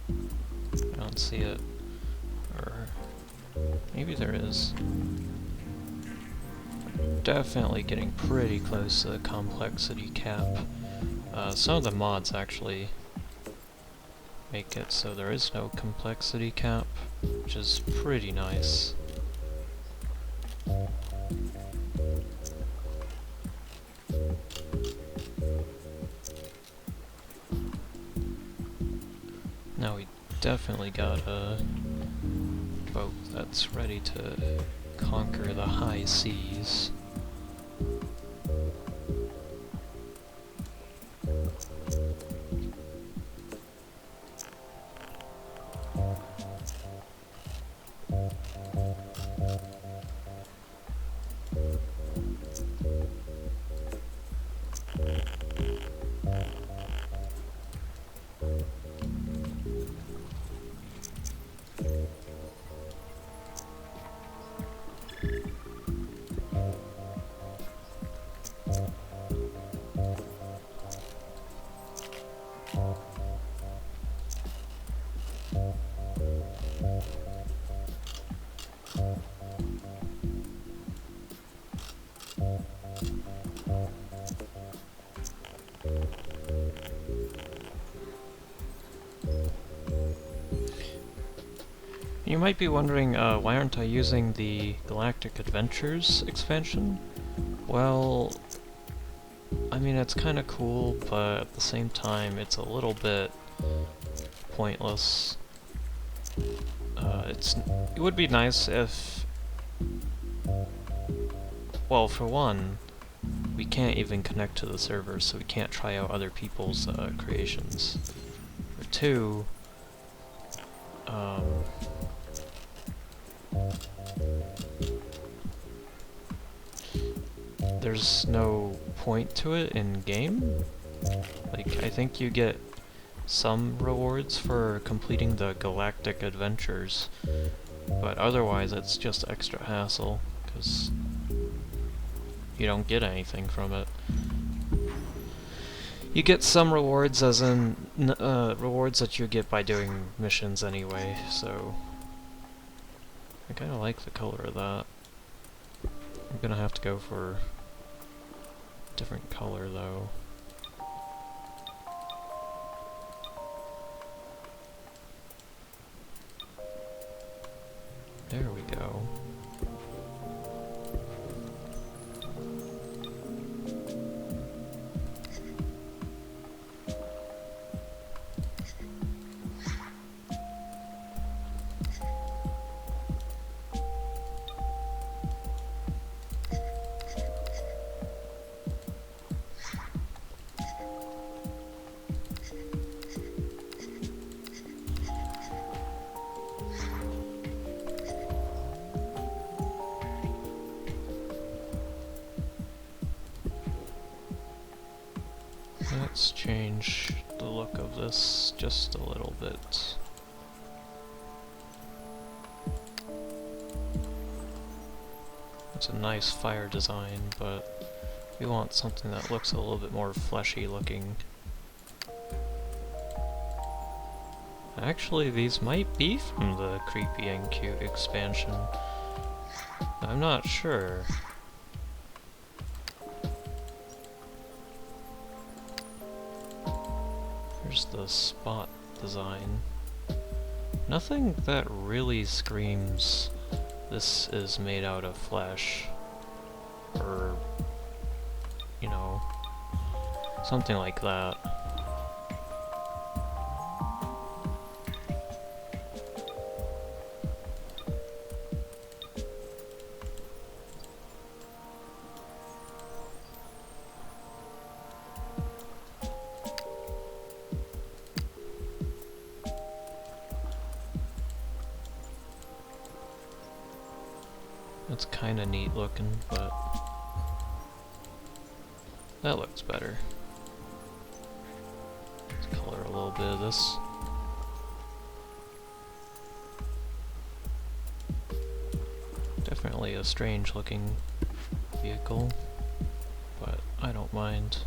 Speaker 1: I don't see it. Or maybe there is. Definitely getting pretty close to the complexity cap. Some of the mods actually make it so there is no complexity cap, which is pretty nice. Now we definitely got a boat that's ready to conquer the high seas. you might be wondering, why aren't I using the Galactic Adventures expansion? Well, I mean, it's kinda cool, but at the same time, it's a little bit pointless. It would be nice if... Well, for one, we can't even connect to the server, so we can't try out other people's creations. For two, there's no point to it in game. Like, I think you get some rewards for completing the Galactic Adventures, but otherwise it's just extra hassle, because you don't get anything from it. You get some rewards, as in rewards that you get by doing missions anyway, so I kinda like the color of that. I'm gonna have to go for a different color though. There we go. Let's change the look of this just a little bit. It's a nice fire design, but we want something that looks a little bit more fleshy looking. Actually, these might be from the Creepy and Cute expansion. I'm not sure. Here's the spot design. Nothing that really screams this is made out of flesh, or, you know, something like that. That's kinda neat looking, but that looks better. Let's color a little bit of this. Definitely a strange looking vehicle, but I don't mind.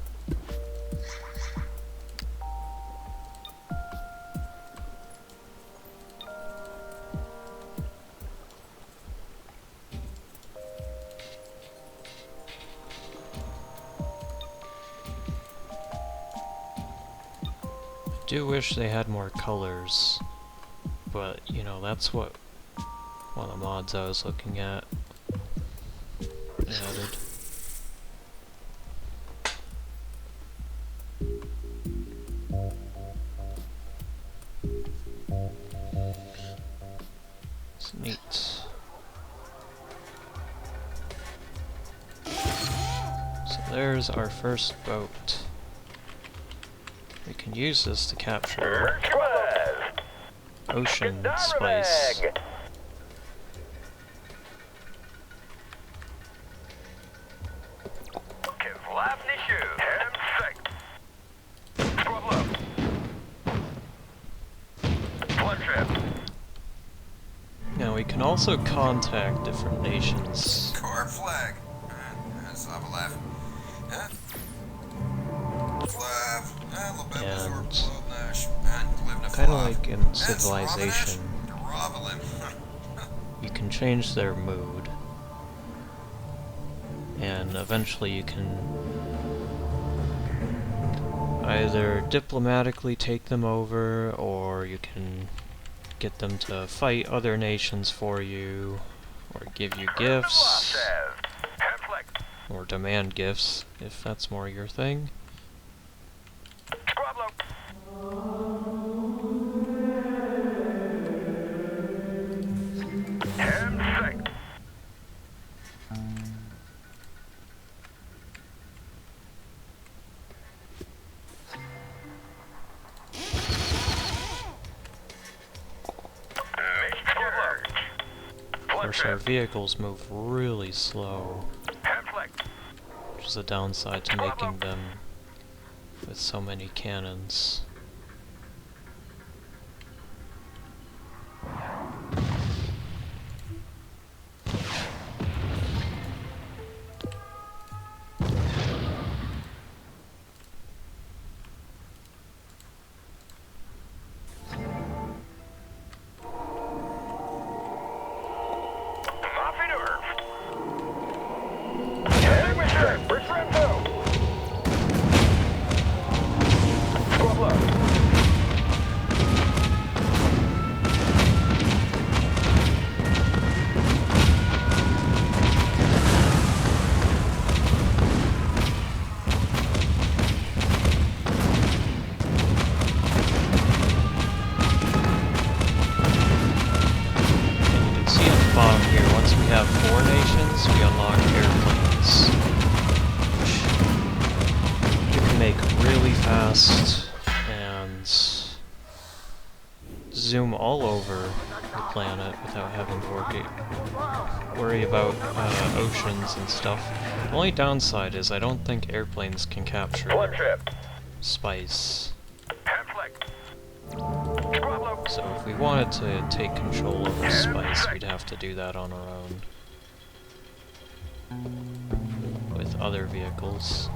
Speaker 1: I do wish they had more colors, but you know, that's what one of the mods I was looking at added. It's neat. So there's our first boat. We can use this to capture ocean spice. Now we can also contact different nations.
Speaker 3: Car flag. Let's have a laugh.
Speaker 1: And kind of like in Civilization, you can change their mood, and eventually you can either diplomatically take them over, or you can get them to fight other nations for you, or give you gifts, or demand gifts, if that's more your thing. Of course, our vehicles move really slow, which is a downside to making them with so many cannons. And zoom all over the planet without having to worry about oceans and stuff. The only downside is I don't think airplanes can capture spice. So if we wanted to take control over spice, we'd have to do that on our own with other vehicles.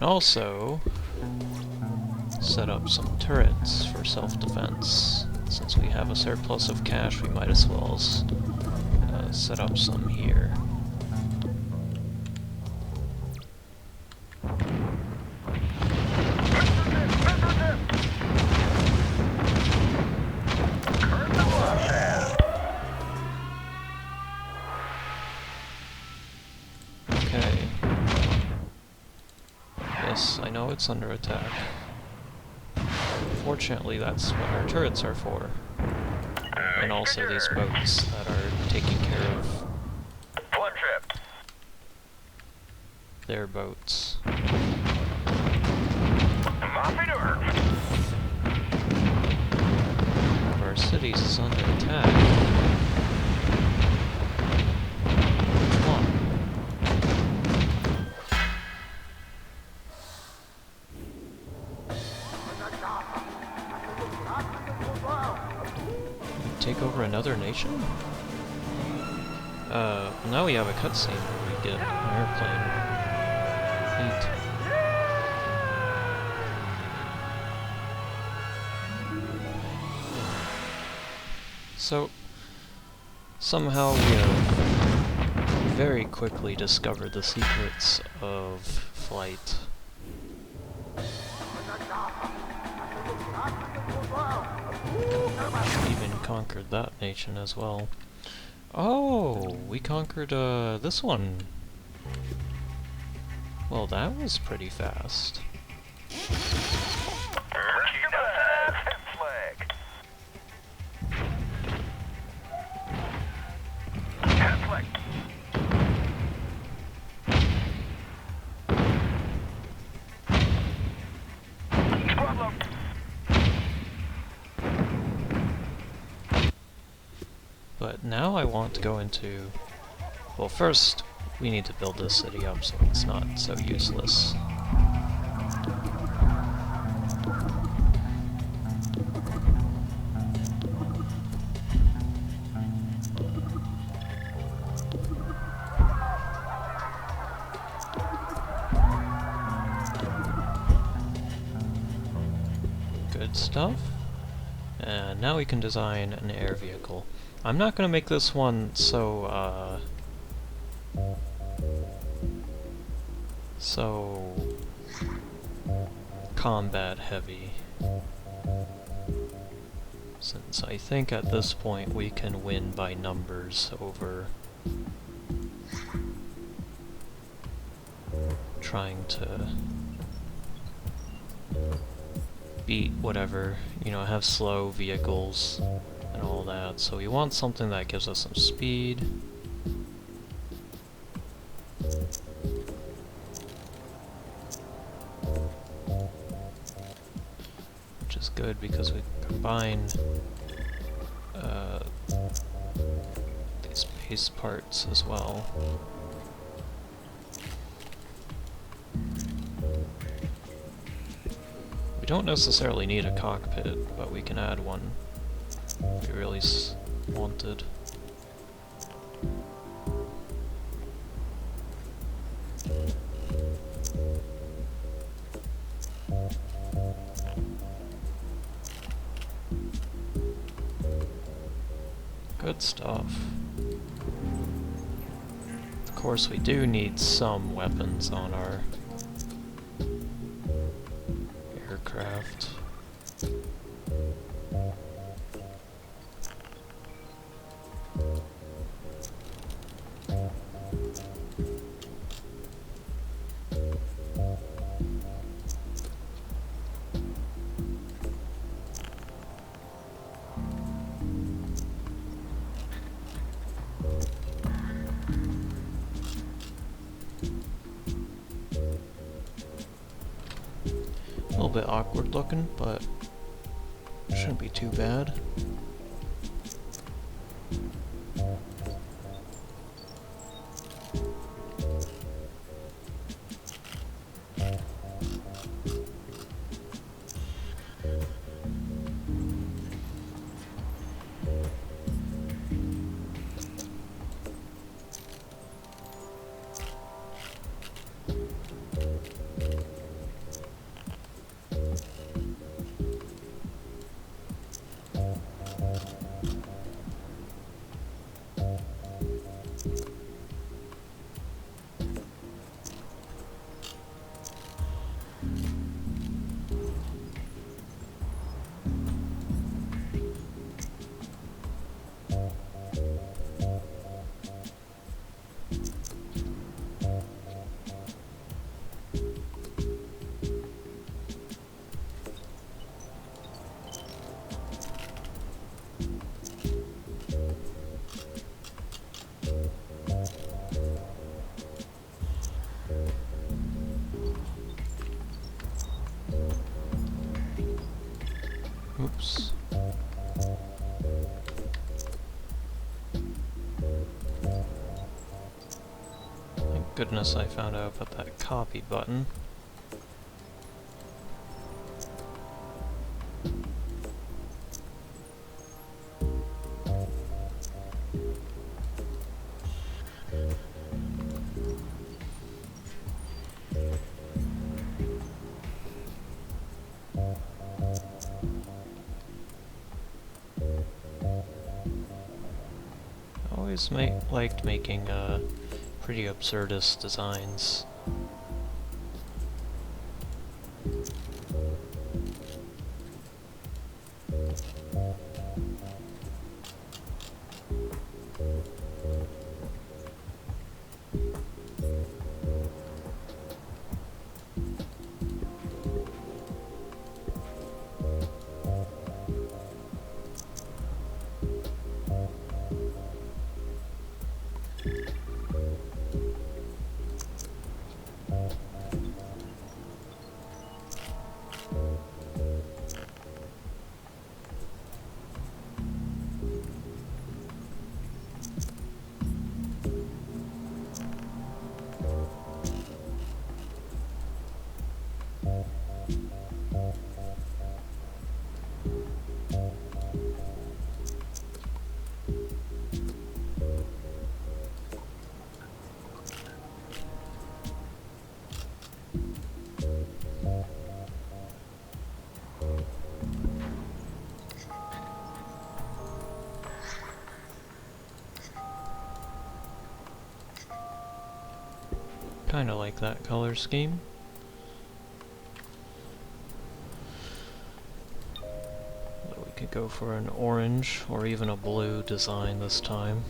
Speaker 1: Also, set up some turrets for self-defense. Since we have a surplus of cash, we might as well set up some here. I know it's under attack. Fortunately, that's what our turrets are for. And also these boats that are taking care of their boats. One of our cities is under attack. Take over another nation? Now we have a cutscene where we get an airplane. Neat. So, somehow we have very quickly discovered the secrets of flight. Even conquered that nation as well. Oh, we conquered this one. Well, that was pretty fast.
Speaker 2: Flag. Flag. Squad low.
Speaker 1: But now I want to go into... Well, first, we need to build this city up so it's not so useless. Good stuff. And now we can design an air vehicle. I'm not going to make this one so combat heavy, since I think at this point we can win by numbers over trying to beat whatever, you know, have slow vehicles and all that. So we want something that gives us some speed. Which is good because we combine these base parts as well. We don't necessarily need a cockpit, but we can add one if we really wanted. Good stuff. Of course, we do need some weapons on our aircraft. A little bit awkward looking, but shouldn't be too bad. Oops. Thank goodness I found out about that copy button. Always liked making pretty absurdist designs. kinda like that color scheme. But we could go for an orange or even a blue design this time.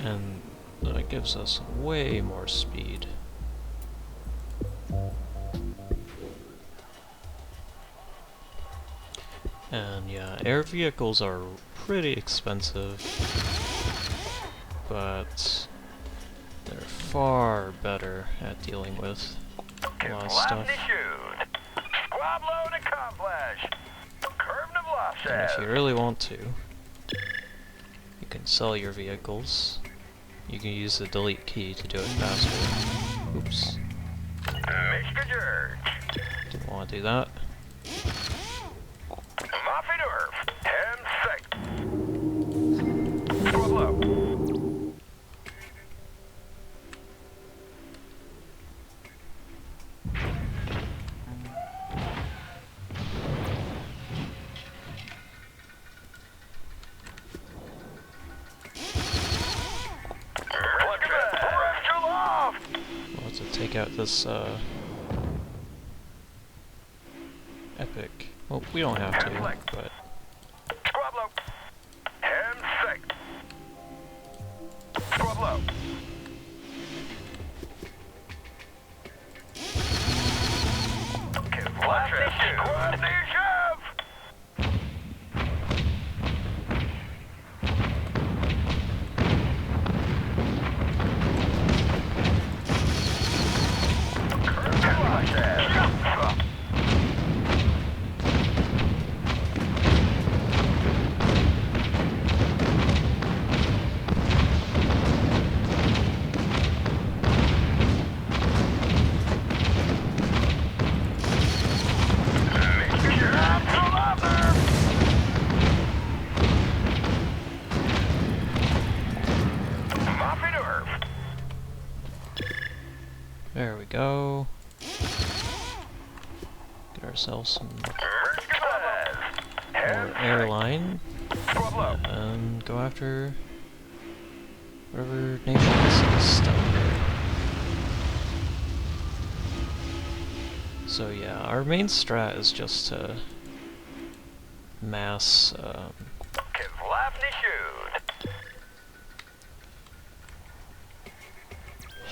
Speaker 1: And that gives us way more speed. And yeah, air vehicles are pretty expensive, but they're far better at dealing with a lot of stuff.
Speaker 2: Squad load accomplished. Curve to block
Speaker 1: And if you really want to, you can sell your vehicles. You can use the delete key to do it faster. Oops. Didn't want to do that. Let's take out this epic. Well, we don't have to, but there we go. Get ourselves some more airline and go after whatever nation this is stuff. So yeah, our main strat is just to mass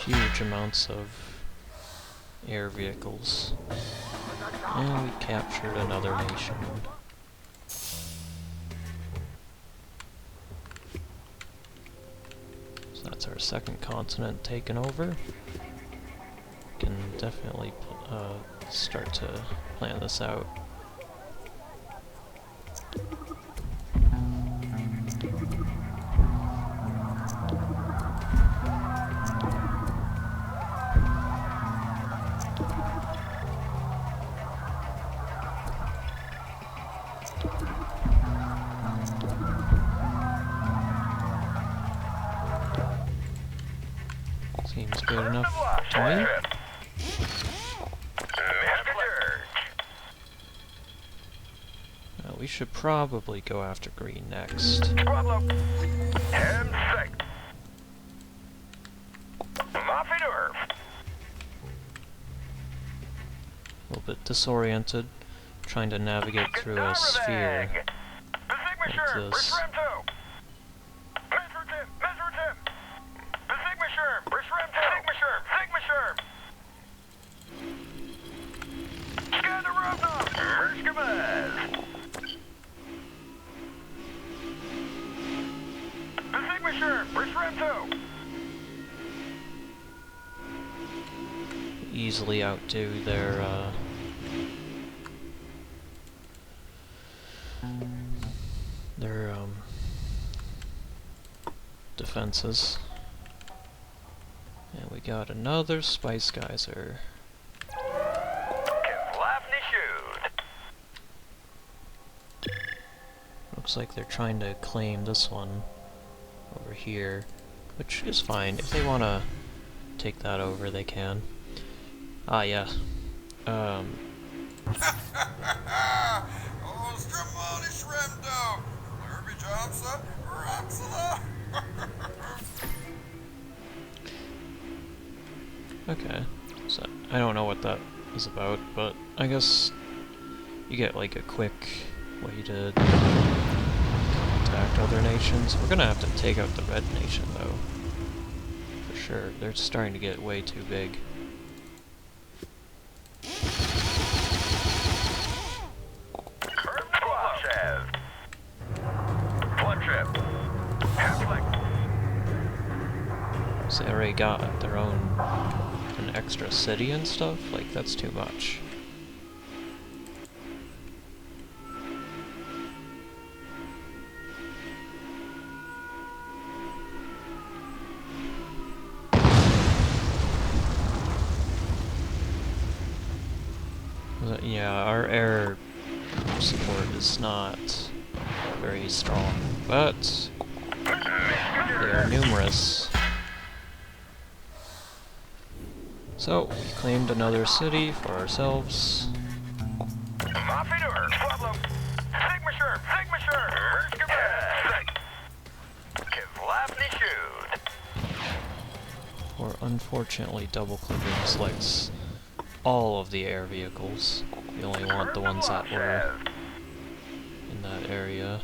Speaker 1: huge amounts of air vehicles. And we captured another nation. So that's our second continent taken over. We can definitely start to plan this out. Seems good enough to me. We should probably go after green next. A little bit disoriented, trying to navigate through a sphere like this. Easily outdo their defenses. And we got another spice geyser. Looks like they're trying to claim this one over here, which is fine. If they want to take that over, they can. Ah, yeah.
Speaker 3: Ostramani Shremdo! Herbie Johnson, Roxala!
Speaker 1: Okay, so I don't know what that is about, but I guess you get like a quick way to contact other nations. We're gonna have to take out the Red Nation though. For sure, they're starting to get way too big. So they already got their own an extra city and stuff? Like, that's too much. Yeah, our air support is not very strong, but they are numerous. So, we claimed another city for ourselves. Or unfortunately, double-clicking selects all of the air vehicles. We only want the ones that were in that area.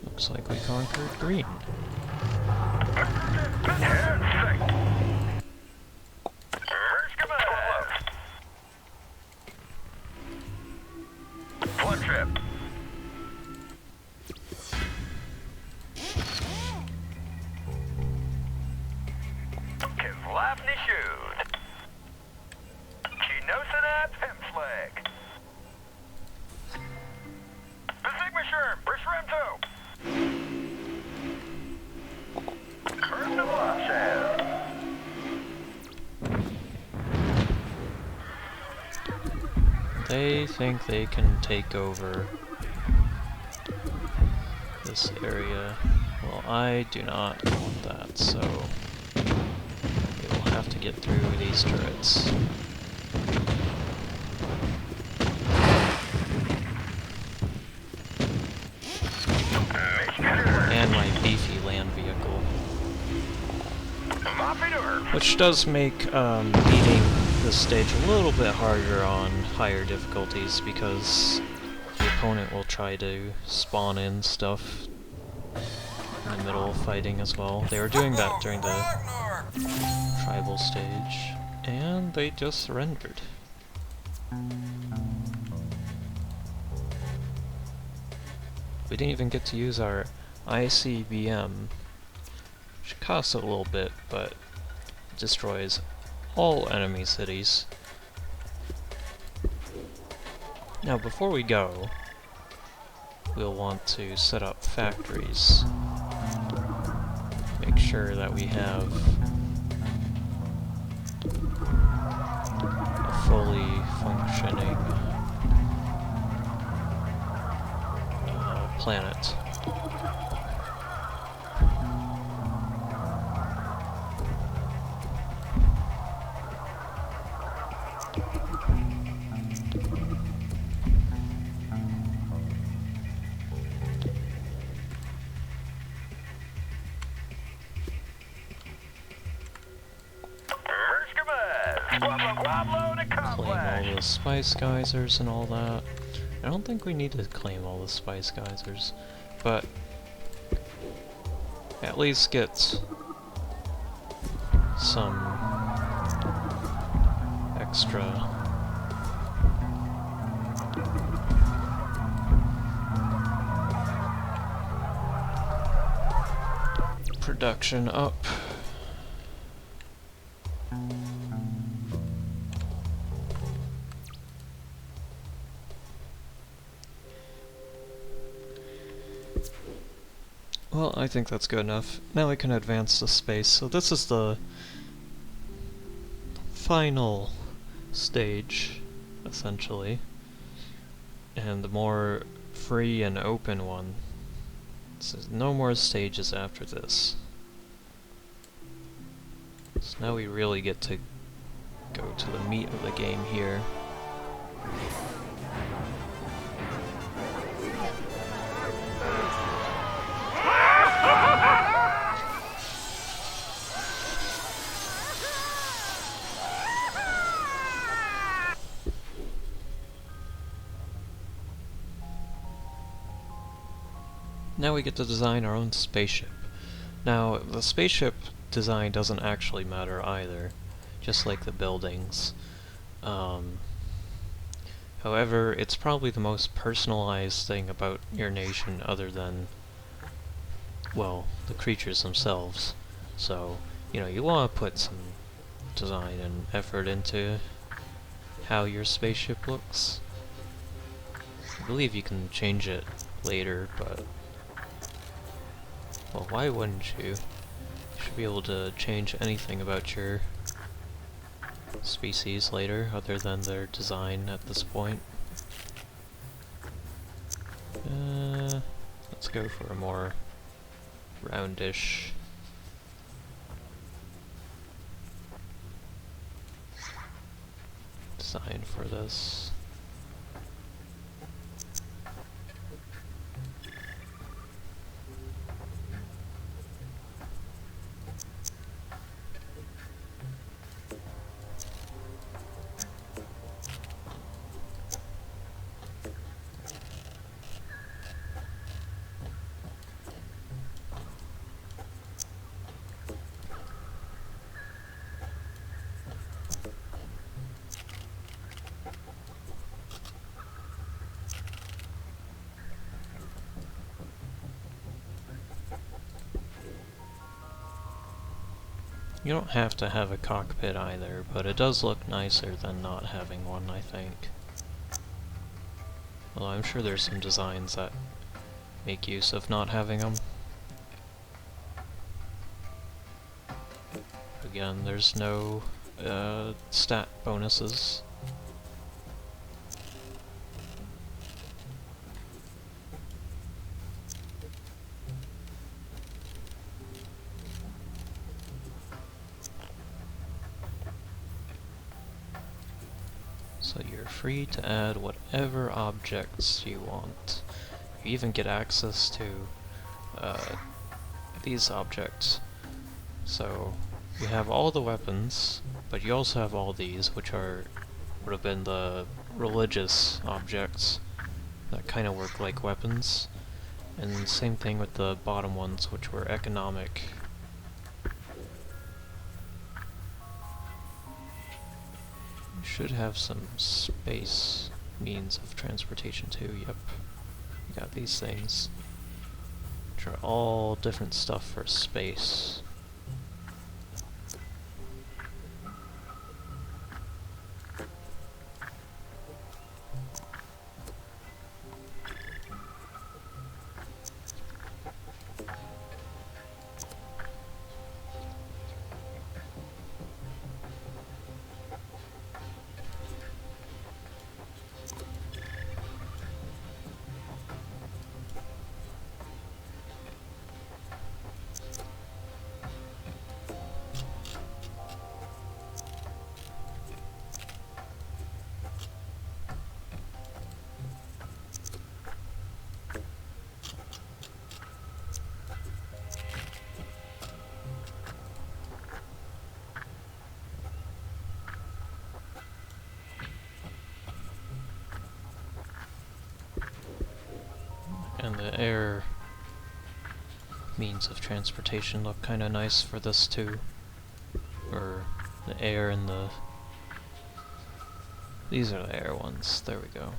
Speaker 1: Looks like we conquered green. They think they can take over this area. Well, I do not want that, so we will have to get through these turrets. And my beefy land vehicle. Which does make beating this stage a little bit harder on higher difficulties, because the opponent will try to spawn in stuff in the middle of fighting as well. They were doing that during the tribal stage, and they just surrendered. We didn't even get to use our ICBM, which costs a little bit, but destroys all enemy cities. Now, before we go, we'll want to set up factories. Make sure that we have a fully functioning planet. Claim all the spice geysers and all that. I don't think we need to claim all the spice geysers, but at least get some extra production up. Well, I think that's good enough. Now we can advance to space. So this is the final stage, essentially, and the more free and open one. So no more stages after this. So now we really get to go to the meat of the game here. Now we get to design our own spaceship. Now, the spaceship design doesn't actually matter either, just like the buildings. However, it's probably the most personalized thing about your nation other than, well, the creatures themselves. So, you know, you want to put some design and effort into how your spaceship looks. I believe you can change it later, but... well, why wouldn't you? You should be able to change anything about your species later, other than their design at this point. Let's go for a more roundish design for this. You don't have to have a cockpit either, but it does look nicer than not having one, I think. Although I'm sure there's some designs that make use of not having them. Again, there's no stat bonuses. So you're free to add whatever objects you want. You even get access to these objects. So you have all the weapons, but you also have all these, which would have been the religious objects that kind of work like weapons. And same thing with the bottom ones, which were economic. You should have some space means of transportation too, yep. You got these things, which are all different stuff for space. And the air means of transportation look kind of nice for this too. Or the air and the... these are the air ones, there we go.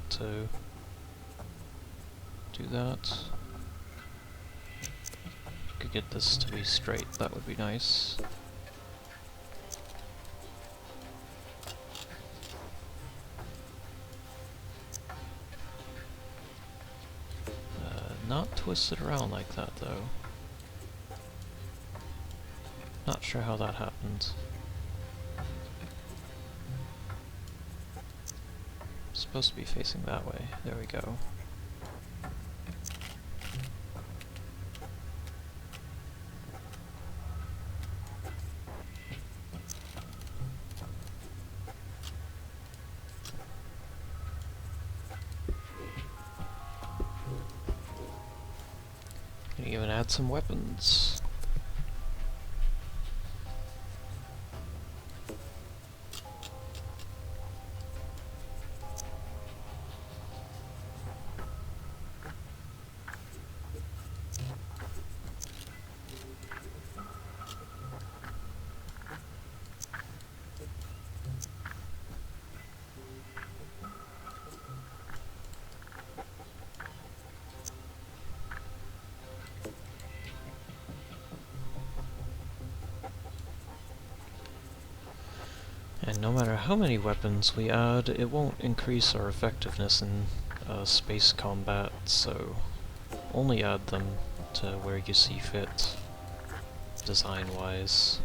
Speaker 1: want to do that. Could get this to be straight, that would be nice. Not twisted around like that though. Not sure how that happened. Supposed to be facing that way. There we go. Can even add some weapons. And no matter how many weapons we add, it won't increase our effectiveness in space combat, so only add them to where you see fit, design-wise.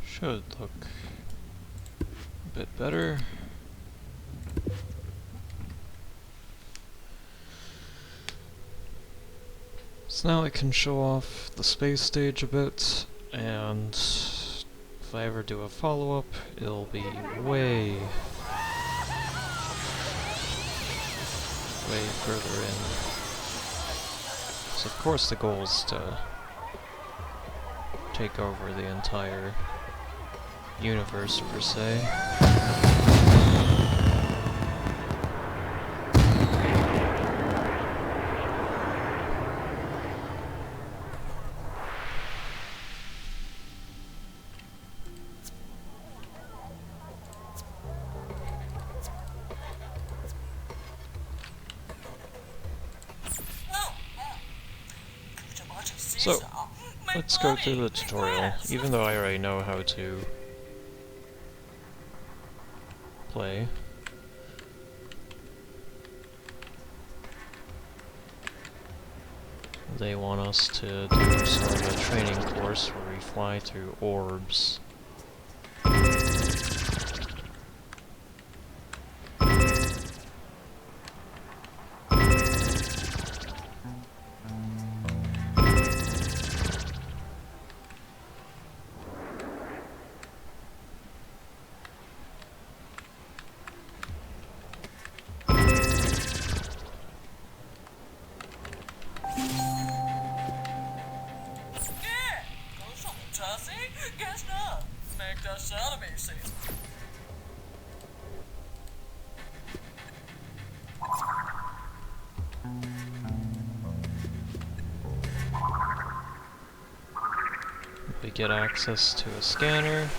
Speaker 1: Should look a bit better. So now I can show off the space stage a bit, and if I ever do a follow-up, it'll be way further in. So of course the goal is to take over the entire universe, per se. So, let's go through the tutorial, even though I already know how to play. They want us to do sort of a training course where we fly through orbs.
Speaker 4: Guess not. Make that sound amazing.
Speaker 1: We get access to a scanner.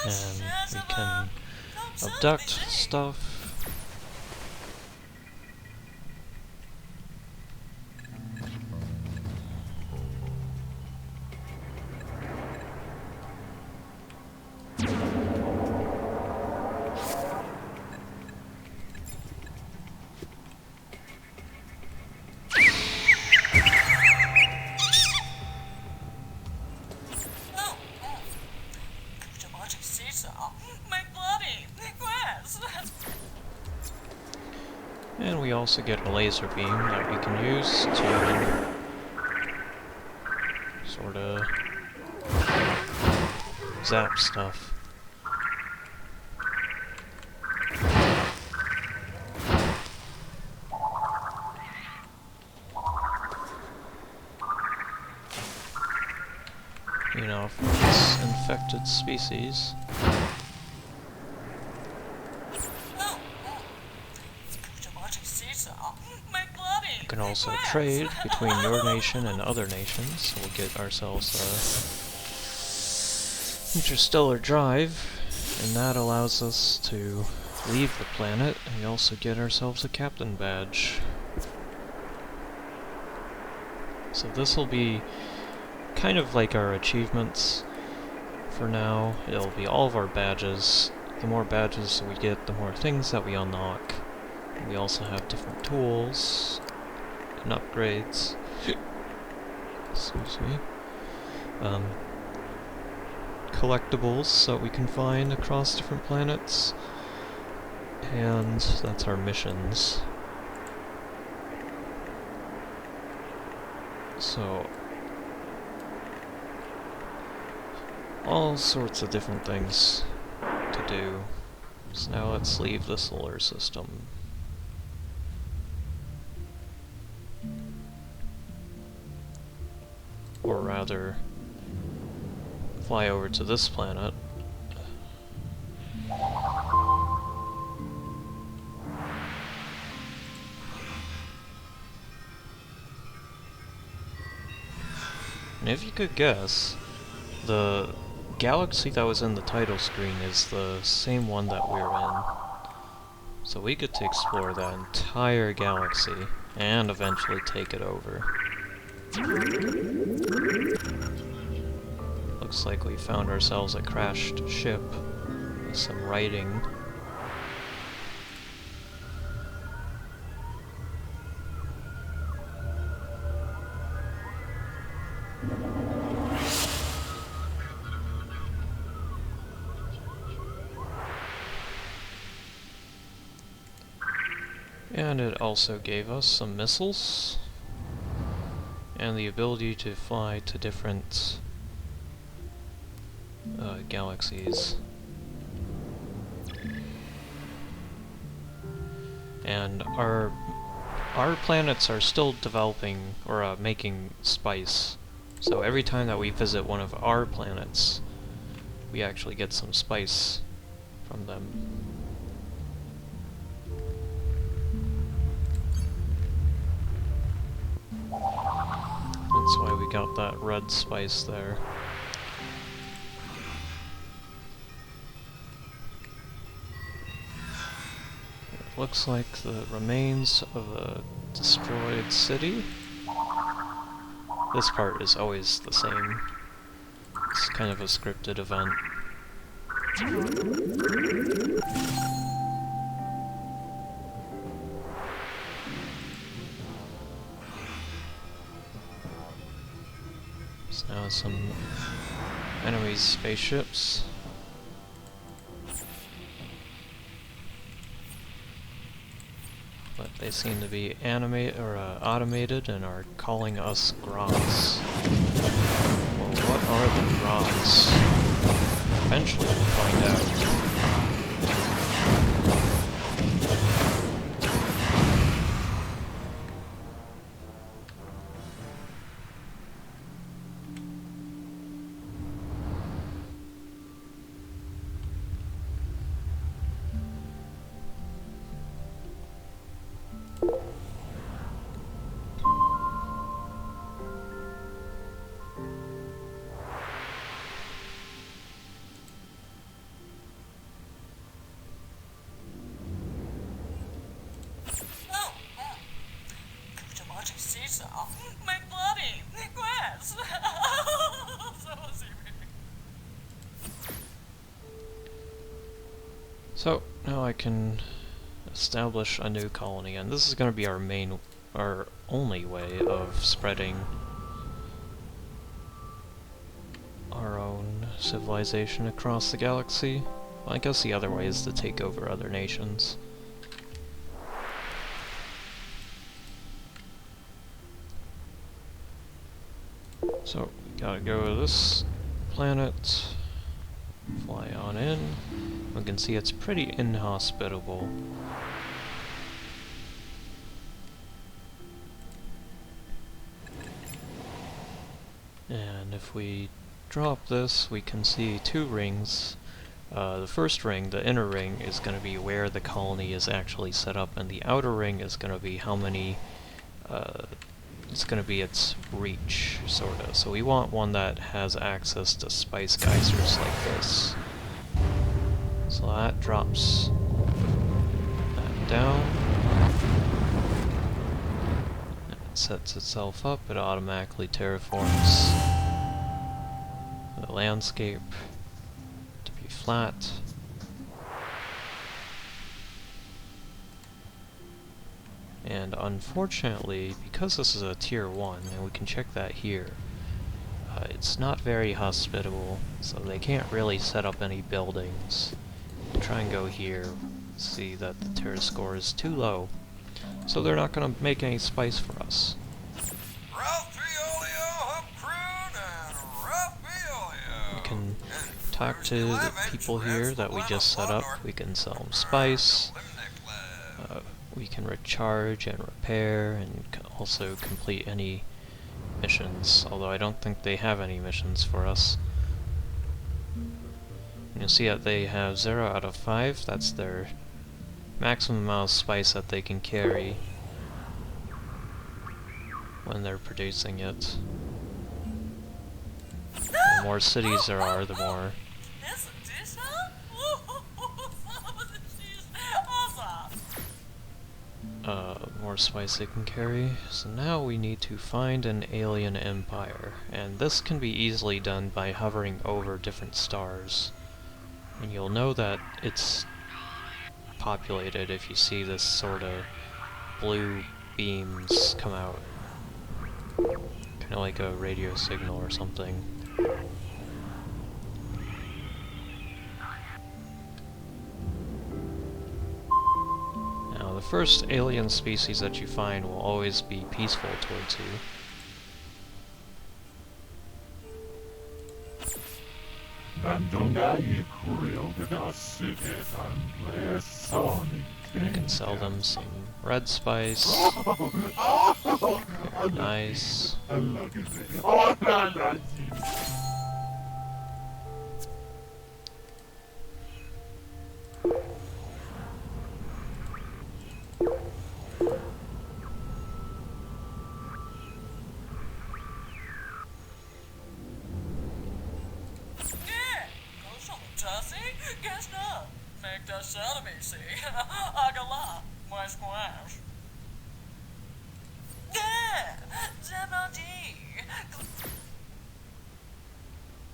Speaker 1: And we can abduct stuff. And we also get a laser beam that we can use to sort of zap stuff. You know, for this infected species. You can also trade between your nation and other nations, so we'll get ourselves a interstellar drive, and that allows us to leave the planet, and we also get ourselves a captain badge. So this will be kind of like our achievements for now. It'll be all of our badges. The more badges we get, the more things that we unlock. We also have different tools and upgrades. Excuse me. Collectibles that we can find across different planets. And that's our missions. So, all sorts of different things to do. So now let's leave the solar system. Or rather, fly over to this planet. And if you could guess, the galaxy that was in the title screen is the same one that we're in. So we get to explore that entire galaxy and eventually take it over. Looks like we found ourselves a crashed ship with some writing. And it also gave us some missiles and the ability to fly to different galaxies. And our planets are still developing or making spice. So every time that we visit one of our planets, we actually get some spice from them. That's why we got that red spice there. It looks like the remains of a destroyed city. This part is always the same. It's kind of a scripted event. So now some enemy spaceships. but they seem to be automated and are calling us Grots. Well, what are the Grots? Eventually we'll find out.
Speaker 4: Oh, seesaw. My bloody grass.
Speaker 1: So, now I can establish a new colony, and this is going to be our only way of spreading our own civilization across the galaxy. Well, I guess the other way is to take over other nations. So, we gotta go to this planet, fly on in. We can see it's pretty inhospitable. And if we drop this, we can see two rings. The first ring, the inner ring, is going to be where the colony is actually set up, and the outer ring is going to be how many, it's going to be its reach, sorta. So we want one that has access to spice geysers like this. So that drops that down. And it sets itself up, it automatically terraforms the landscape to be flat. And unfortunately, because this is a tier 1, and we can check that here, it's not very hospitable, so they can't really set up any buildings. Try and go here, see that the terra score is too low, so they're not going to make any spice for us. We can talk to the people here that we just set up, we can sell them spice, we can recharge and repair, and also complete any missions, although I don't think they have any missions for us. You'll see that they have 0 out of 5, that's their maximum amount of spice that they can carry when they're producing it. The more cities there are, the more more spice they can carry. So now we need to find an alien empire, and this can be easily done by hovering over different stars. And you'll know that it's populated if you see this sort of blue beams come out. Kind of like a radio signal or something. Now, the first alien species that you find will always be peaceful towards you. You can sell them some red spice. Very nice.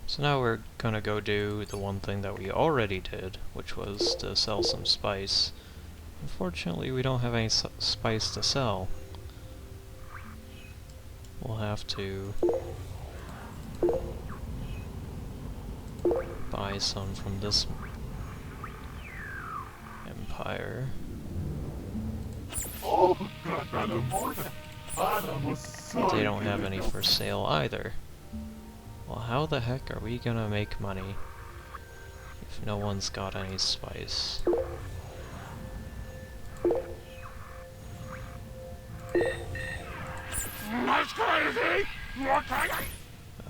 Speaker 1: So now we're gonna go do the one thing that we already did, which was to sell some spice. Unfortunately, we don't have any spice to sell. We'll have to buy some from this empire. They don't have any for sale either. Well, how the heck are we gonna make money if no one's got any spice?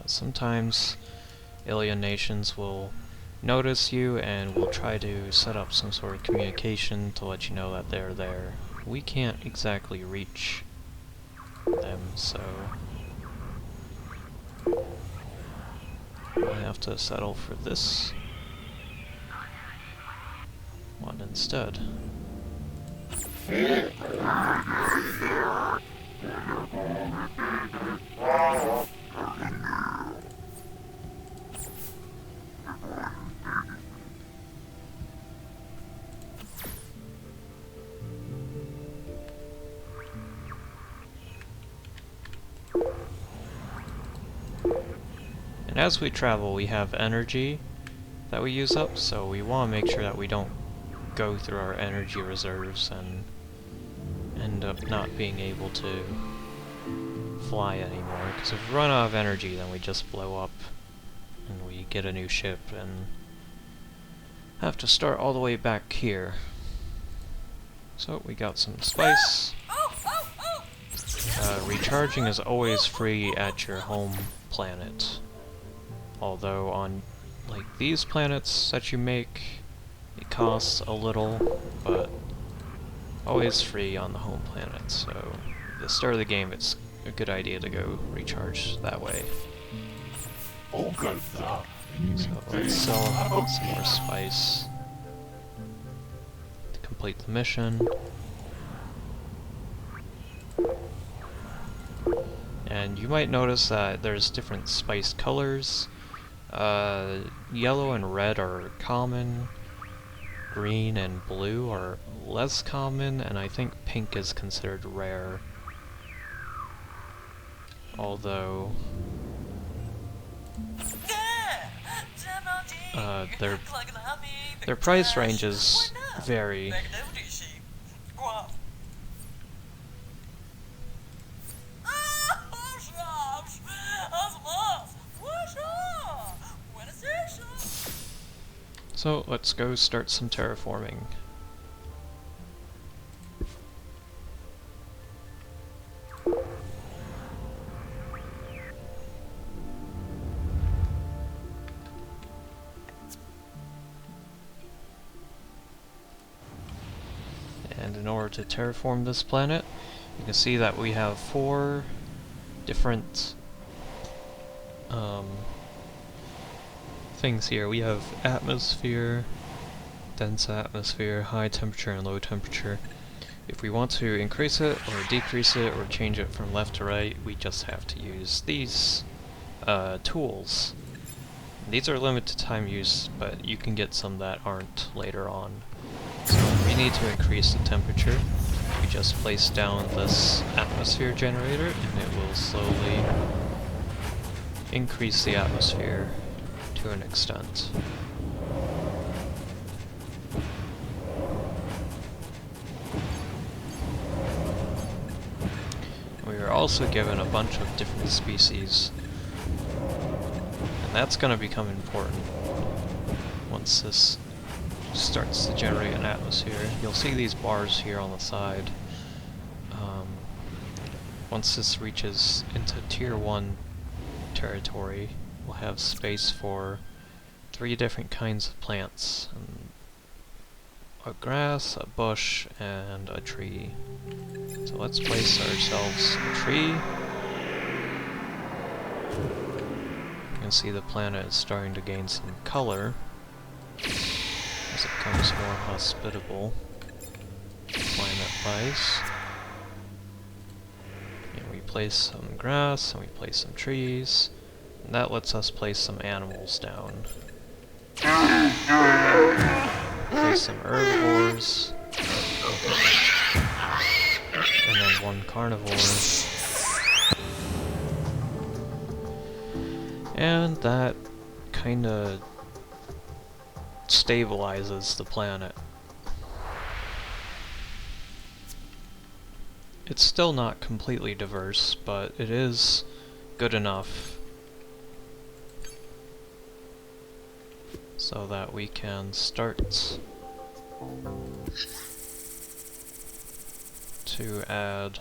Speaker 1: Sometimes alien nations will notice you and will try to set up some sort of communication to let you know that they're there. We can't exactly reach them, so I have to settle for this one instead. And as we travel, we have energy that we use up, so we want to make sure that we don't go through our energy reserves and end up not being able to fly anymore. Because if we run out of energy, then we just blow up and we get a new ship and have to start all the way back here. So we got some spice. Recharging is always free at your home planet. Although on like these planets that you make, it costs a little, but always free on the home planet. So at the start of the game, it's a good idea to go recharge that way. So let's sell some more spice to complete the mission. And you might notice that there's different spice colors. Yellow and red are common, green and blue are less common, and I think pink is considered rare. Although their price ranges vary. So let's go start some terraforming. And in order to terraform this planet, you can see that we have 4 different things here. We have atmosphere, dense atmosphere, high temperature and low temperature. If we want to increase it or decrease it or change it from left to right, we just have to use these tools. These are limited time use, but you can get some that aren't later on. So if we need to increase the temperature, we just place down this atmosphere generator and it will slowly increase the atmosphere to an extent. We are also given a bunch of different species, and that's going to become important once this starts to generate an atmosphere. You'll see these bars here on the side. Once this reaches into Tier 1 territory, we'll have space for 3 different kinds of plants. A grass, a bush, and a tree. So let's place ourselves a tree. You can see the planet is starting to gain some color as it becomes more hospitable climate-wise. And we place some grass, and we place some trees, and that lets us place some animals down. Place some herbivores, and then 1 carnivore. And that kinda stabilizes the planet. It's still not completely diverse, but it is good enough so that we can start to add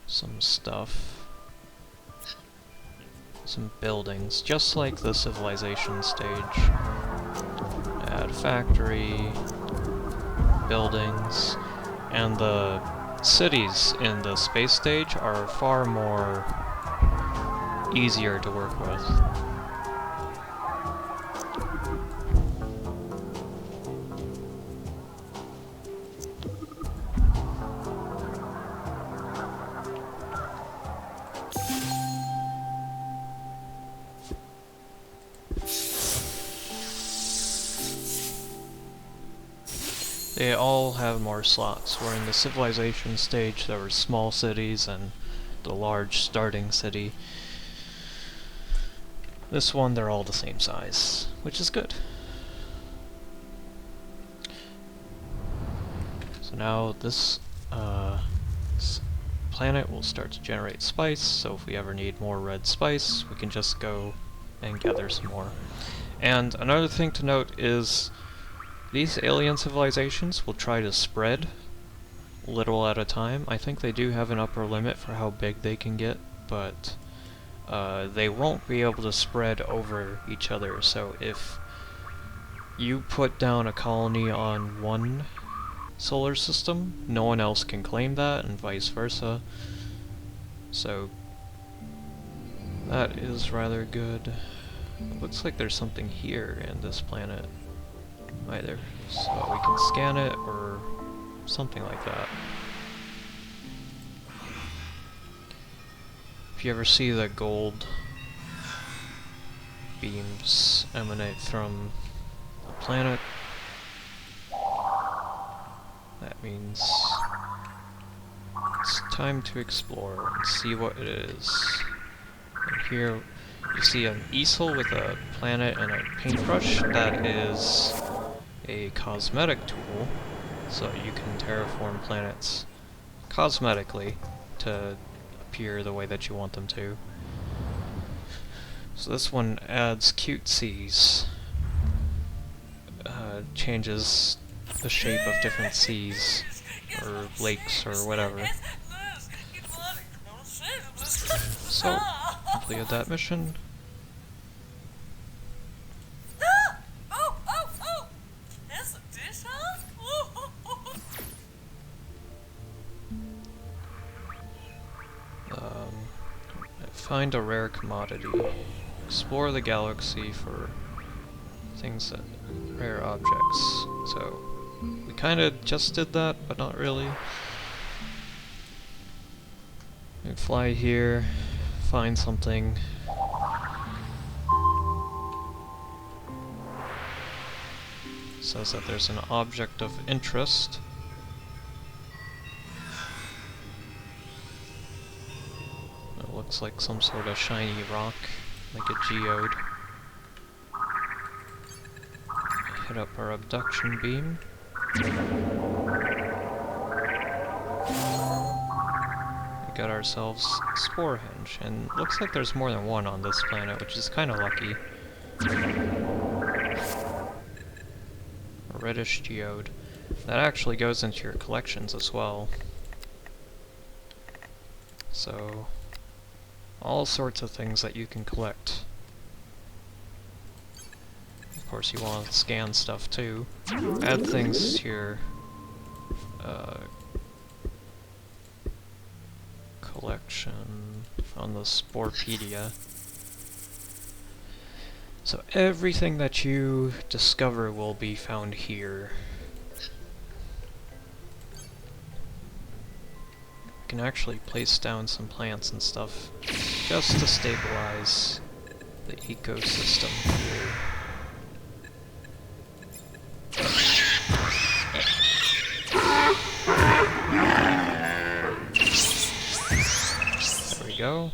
Speaker 1: some stuff, some buildings, just like the civilization stage. Add factory, buildings, and the cities in the space stage are far more easier to work with. They all have more slots, where in the civilization stage there were small cities and the large starting city. This one, they're all the same size, which is good. So now this planet will start to generate spice, so if we ever need more red spice, we can just go and gather some more. And another thing to note is these alien civilizations will try to spread little at a time. I think they do have an upper limit for how big they can get, but they won't be able to spread over each other. So if you put down a colony on one solar system, no one else can claim that, and vice versa. So that is rather good. It looks like there's something here in this planet either, so we can scan it or something like that. If you ever see the gold beams emanate from the planet, that means it's time to explore and see what it is. And here you see an easel with a planet and a paintbrush. That is a cosmetic tool, so you can terraform planets cosmetically to appear the way that you want them to. So this one adds cutesies, changes the shape of different seas or lakes or whatever. So, completed that mission. Find a rare commodity. Explore the galaxy for things that rare objects. So we kind of just did that, but not really. We fly here, find something. Says that there's an object of interest. It looks like some sort of shiny rock, like a geode. Hit up our abduction beam. We got ourselves Spore Hinge, and looks like there's more than one on this planet, which is kind of lucky. A reddish geode. That actually goes into your collections as well. So, all sorts of things that you can collect. Of course, you want to scan stuff too. Add things to your collection on the Sporepedia. So everything that you discover will be found here. You can actually place down some plants and stuff just to stabilize the ecosystem here. go.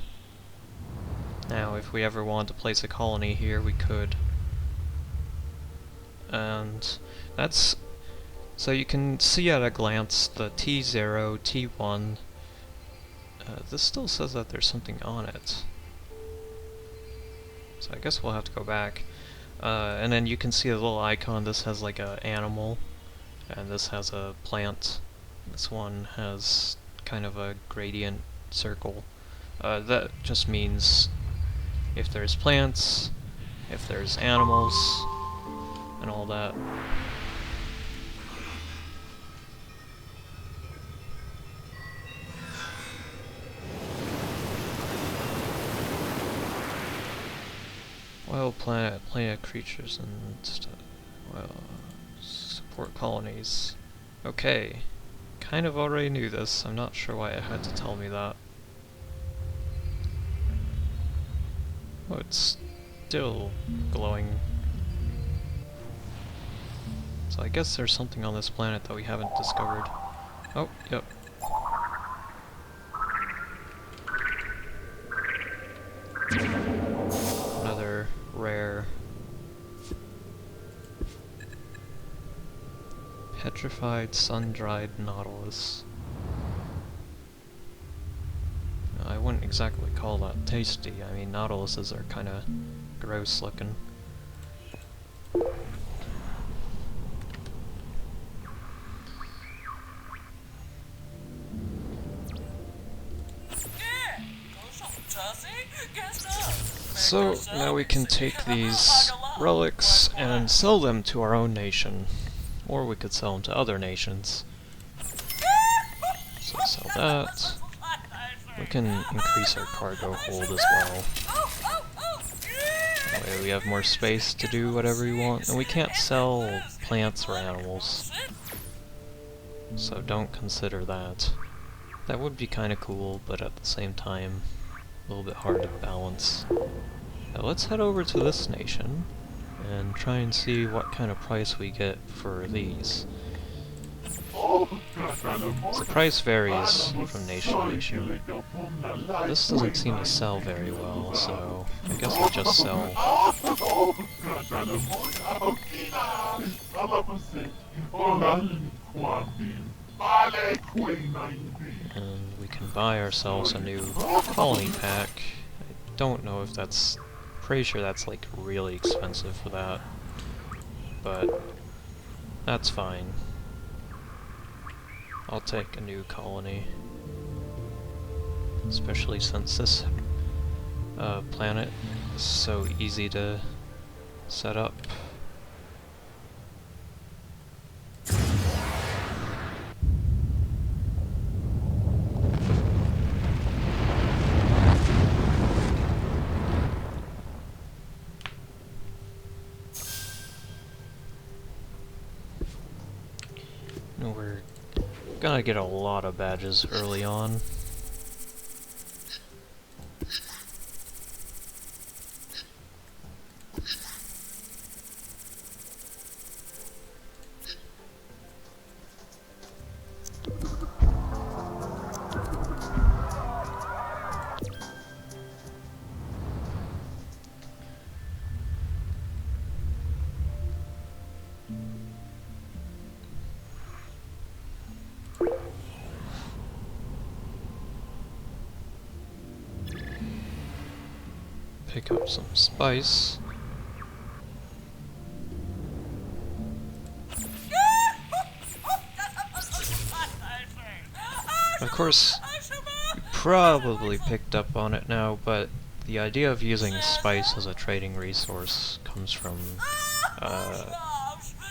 Speaker 1: Now, if we ever wanted to place a colony here, we could. And that's... So you can see at a glance the T0, T1. This still says that there's something on it. So I guess we'll have to go back. And then you can see a little icon. This has like an animal, and this has a plant. This one has kind of a gradient circle. That just means if there's plants, if there's animals, and all that. Well, planet creatures and stuff. Well, support colonies. Okay. Kind of already knew this. I'm not sure why it had to tell me that. Oh, it's still glowing. So I guess there's something on this planet that we haven't discovered. Oh, yep. Another rare petrified sun-dried nautilus. I wouldn't exactly call that tasty. I mean, nautiluses are kind of gross looking. So, now we can take these relics and sell them to our own nation. Or we could sell them to other nations. So sell that. We can increase our cargo hold as well. That way we have more space to do whatever we want. And we can't sell plants or animals. So don't consider that. That would be kinda cool, but at the same time, a little bit hard to balance. Now let's head over to this nation and try and see what kind of price we get for these. The price varies from nation to nation. This doesn't seem to sell very well, so I guess we'll just sell. And we can buy ourselves a new colony pack. I don't know if that's... pretty sure that's like really expensive for that. But that's fine. I'll take a new colony. Especially since this planet is so easy to set up. We're gonna get a lot of badges early on. Pick up some spice. Of course, you probably picked up on it now, but the idea of using spice as a trading resource comes from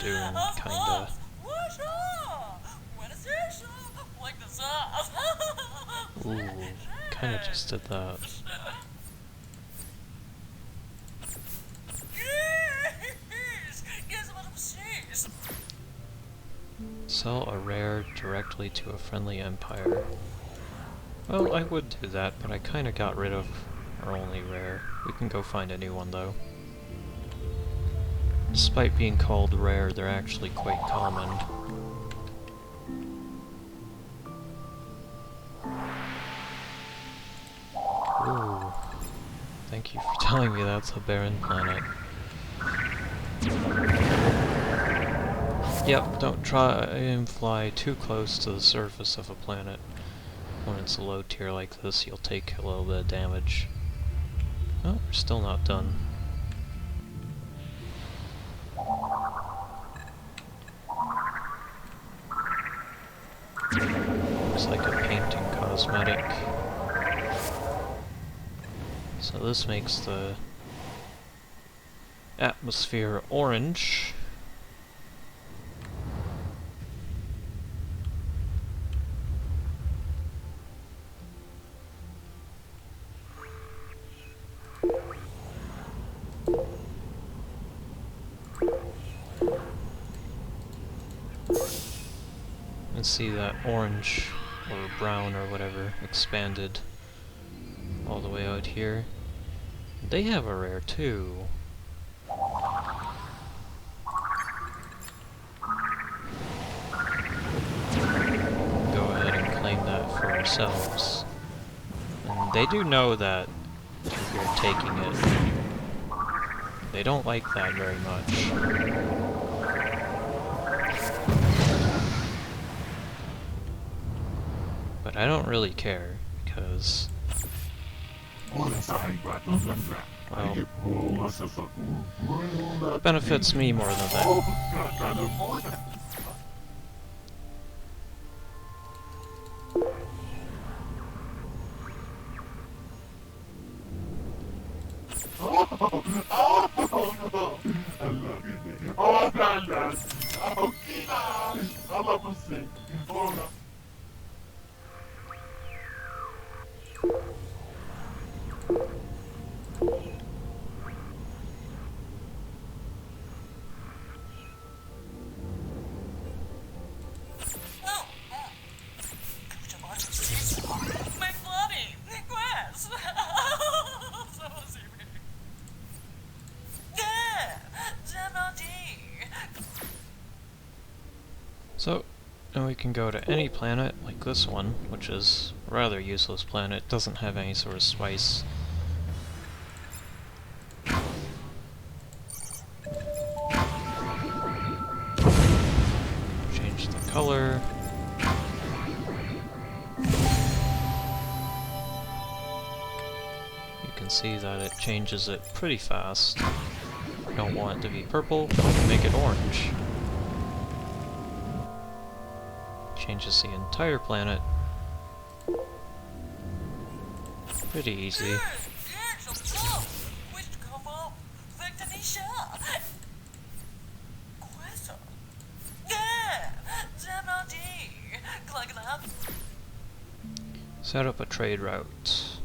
Speaker 1: Dune, kinda. Ooh, kinda just did that. Sell a rare directly to a friendly empire. Well, I would do that, but I kinda got rid of our only rare. We can go find a new one though. Despite being called rare, they're actually quite common. Ooh. Thank you for telling me that's a barren planet. Yep, don't try and fly too close to the surface of a planet. When it's a low tier like this, you'll take a little bit of damage. Oh, we're still not done. Looks like a painting cosmetic. So this makes the atmosphere orange. And see that orange or brown or whatever expanded all the way out here. They have a rare too. Go ahead and claim that for ourselves. And they do know that we're taking it. They don't like that very much. But I don't really care, because... well, it benefits me more than that.
Speaker 4: Oh, my bloody grass. So sleepy. Yeah,
Speaker 1: So, now we can go to any planet, like this one, which is a rather useless planet, doesn't have any sort of spice. Change the color. You can see that it changes it pretty fast. We don't want it to be purple, we can make it orange. Changes the entire planet. Pretty easy. Set up a trade route.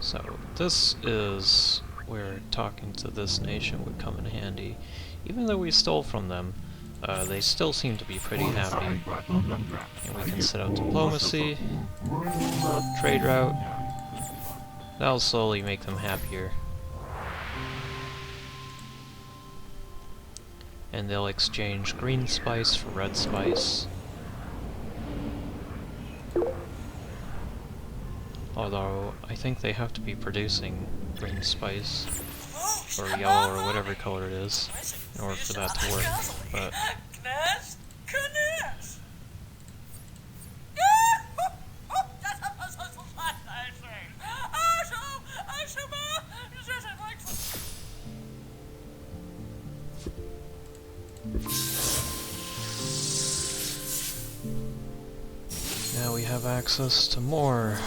Speaker 1: So this is where talking to this nation would come in handy. Even though we stole from them, they still seem to be pretty happy. And we can set up diplomacy, trade route. That'll slowly make them happier. And they'll exchange green spice for red spice. Although, I think they have to be producing green spice, or yellow, or whatever color it is, in order for that to work, but... Now we have access to more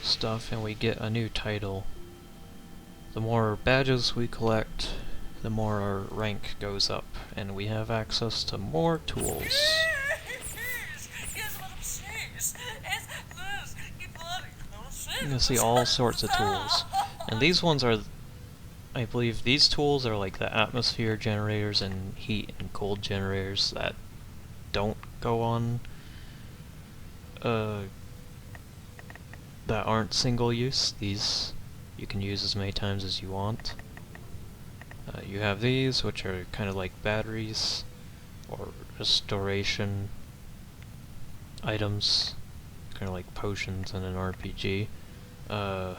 Speaker 1: stuff, and we get a new title. The more badges we collect, the more our rank goes up, and we have access to more tools. You can see all sorts of tools. And these ones are, I believe these tools are like the atmosphere generators and heat and cold generators that don't go on, that aren't single use. These you can use as many times as you want. You have these, which are kind of like batteries or restoration items. kind of like potions in an RPG. You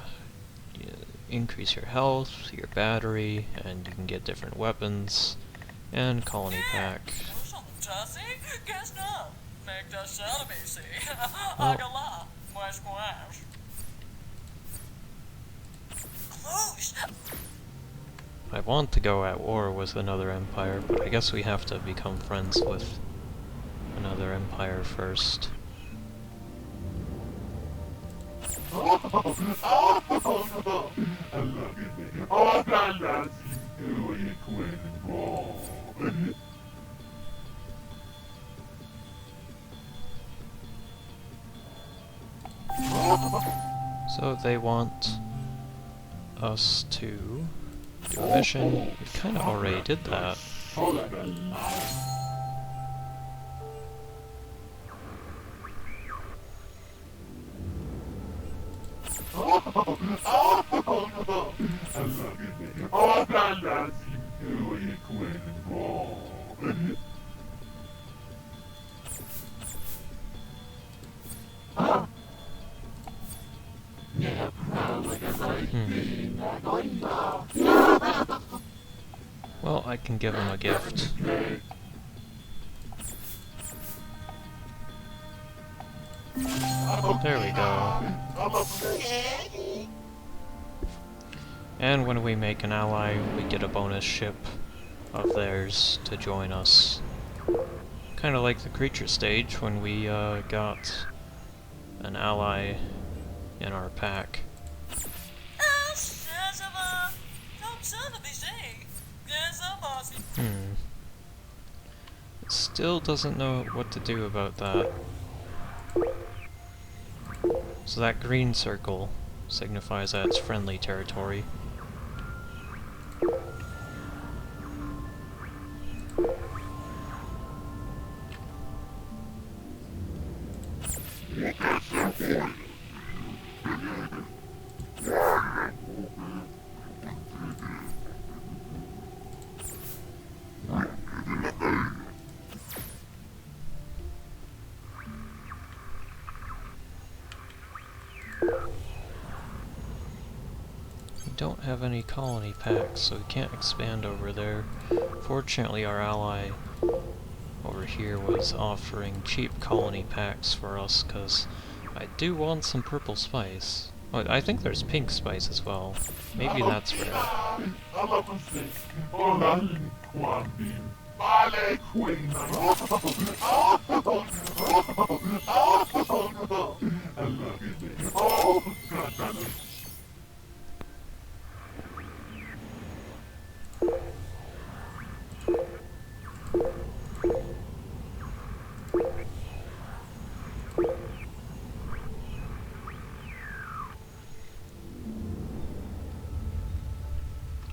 Speaker 1: increase your health, your battery, and you can get different weapons, and colony pack.
Speaker 4: 有什么扎西？Guess not. Make that sound of me, see?
Speaker 1: Well,
Speaker 4: Agala. Squash, squash. Close.
Speaker 1: I want to go at war with another empire, but I guess we have to become friends with another empire first. So they want us to do a mission. We kind of already did that. Well, I can give him a gift. There we go. And when we make an ally, we get a bonus ship of theirs to join us. Kind of like the creature stage when we got an ally in our pack. Still doesn't know what to do about that. So that green circle signifies that it's friendly territory. We don't have any colony packs, so we can't expand over there. Fortunately, our ally over here was offering cheap colony packs for us, because I do want some purple spice. Oh, I think there's pink spice as well. Maybe that's rare.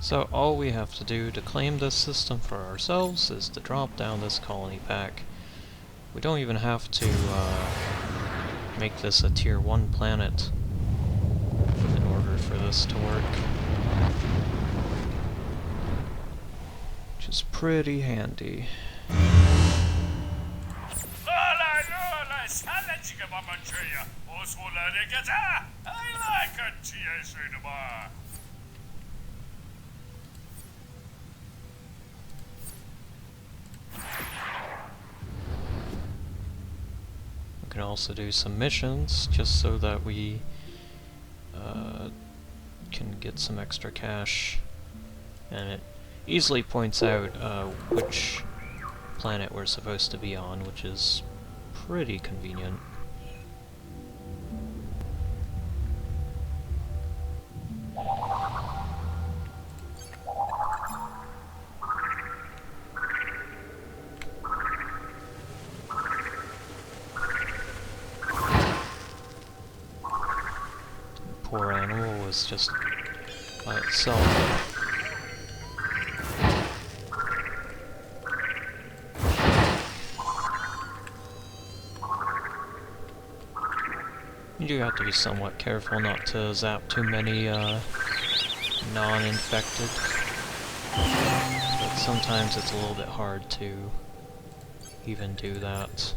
Speaker 1: So all we have to do to claim this system for ourselves is to drop down this colony pack. We don't even have to make this a tier 1 planet in order for this to work. Which is pretty handy.
Speaker 2: I like it,
Speaker 1: We can also do some missions, just so that we can get some extra cash. And it easily points out which planet we're supposed to be on, which is pretty convenient. Poor animal was just by itself. You do have to be somewhat careful not to zap too many non-infected, but sometimes it's a little bit hard to even do that.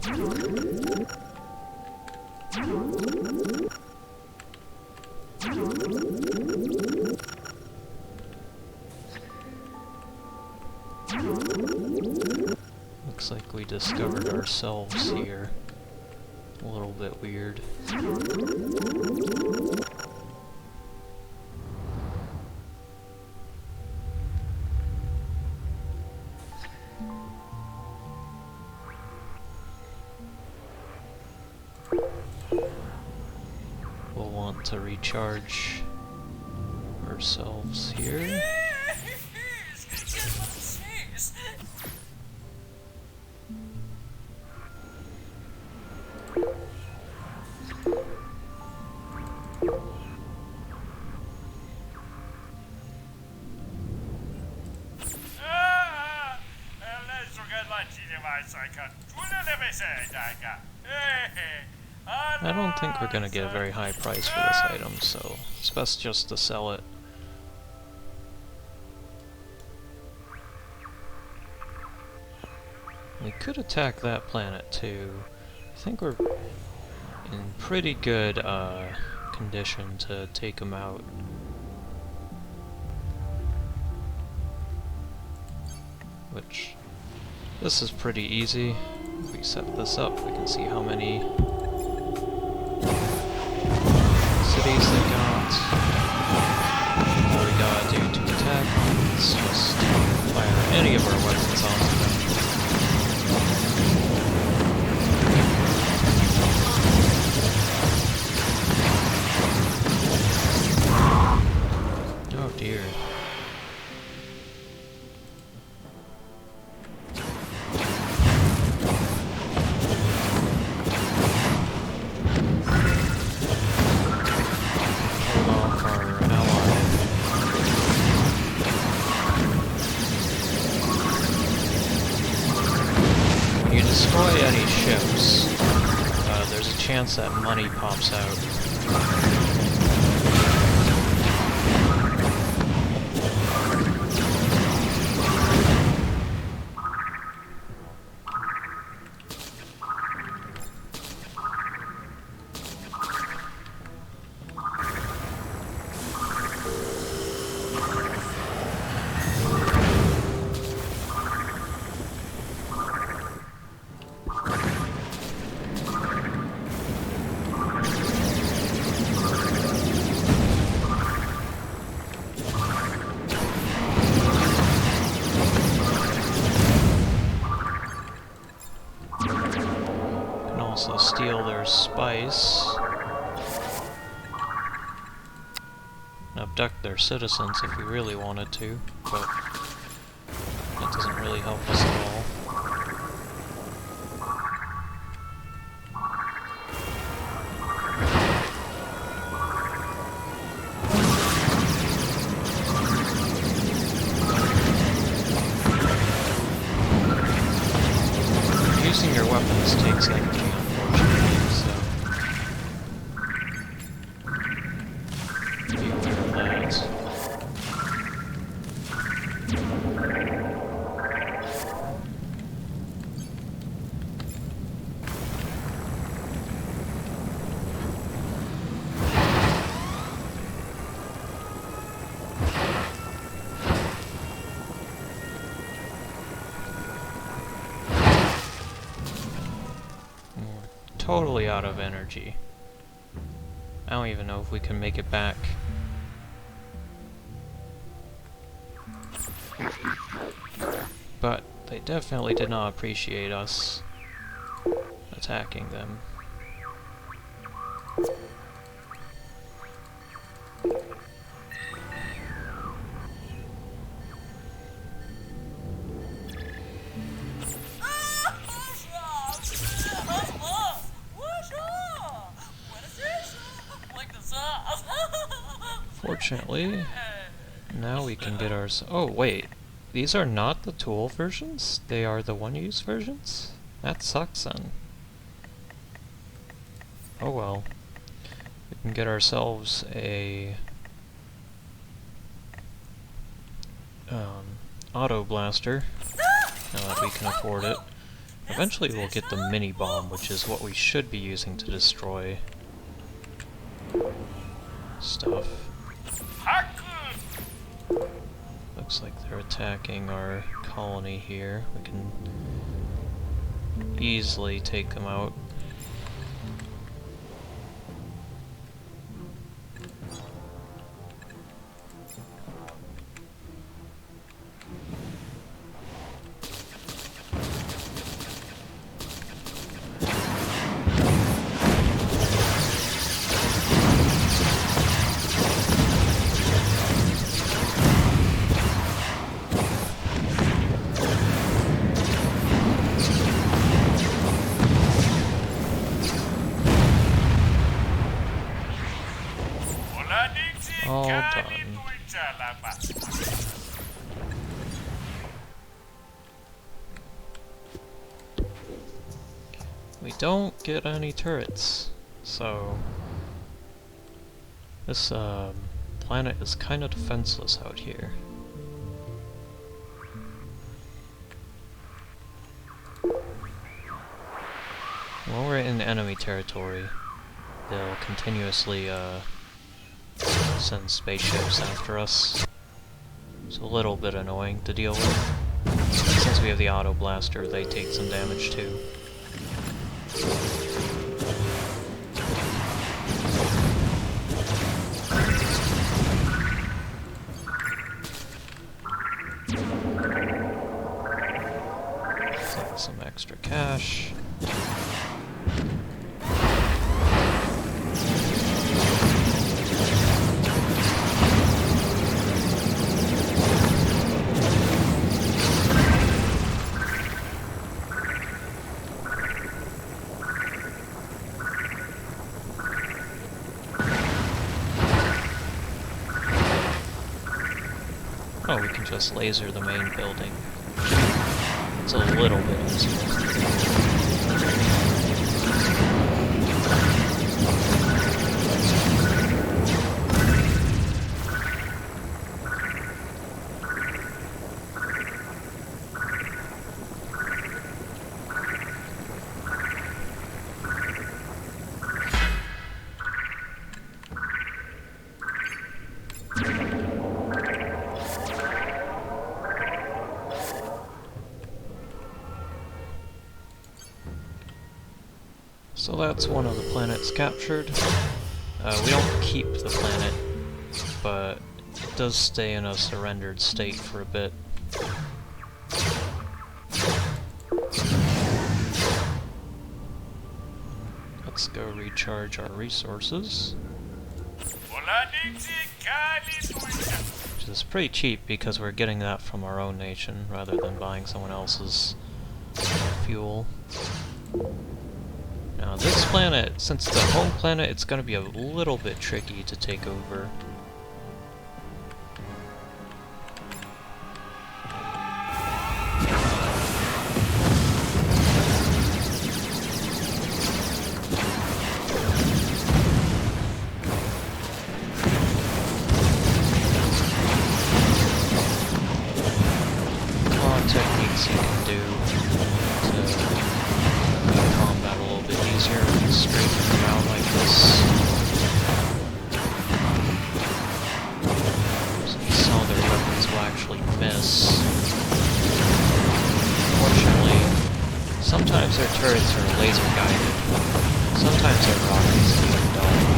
Speaker 1: Looks like we discovered ourselves here. A little bit weird. We'll want to recharge ourselves here. I don't think we're gonna get a very high price for this item, so it's best just to sell it. We could attack that planet too. I think we're in pretty good condition to take them out. Which, this is pretty easy. If we set this up, we can see how many cities they got. All we gotta do to attack is just fire any of our weapons onto them. Oh dear. Destroy any ships, there's a chance that money pops out. Also steal their spice. And abduct their citizens if we really wanted to, but that doesn't really help us at all. Using your weapons takes energy, unfortunately, so be aware of that. Totally out of energy. I don't even know if we can make it back. But they definitely did not appreciate us attacking them. Fortunately, now we can get ours. Oh wait, these are not the tool versions? They are the one-use versions? That sucks then. Oh well. We can get ourselves a auto blaster, now that we can afford it. Eventually we'll get the mini-bomb, which is what we should be using to destroy stuff. Looks like they're attacking our colony here. We can easily take them out. All done. We don't get any turrets, so this planet is kind of defenseless out here. When we're in enemy territory, they'll continuously send spaceships after us. It's a little bit annoying to deal with. Since we have the auto blaster, they take some damage too. Take some extra cash. Oh, we can just laser the main building. It's a little bit easier. So that's one of the planets captured. We don't keep the planet, but it does stay in a surrendered state for a bit. Let's go recharge our resources. Which is pretty cheap because we're getting that from our own nation rather than buying someone else's fuel. Now this planet, since it's a home planet, it's going to be a little bit tricky to take over. A lot of techniques you can do to make combat a little bit easier and straighten them out like this. So some of their weapons will actually miss. Fortunately, sometimes their turrets are laser guided. Sometimes their rockets even don't.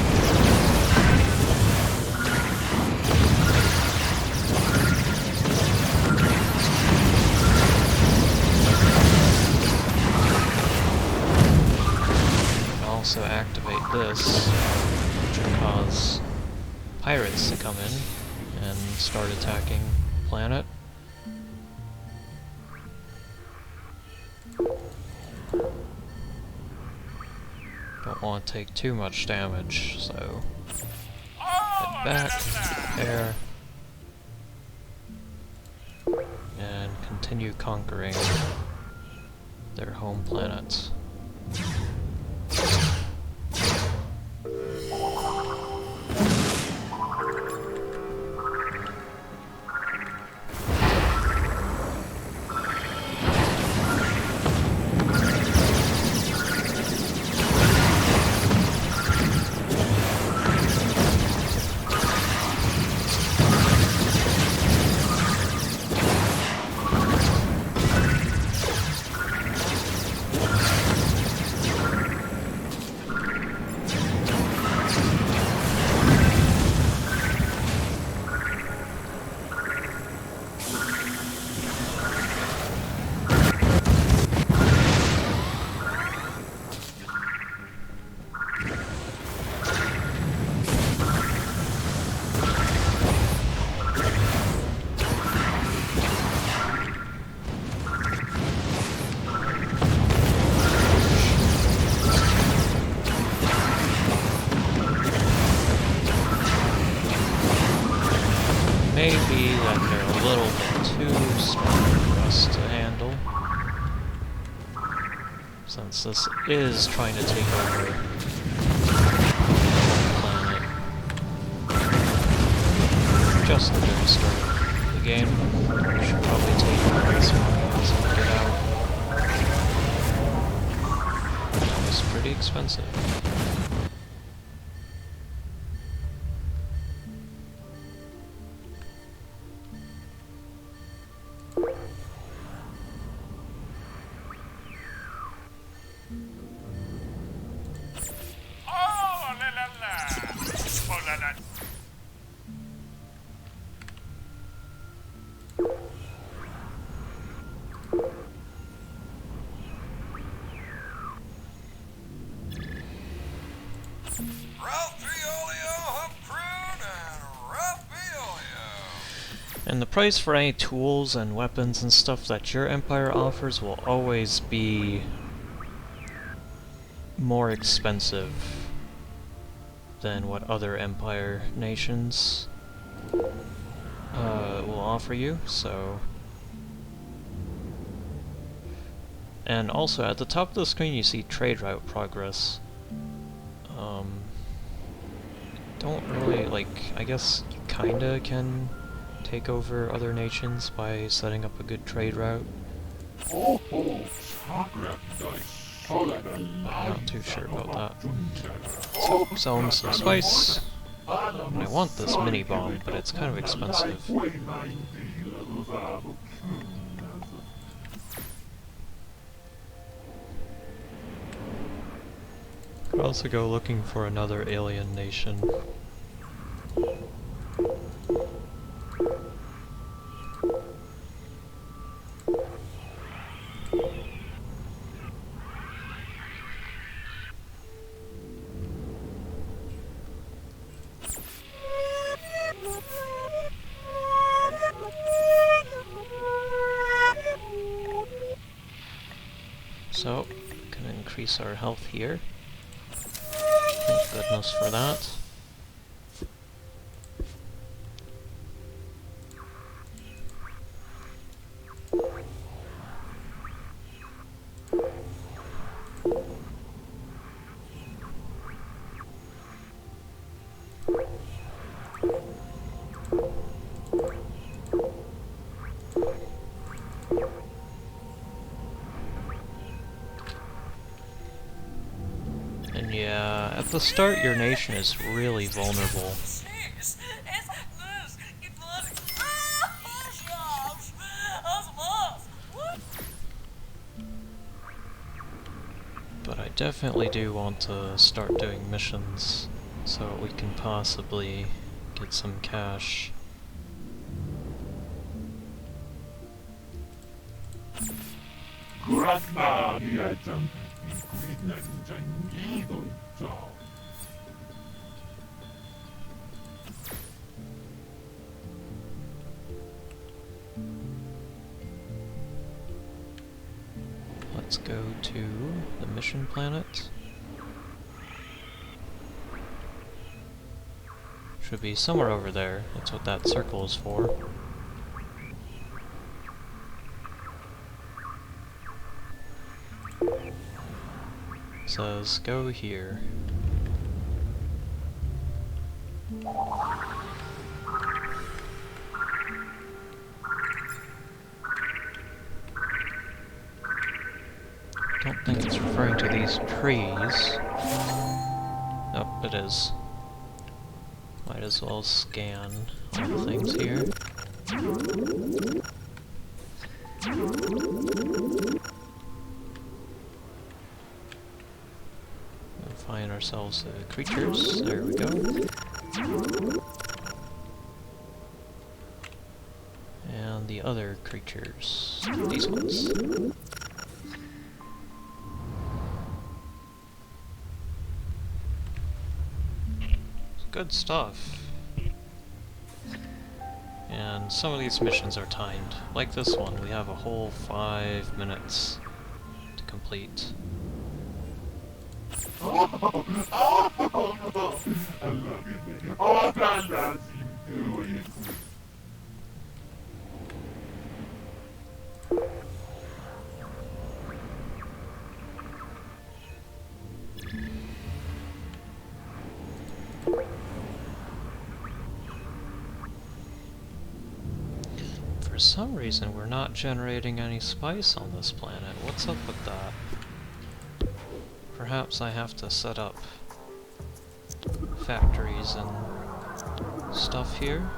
Speaker 1: Also activate this, which will cause pirates to come in and start attacking the planet. Don't want to take too much damage, so head back, prepare, and continue conquering their home planets. since this is trying to take over the planet. Just the very start of the game. We should probably take this one and get out. That was pretty expensive. And the price for any tools and weapons and stuff that your empire offers will always be more expensive than what other empire nations will offer you, so... And also, at the top of the screen you see trade route progress. Don't really, like, I guess you kinda can take over other nations by setting up a good trade route. I'm not too sure about that. So, selling some spice. And I want this mini bomb, but it's kind of expensive. Could also go looking for another alien nation. So, can increase our health here. Thank goodness for that. And yeah, at the start your nation is really vulnerable. But I definitely do want to start doing missions so we can possibly get some cash. Let's go to the mission planet. Should be somewhere over there. That's what that circle is for. Says go here. Don't think it's referring to these trees. Oh, it is. Might as well scan all the things here. We'll find ourselves the creatures. There we go. And the other creatures. These ones. Good stuff. And some of these missions are timed. Like this one, we have a whole 5 minutes to complete. some reason, we're not generating any spice on this planet. What's up with that? Perhaps I have to set up factories and stuff here.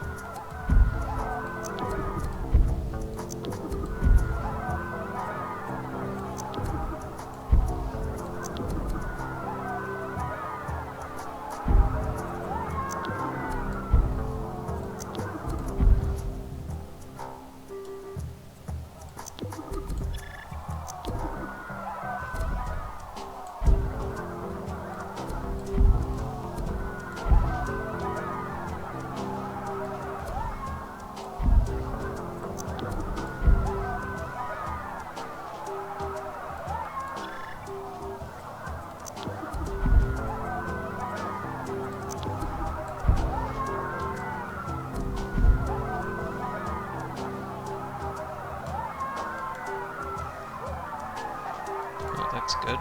Speaker 1: That's good.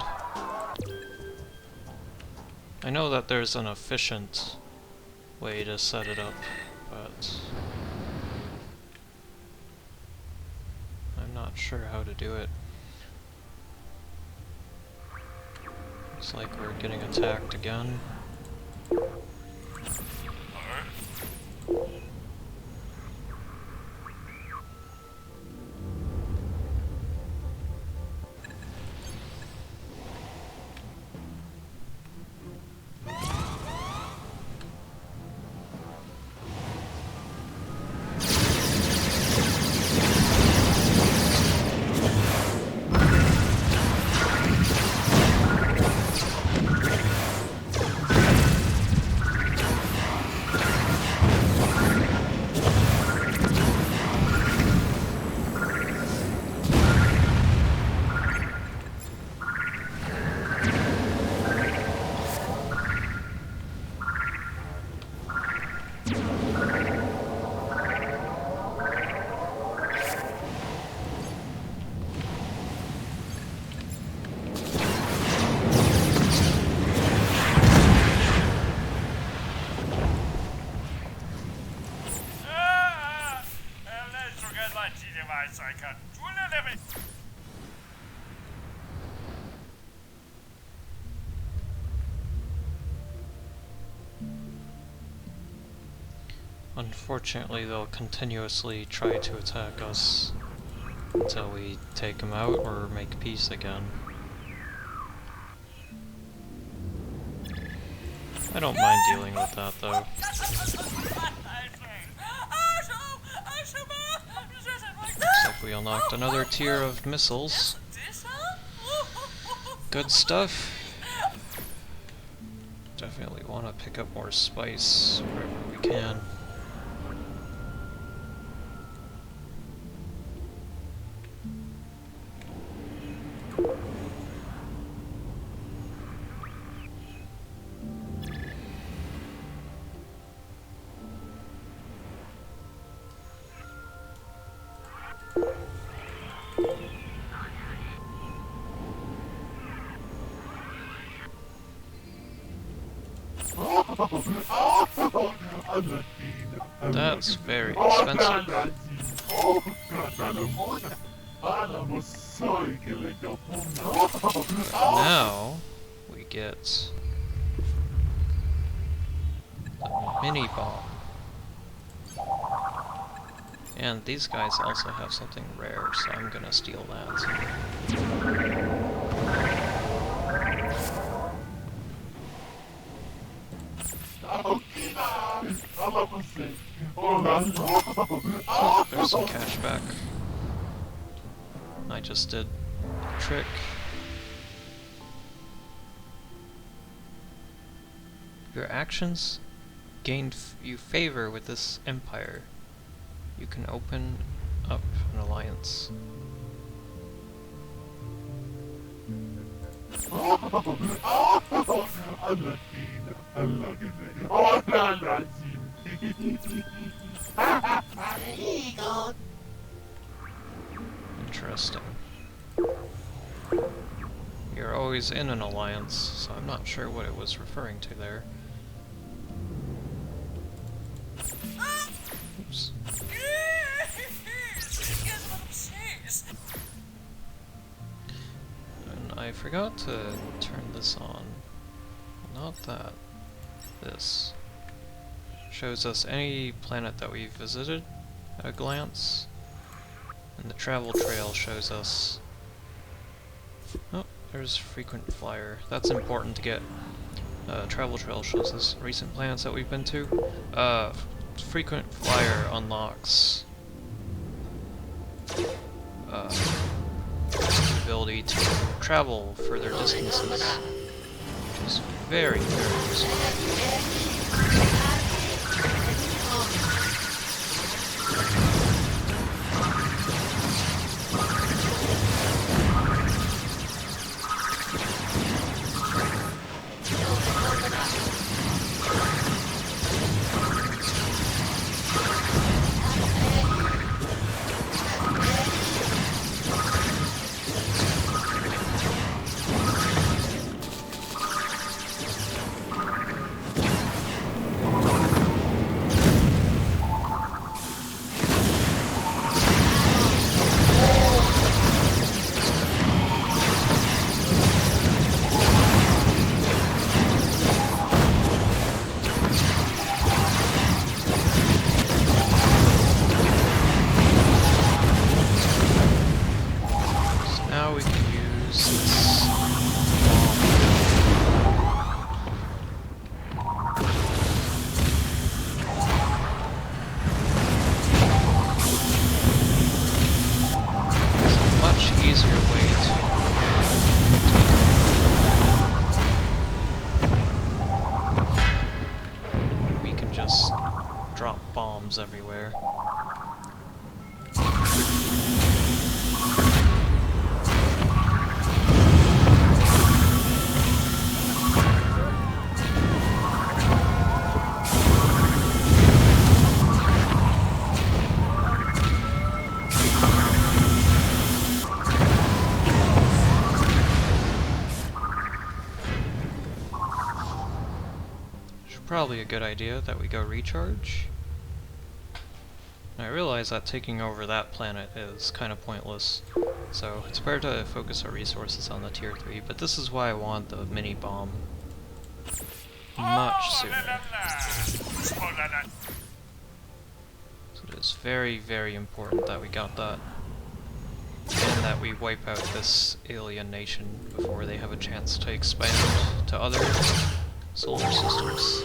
Speaker 1: I know that there's an efficient way to set it up, but I'm not sure how to do it. Looks like we're getting attacked again. Unfortunately, they'll continuously try to attack us until we take them out or make peace again. I don't mind dealing with that though. Looks like we unlocked another tier of missiles. Good stuff. Definitely want to pick up more spice wherever we can. That's very expensive. Now we get the mini bomb. And these guys also have something rare, so I'm gonna steal that. Oh, there's some cash back. I just did a trick. Your actions gained you favor with this empire. You can open up an alliance. Interesting. You're always in an alliance, so I'm not sure what it was referring to there. Oops. I forgot to turn this on. Not that. This. Shows us any planet that we've visited at a glance. And the travel trail shows us... Oh, there's frequent flyer. That's important to get. Travel trail shows us recent planets that we've been to. Frequent flyer unlocks the ability to travel further distances, which is very, very useful. Now we can use this much easier way to... We can just drop bombs everywhere. Probably a good idea that we go recharge. And I realize that taking over that planet is kind of pointless, so it's better to focus our resources on the tier 3, but this is why I want the mini bomb much sooner. So it is very, very important that we got that, and that we wipe out this alien nation before they have a chance to expand to other solar systems.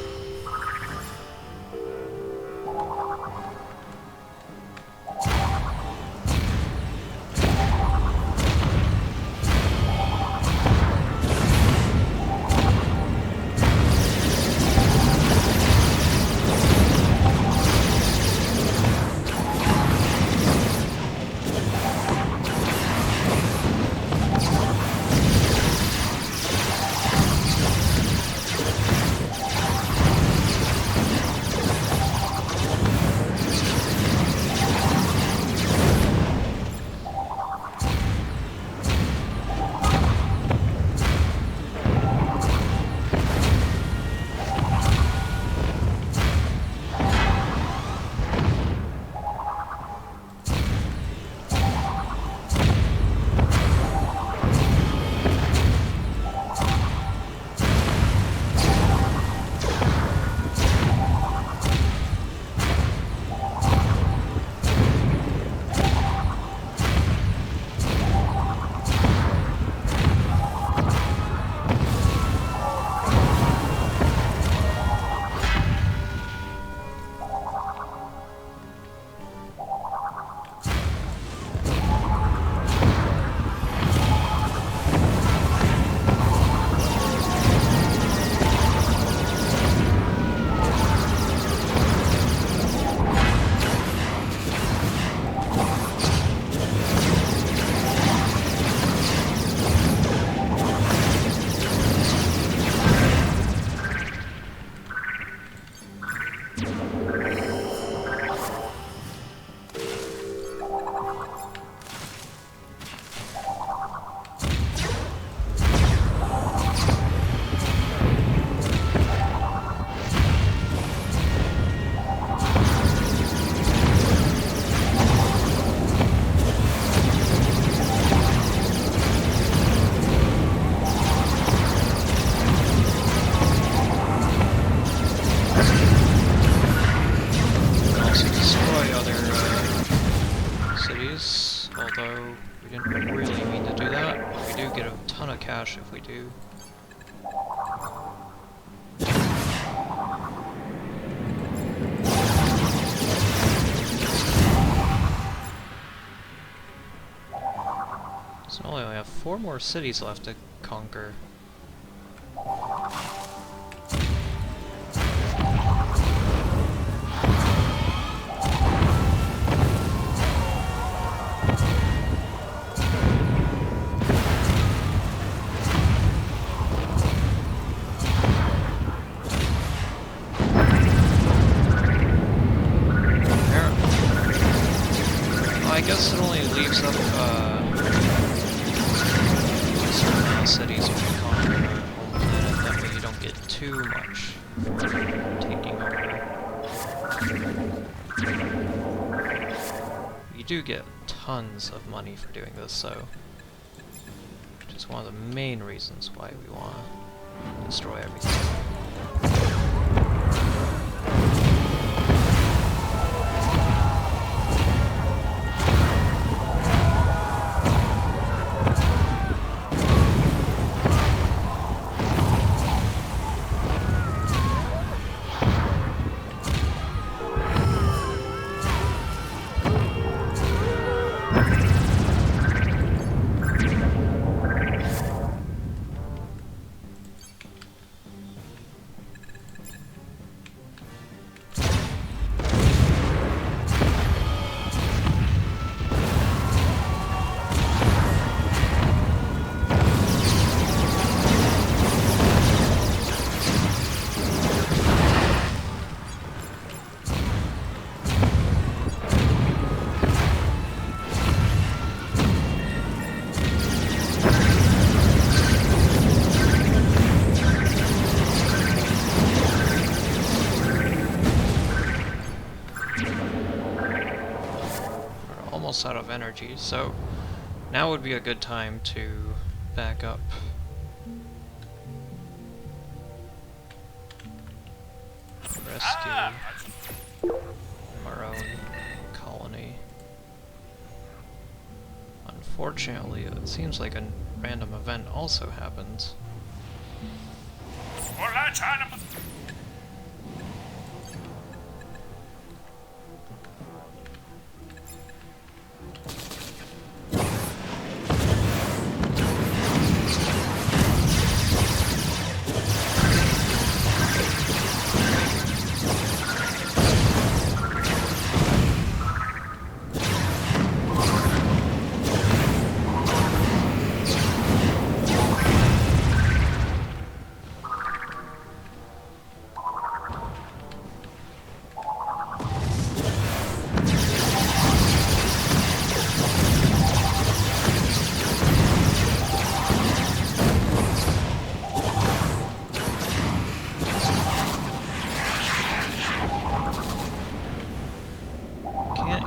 Speaker 1: get a ton of cash if we do. So now we only have 4 more cities left to conquer. I guess it only leaves up a certain amount of cities when you conquer our home planet. That way you don't get too much for taking over. You do get tons of money for doing this, so which is one of the main reasons why we want to destroy everything. Out of energy, so now would be a good time to back up. Rescue our own colony. Unfortunately, it seems like a random event also happened.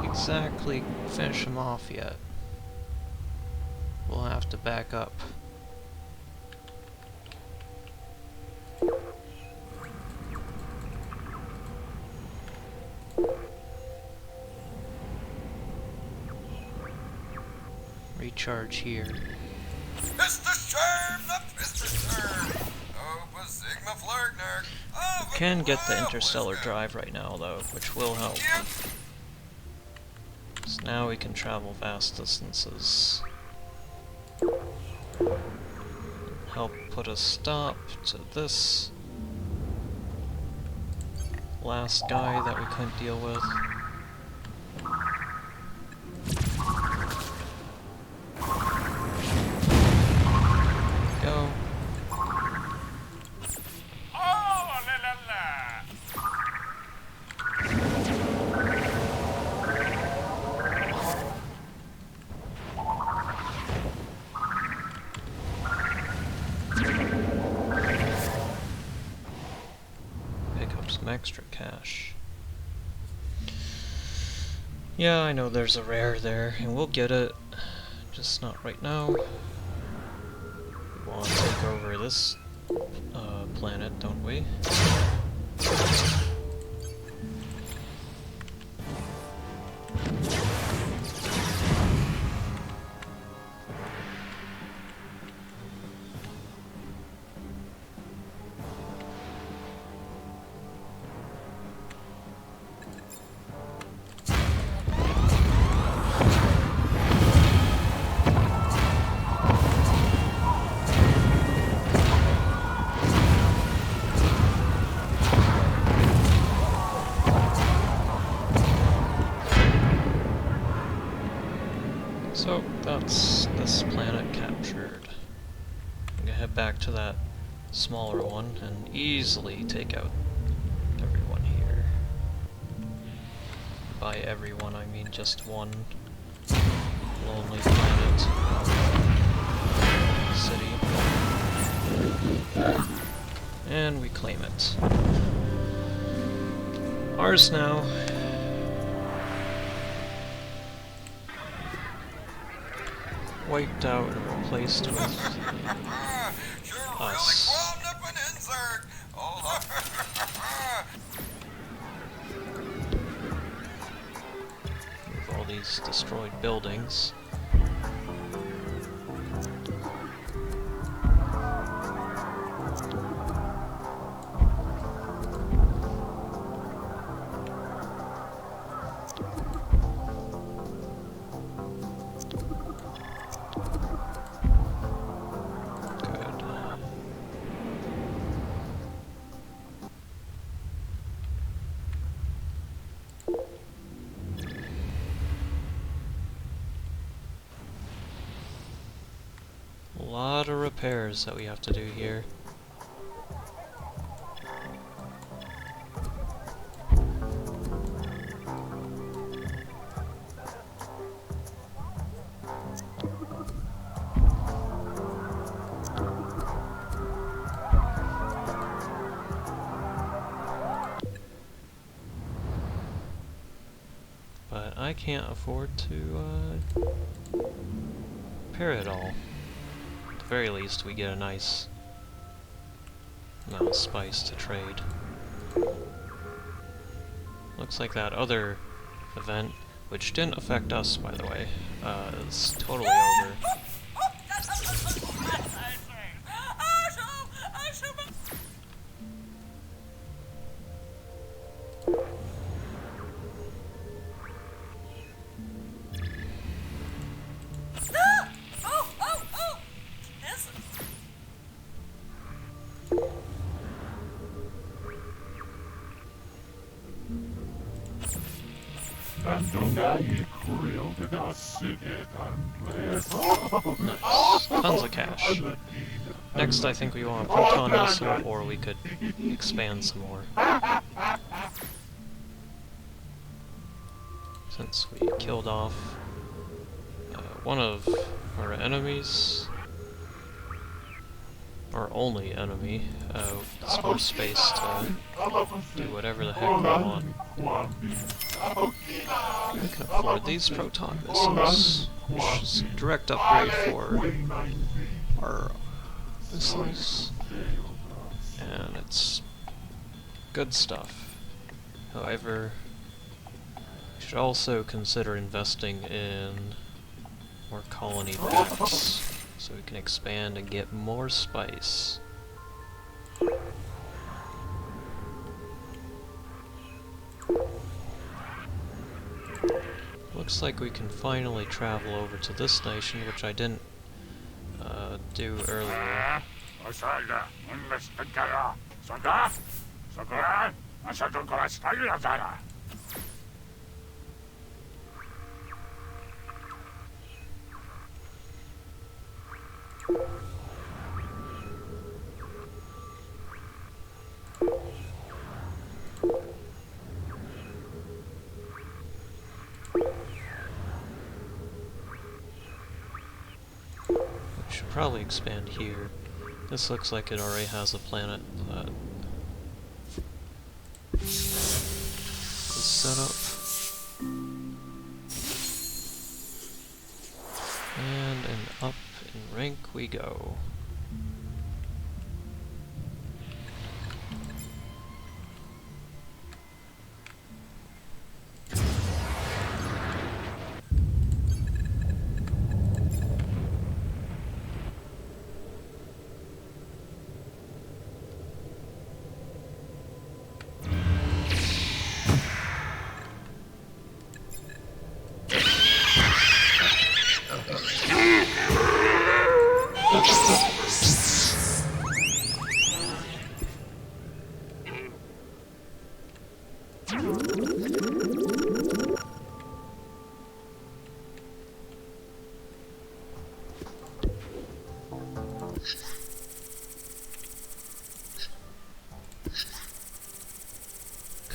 Speaker 1: Exactly finish him off yet. We'll have to back up. Recharge here.
Speaker 3: Mr. Sherm, the Mr. Sherm! Oh, Sigma Flurgner! Oh,
Speaker 1: Can get the interstellar drive right now though, which will help.
Speaker 3: Yep.
Speaker 1: So now we can travel vast distances. Help put a stop to this last guy that we couldn't deal with. Go. Extra cash. Yeah, I know there's a rare there, and we'll get it. Just not right now. We want to take over this planet, don't we? this planet captured. I'm gonna head back to that smaller one and easily take out everyone here. By everyone, I mean just one lonely planet city. And we claim it. Ours now. Wiped out and replaced with
Speaker 3: You're really
Speaker 1: us.
Speaker 3: qualmed up an insert. Oh.
Speaker 1: With all these destroyed buildings. A lot of repairs that we have to do here. But I can't afford to repair it all. At the very least, we get a nice amount of spice to trade. Looks like that other event, which didn't affect us, by the way, is totally over. Nice. Tons of cash. Next, I think we want a proton missile, or we could expand some more. Since we killed off one of our enemies, our only enemy, it's more space to do whatever the heck we want. We can afford these proton missiles, which is a direct upgrade for our missiles, and it's good stuff. However, we should also consider investing in more colony packs, so we can expand and get more spice. Looks like we can finally travel over to this nation, which I didn't do earlier. Should probably expand here. This looks like it already has a planet that is set up. And up in rank we go.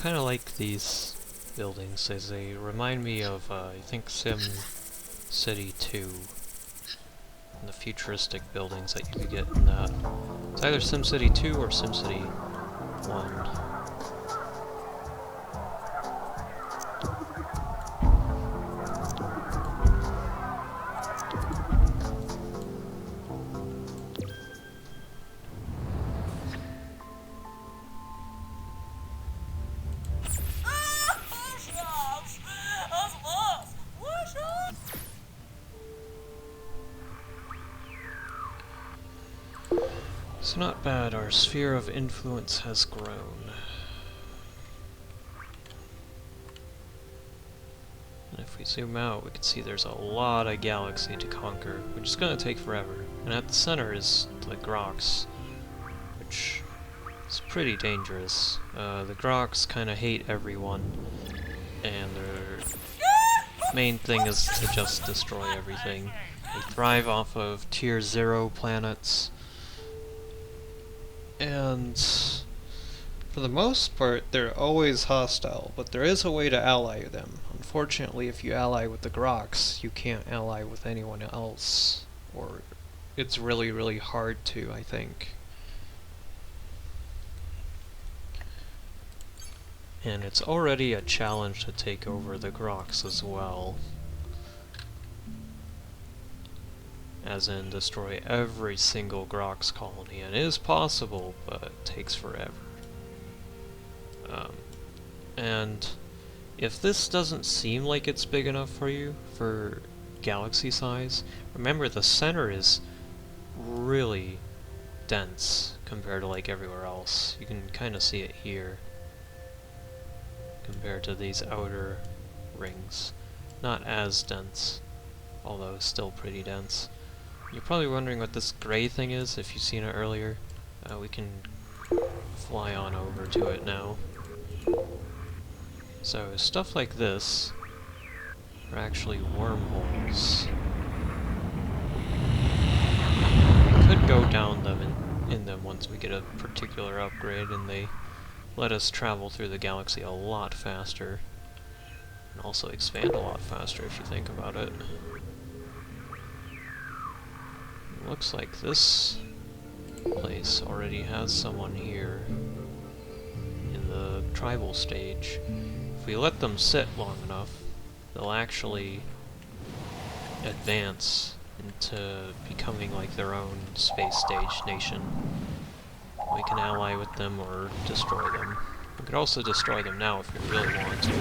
Speaker 1: Kinda like these buildings, as they remind me of, I think, Sim City 2. And the futuristic buildings that you could get in that. It's either SimCity 2 or SimCity 1. It's not bad, our sphere of influence has grown. And if we zoom out, we can see there's a lot of galaxy to conquer, which is going to take forever. And at the center is the Grox, which is pretty dangerous. The Grox kind of hate everyone, and their main thing is to just destroy everything. They thrive off of tier 0 planets, and for the most part, they're always hostile, but there is a way to ally them. Unfortunately, if you ally with the Grox, you can't ally with anyone else, or it's really, really hard to, I think. And it's already a challenge to take over the Grox as well. As in, destroy every single Grox colony. And it is possible, but it takes forever. And if this doesn't seem like it's big enough for you, for galaxy size, remember the center is really dense compared to like everywhere else. You can kind of see it here compared to these outer rings. Not as dense, although still pretty dense. You're probably wondering what this gray thing is if you've seen it earlier. We can fly on over to it now. So stuff like this are actually wormholes. We could go down them in them once we get a particular upgrade, and they let us travel through the galaxy a lot faster. And also expand a lot faster if you think about it. Looks like this place already has someone here in the tribal stage. If we let them sit long enough, they'll actually advance into becoming like their own space stage nation. We can ally with them or destroy them. We could also destroy them now if we really want to.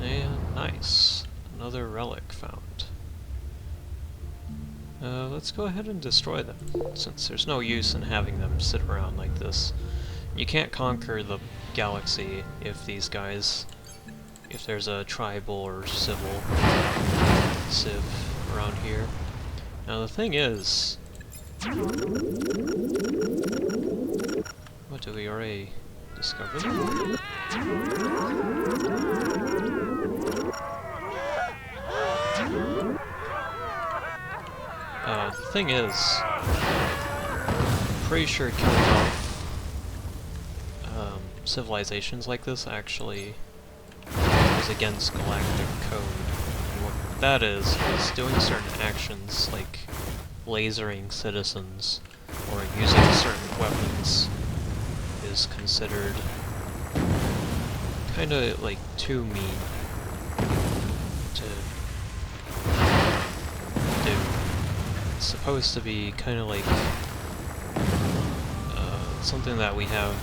Speaker 1: And nice. Another relic found. Let's go ahead and destroy them, since there's no use in having them sit around like this. You can't conquer the galaxy if these guys, if there's a tribal or civil civ around here. Now the thing is, what did we already discover? The thing is, I'm pretty sure killing off civilizations like this actually is against galactic code. And what that is doing certain actions like lasering citizens or using certain weapons is considered kinda like too mean to do. It's supposed to be kinda like something that we have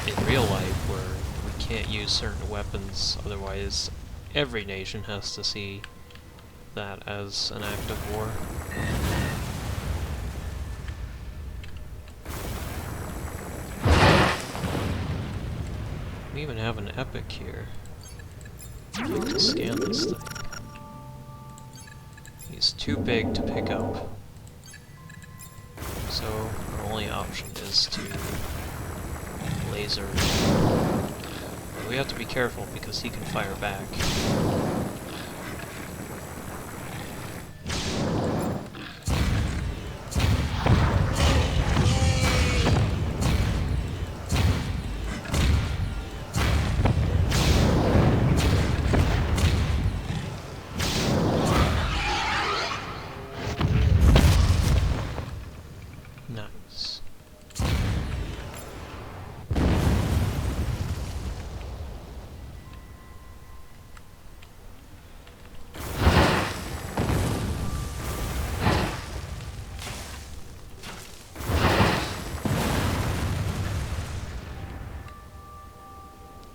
Speaker 1: in real life where we can't use certain weapons, otherwise every nation has to see that as an act of war. We even have an epic here. I'd like to scan this thing. He's too big to pick up. So our only option is to laser. But we have to be careful because he can fire back.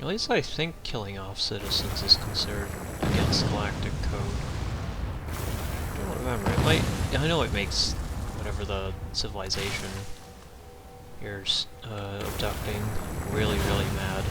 Speaker 1: At least I think killing off citizens is considered against galactic code. I don't remember. It might. I know it makes whatever the civilization here's abducting really, really mad.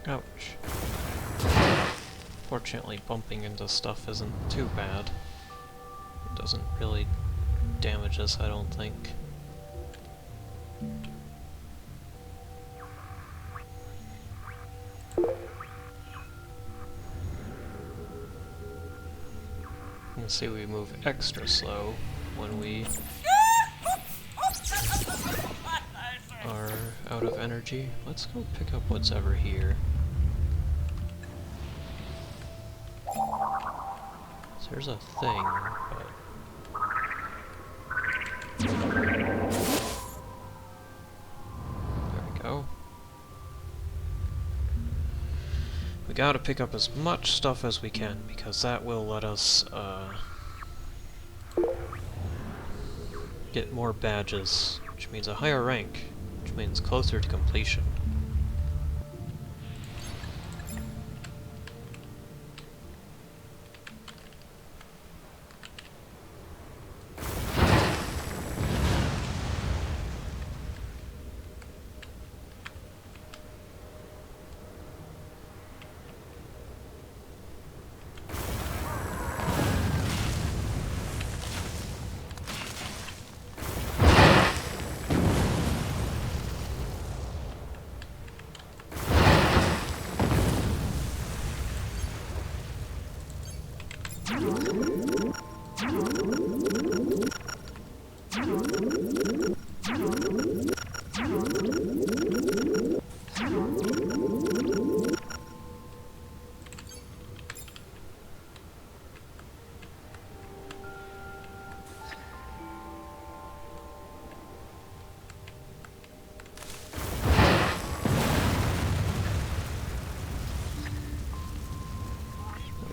Speaker 1: Ouch. Fortunately, bumping into stuff isn't too bad. It doesn't really damage us, I don't think. You can see we move extra slow when we are out of energy. Let's go pick up what's ever here. So there's a thing, but... There we go. We gotta pick up as much stuff as we can, because that will let us, get more badges, which means a higher rank, which means closer to completion.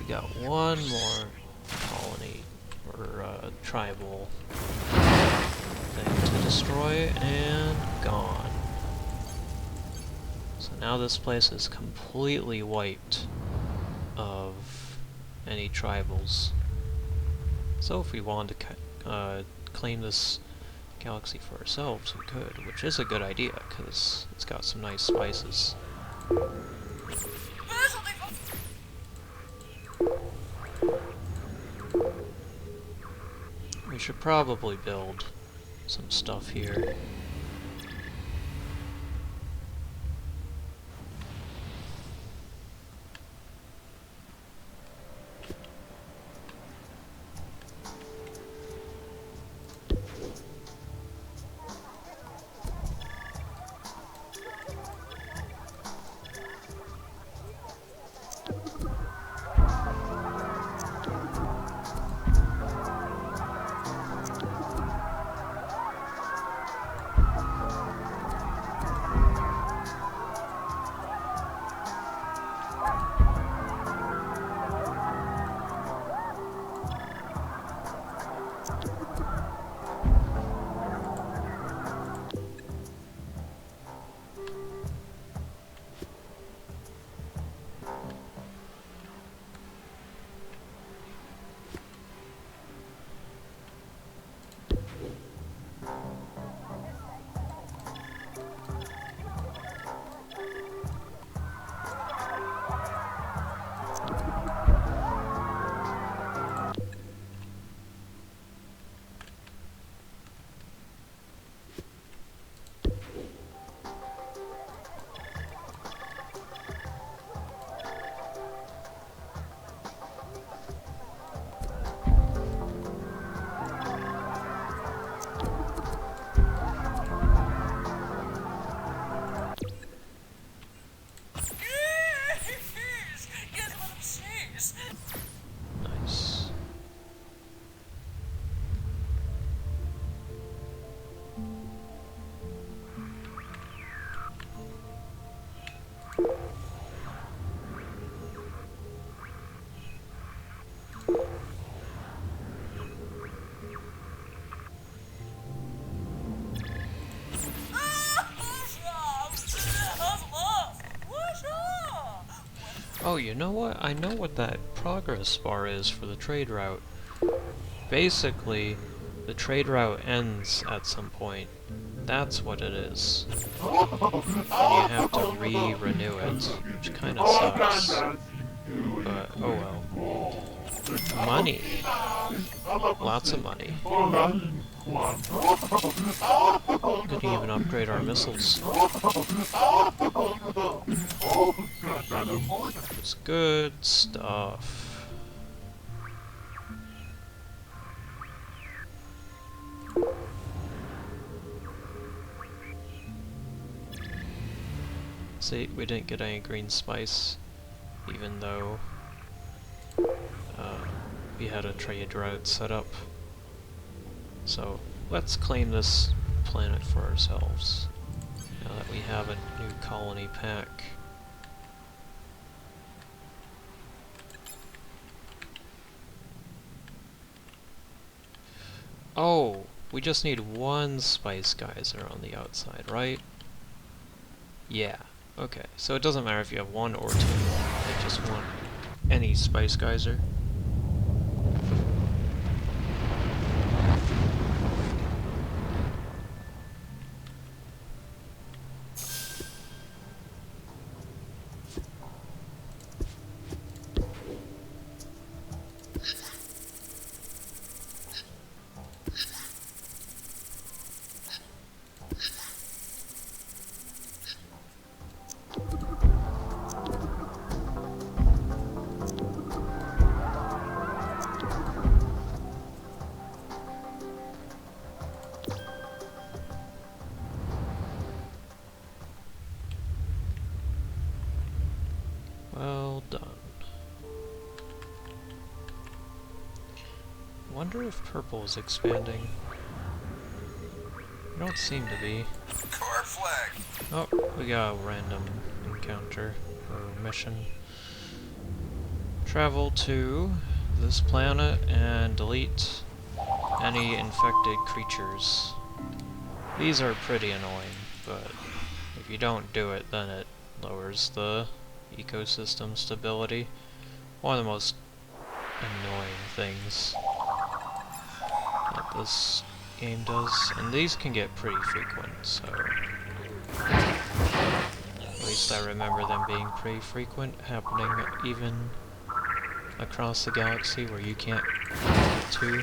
Speaker 1: Got one more colony, or tribal thing to destroy, and gone. So now this place is completely wiped of any tribals. So if we wanted to claim this galaxy for ourselves, we could, which is a good idea, because it's got some nice spices. We should probably build some stuff here. Oh, you know what? I know what that progress bar is for the trade route. Basically, the trade route ends at some point. That's what it is. And you have to re-renew it, which kinda sucks. But, oh well. Money. Lots of money. Could even upgrade our missiles. It's good stuff. See, we didn't get any green spice, even though we had a trade route set up. So let's claim this planet for ourselves, now that we have a new colony pack. Oh, we just need one spice geyser on the outside, right? Yeah. Okay, so it doesn't matter if you have one or two, I just want any spice geyser. Well done. Wonder if purple is expanding. Don't seem to be.
Speaker 3: Car flag.
Speaker 1: Oh, we got a random encounter or mission. Travel to this planet and delete any infected creatures. These are pretty annoying, but if you don't do it, then it lowers the ecosystem stability. One of the most annoying things that this game does, and these can get pretty frequent, so at least I remember them being pretty frequent, happening even across the galaxy where you can't get to.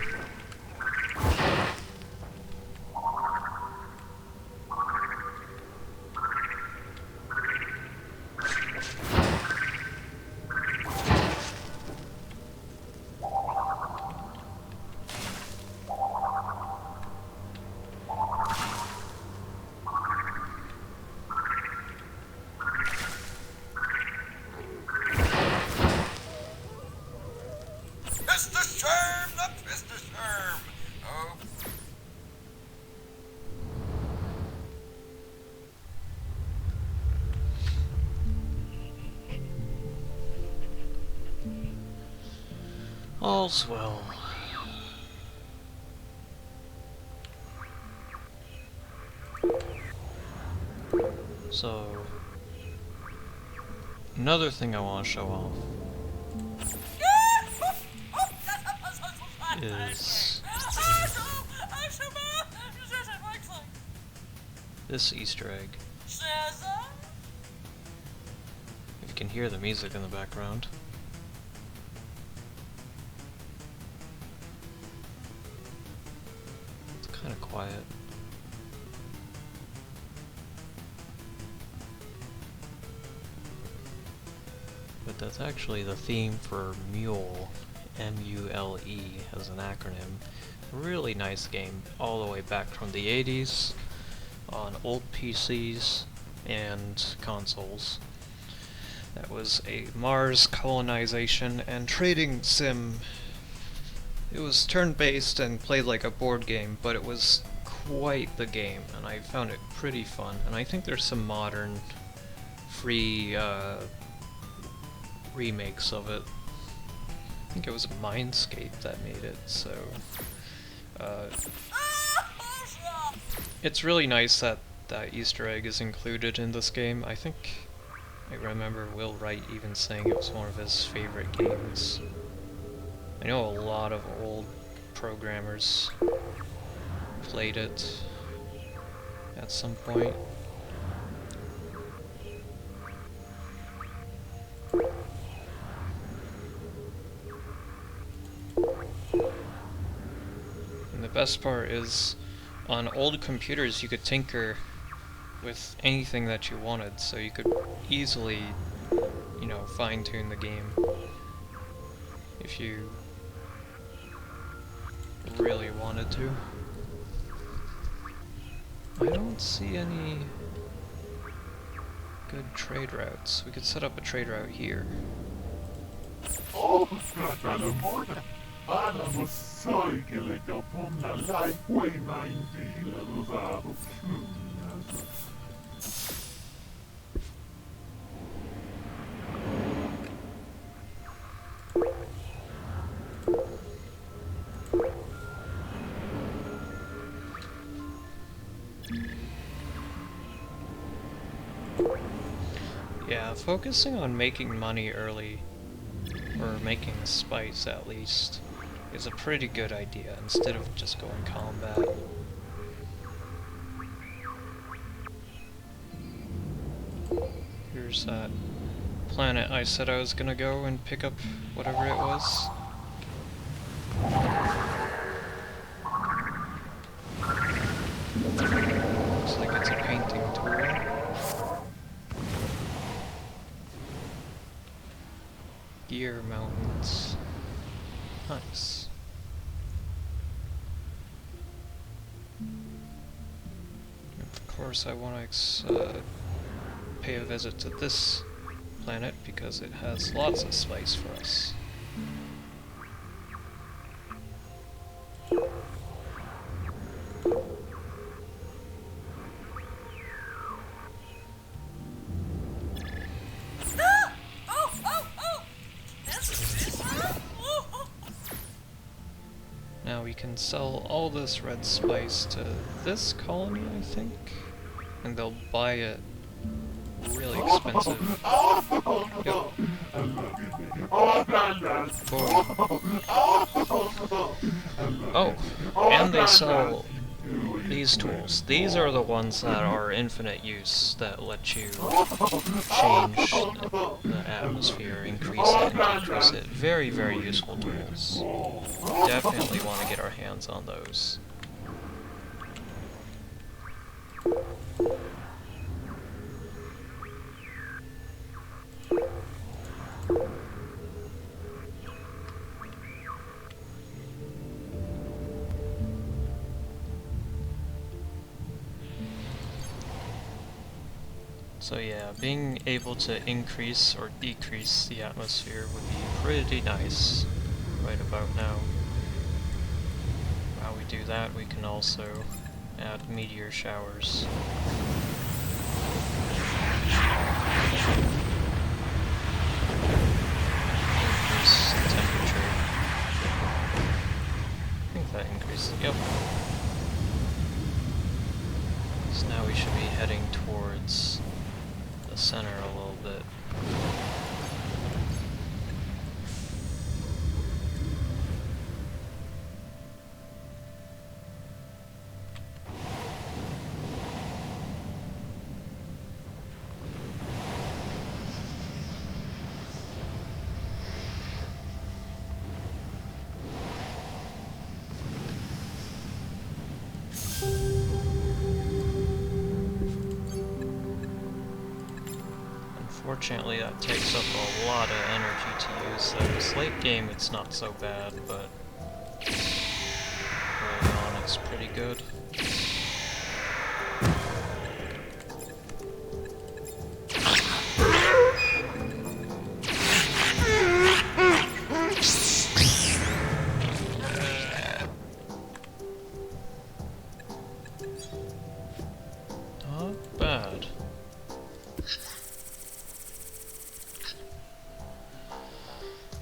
Speaker 3: Mr. Sherm, the Mr. Sherm. Oh,
Speaker 1: All's well. So, another thing I want to show off is this Easter egg. If you can hear the music in the background. It's kind of quiet. But that's actually the theme for Mule, M-U-L-E as an acronym. Really nice game, all the way back from the 80s, on old PCs and consoles. That was a Mars colonization and trading sim. It was turn-based and played like a board game, but it was quite the game, and I found it pretty fun. And I think there's some modern, free remakes of it. I think it was Mindscape that made it, so it's really nice that that Easter egg is included in this game. I think I remember Will Wright even saying it was one of his favorite games. I know a lot of old programmers played it at some point. And the best part is, on old computers you could tinker with anything that you wanted, so you could easily, you know, fine-tune the game if you really wanted to. I don't see any good trade routes. We could set up a trade route here. Yeah, focusing on making money early, or making spice at least, is a pretty good idea instead of just going combat. Here's that planet I said I was gonna go and pick up whatever it was. Looks like it's a painting tool. Gear mountains. Nice. Of course I want to pay a visit to this planet because it has lots of spice for us. Now we can sell all this red spice to this colony, I think, and they'll buy it really expensive. Yep. Oh, and they sell these tools. These are the ones that are infinite use, that let you change the atmosphere, increase it and decrease it. Very, very useful tools. Definitely want to get our hands on those. So yeah, being able to increase or decrease the atmosphere would be pretty nice right about now. While we do that, we can also add meteor showers. Increase the temperature. I think that increased it, yep. So now we should be heading towards the center a little bit. Unfortunately, that takes up a lot of energy to use, so this late game it's not so bad, but early on it's pretty good. Not bad.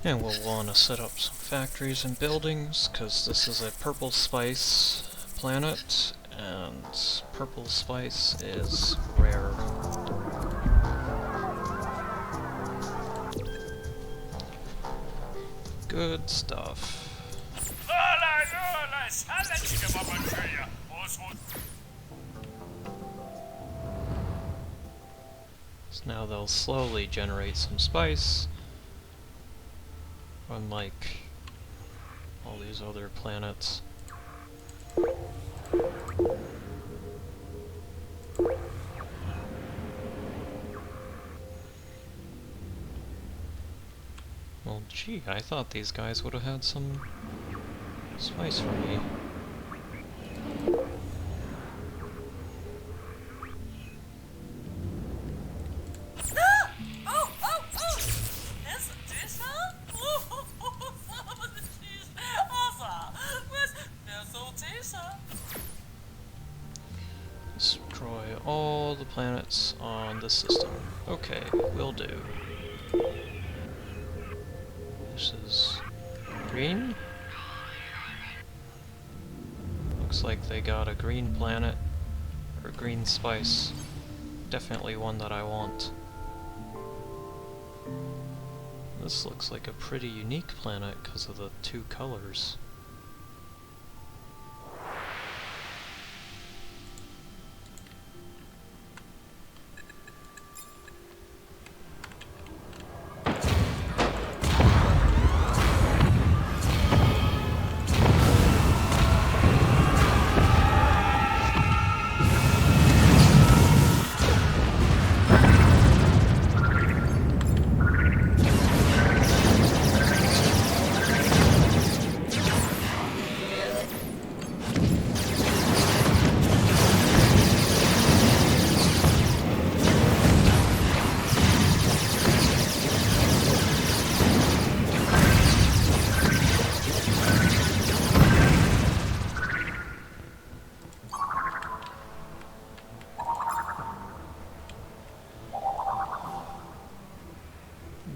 Speaker 1: And we'll want to set up some factories and buildings, because this is a purple spice planet, and purple spice is rare. Good stuff. So now they'll slowly generate some spice, unlike all these other planets. Well, gee, I thought these guys would have had some spice for me. Destroy all the planets on the system. Okay, will do. This is green. Looks like they got a green planet, or green spice. Definitely one that I want. This looks like a pretty unique planet because of the two colors.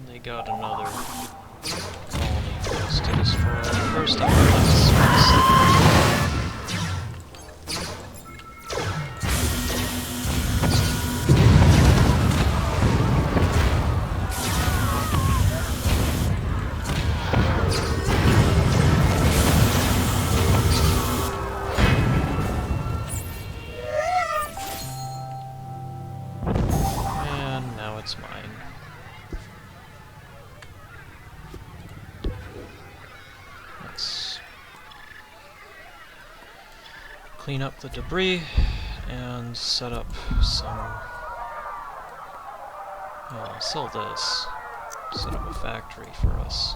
Speaker 1: They got another colony for us to destroy. First up, and now it's mine. Let's clean up the debris and set up some... sell this. Set up a factory for us.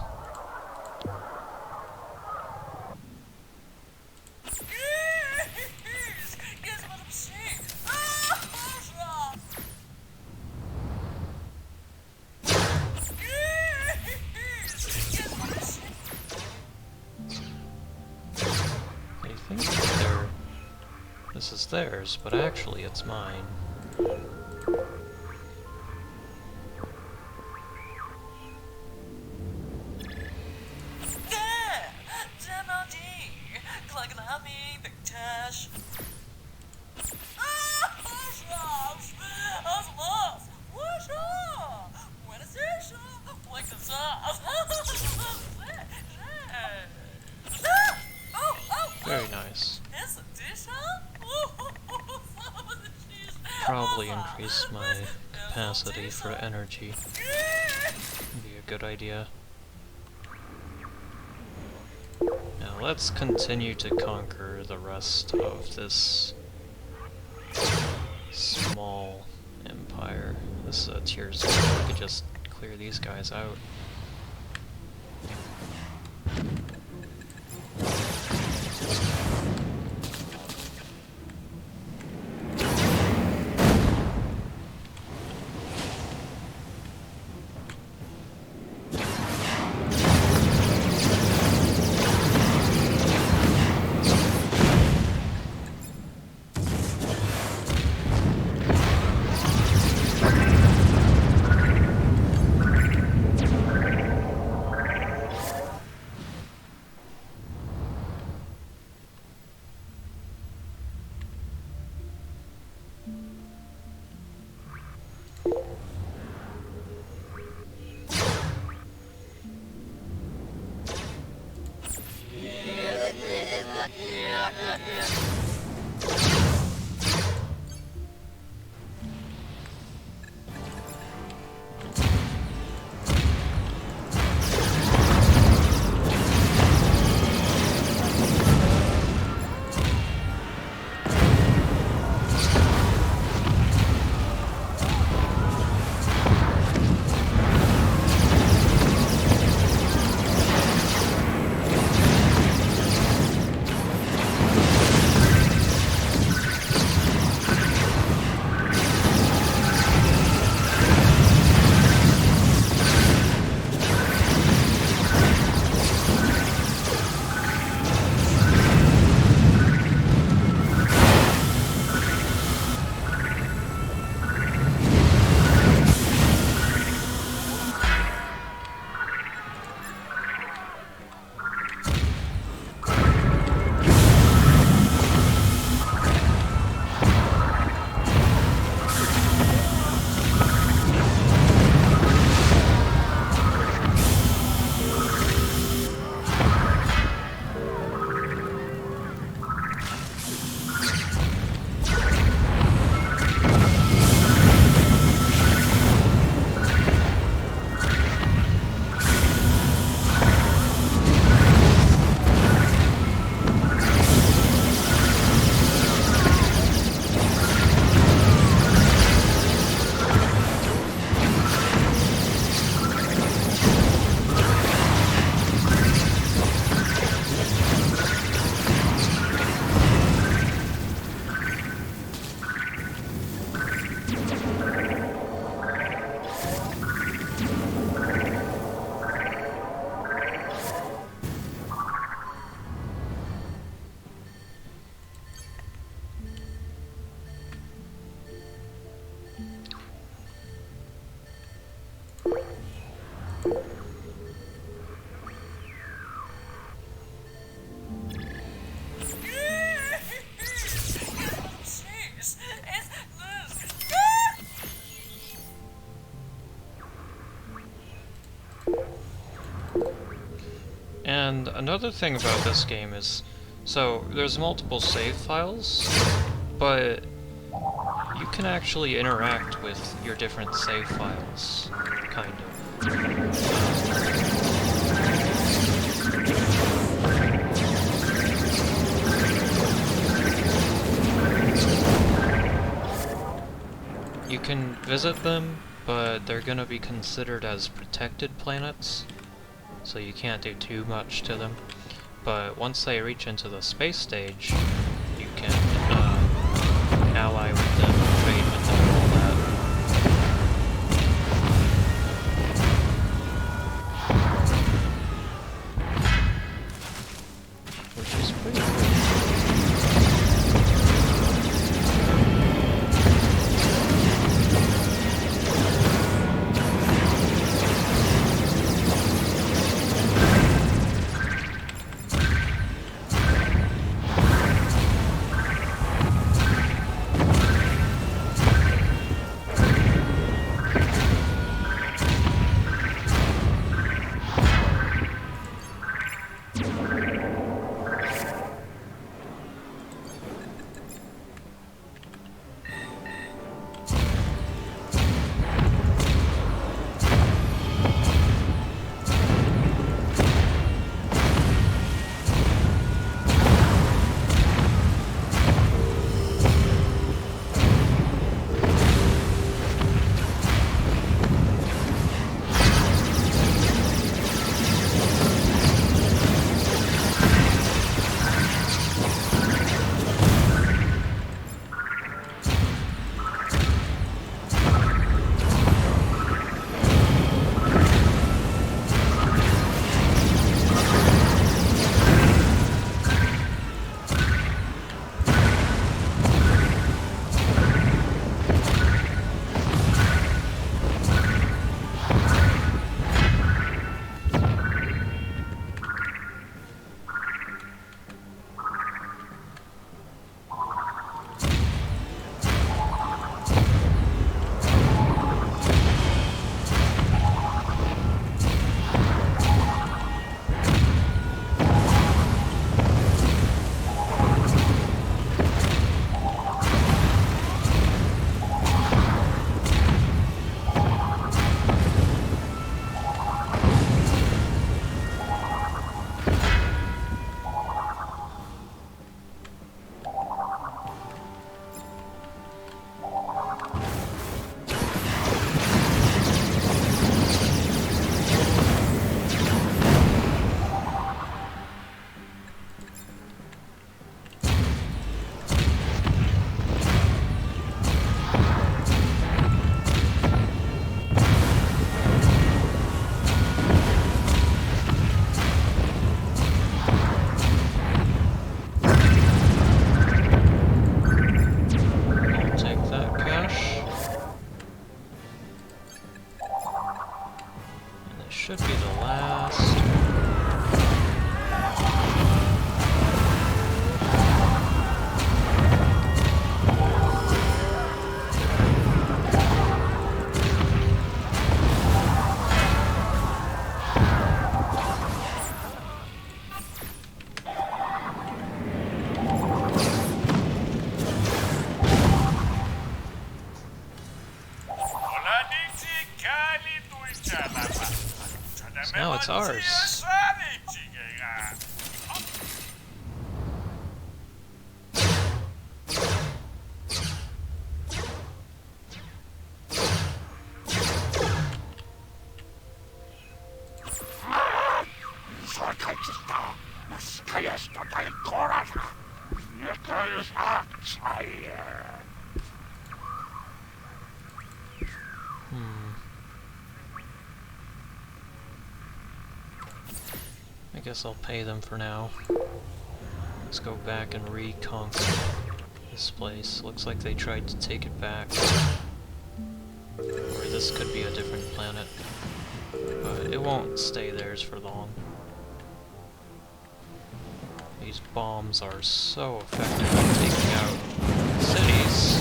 Speaker 1: They think that this is theirs, but actually it's mine. Very nice. Probably increase my capacity for energy. Would be a good idea. Now let's continue to conquer the rest of this small empire. This is a tier 0. We could just clear these guys out.
Speaker 4: Jeez, it's this.
Speaker 1: And another thing about this game is, so there's multiple save files, but you can actually interact with your different save files, kind of. You can visit them, but they're gonna be considered as protected planets, so you can't do too much to them. But once they reach into the space stage, you can ally with them, trade with them, all that. Which is pretty cool. should be the last. So now it's ours. I guess I'll pay them for now. Let's go back and reconquer this place. Looks like they tried to take it back. Or this could be a different planet. But it won't stay theirs for long. These bombs are so effective at taking out cities.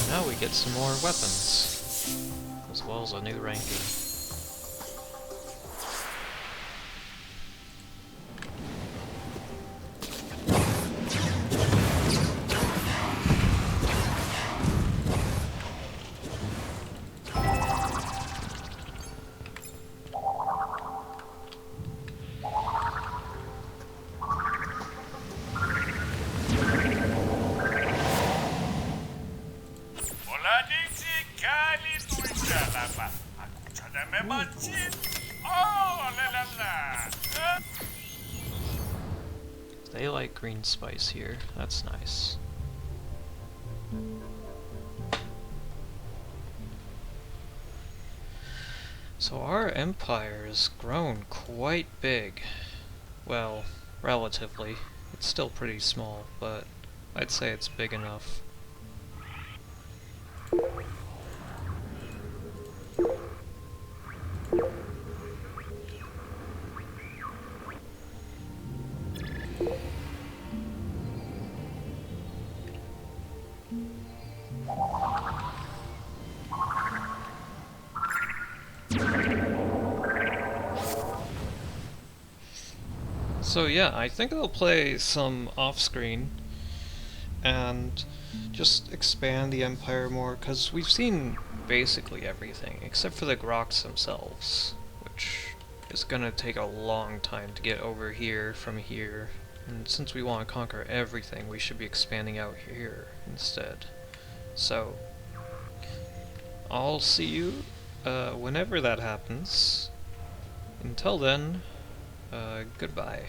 Speaker 1: Now we get some more weapons, as well as a new ranking. They like green spice here. That's nice. So our empire has grown quite big. Well, relatively. It's still pretty small, but I'd say it's big enough. So yeah, I think I'll play some off-screen and just expand the Empire more, because we've seen basically everything, except for the Groks themselves, which is gonna take a long time to get over here from here, and since we want to conquer everything, we should be expanding out here instead. So, I'll see you whenever that happens. Until then, goodbye.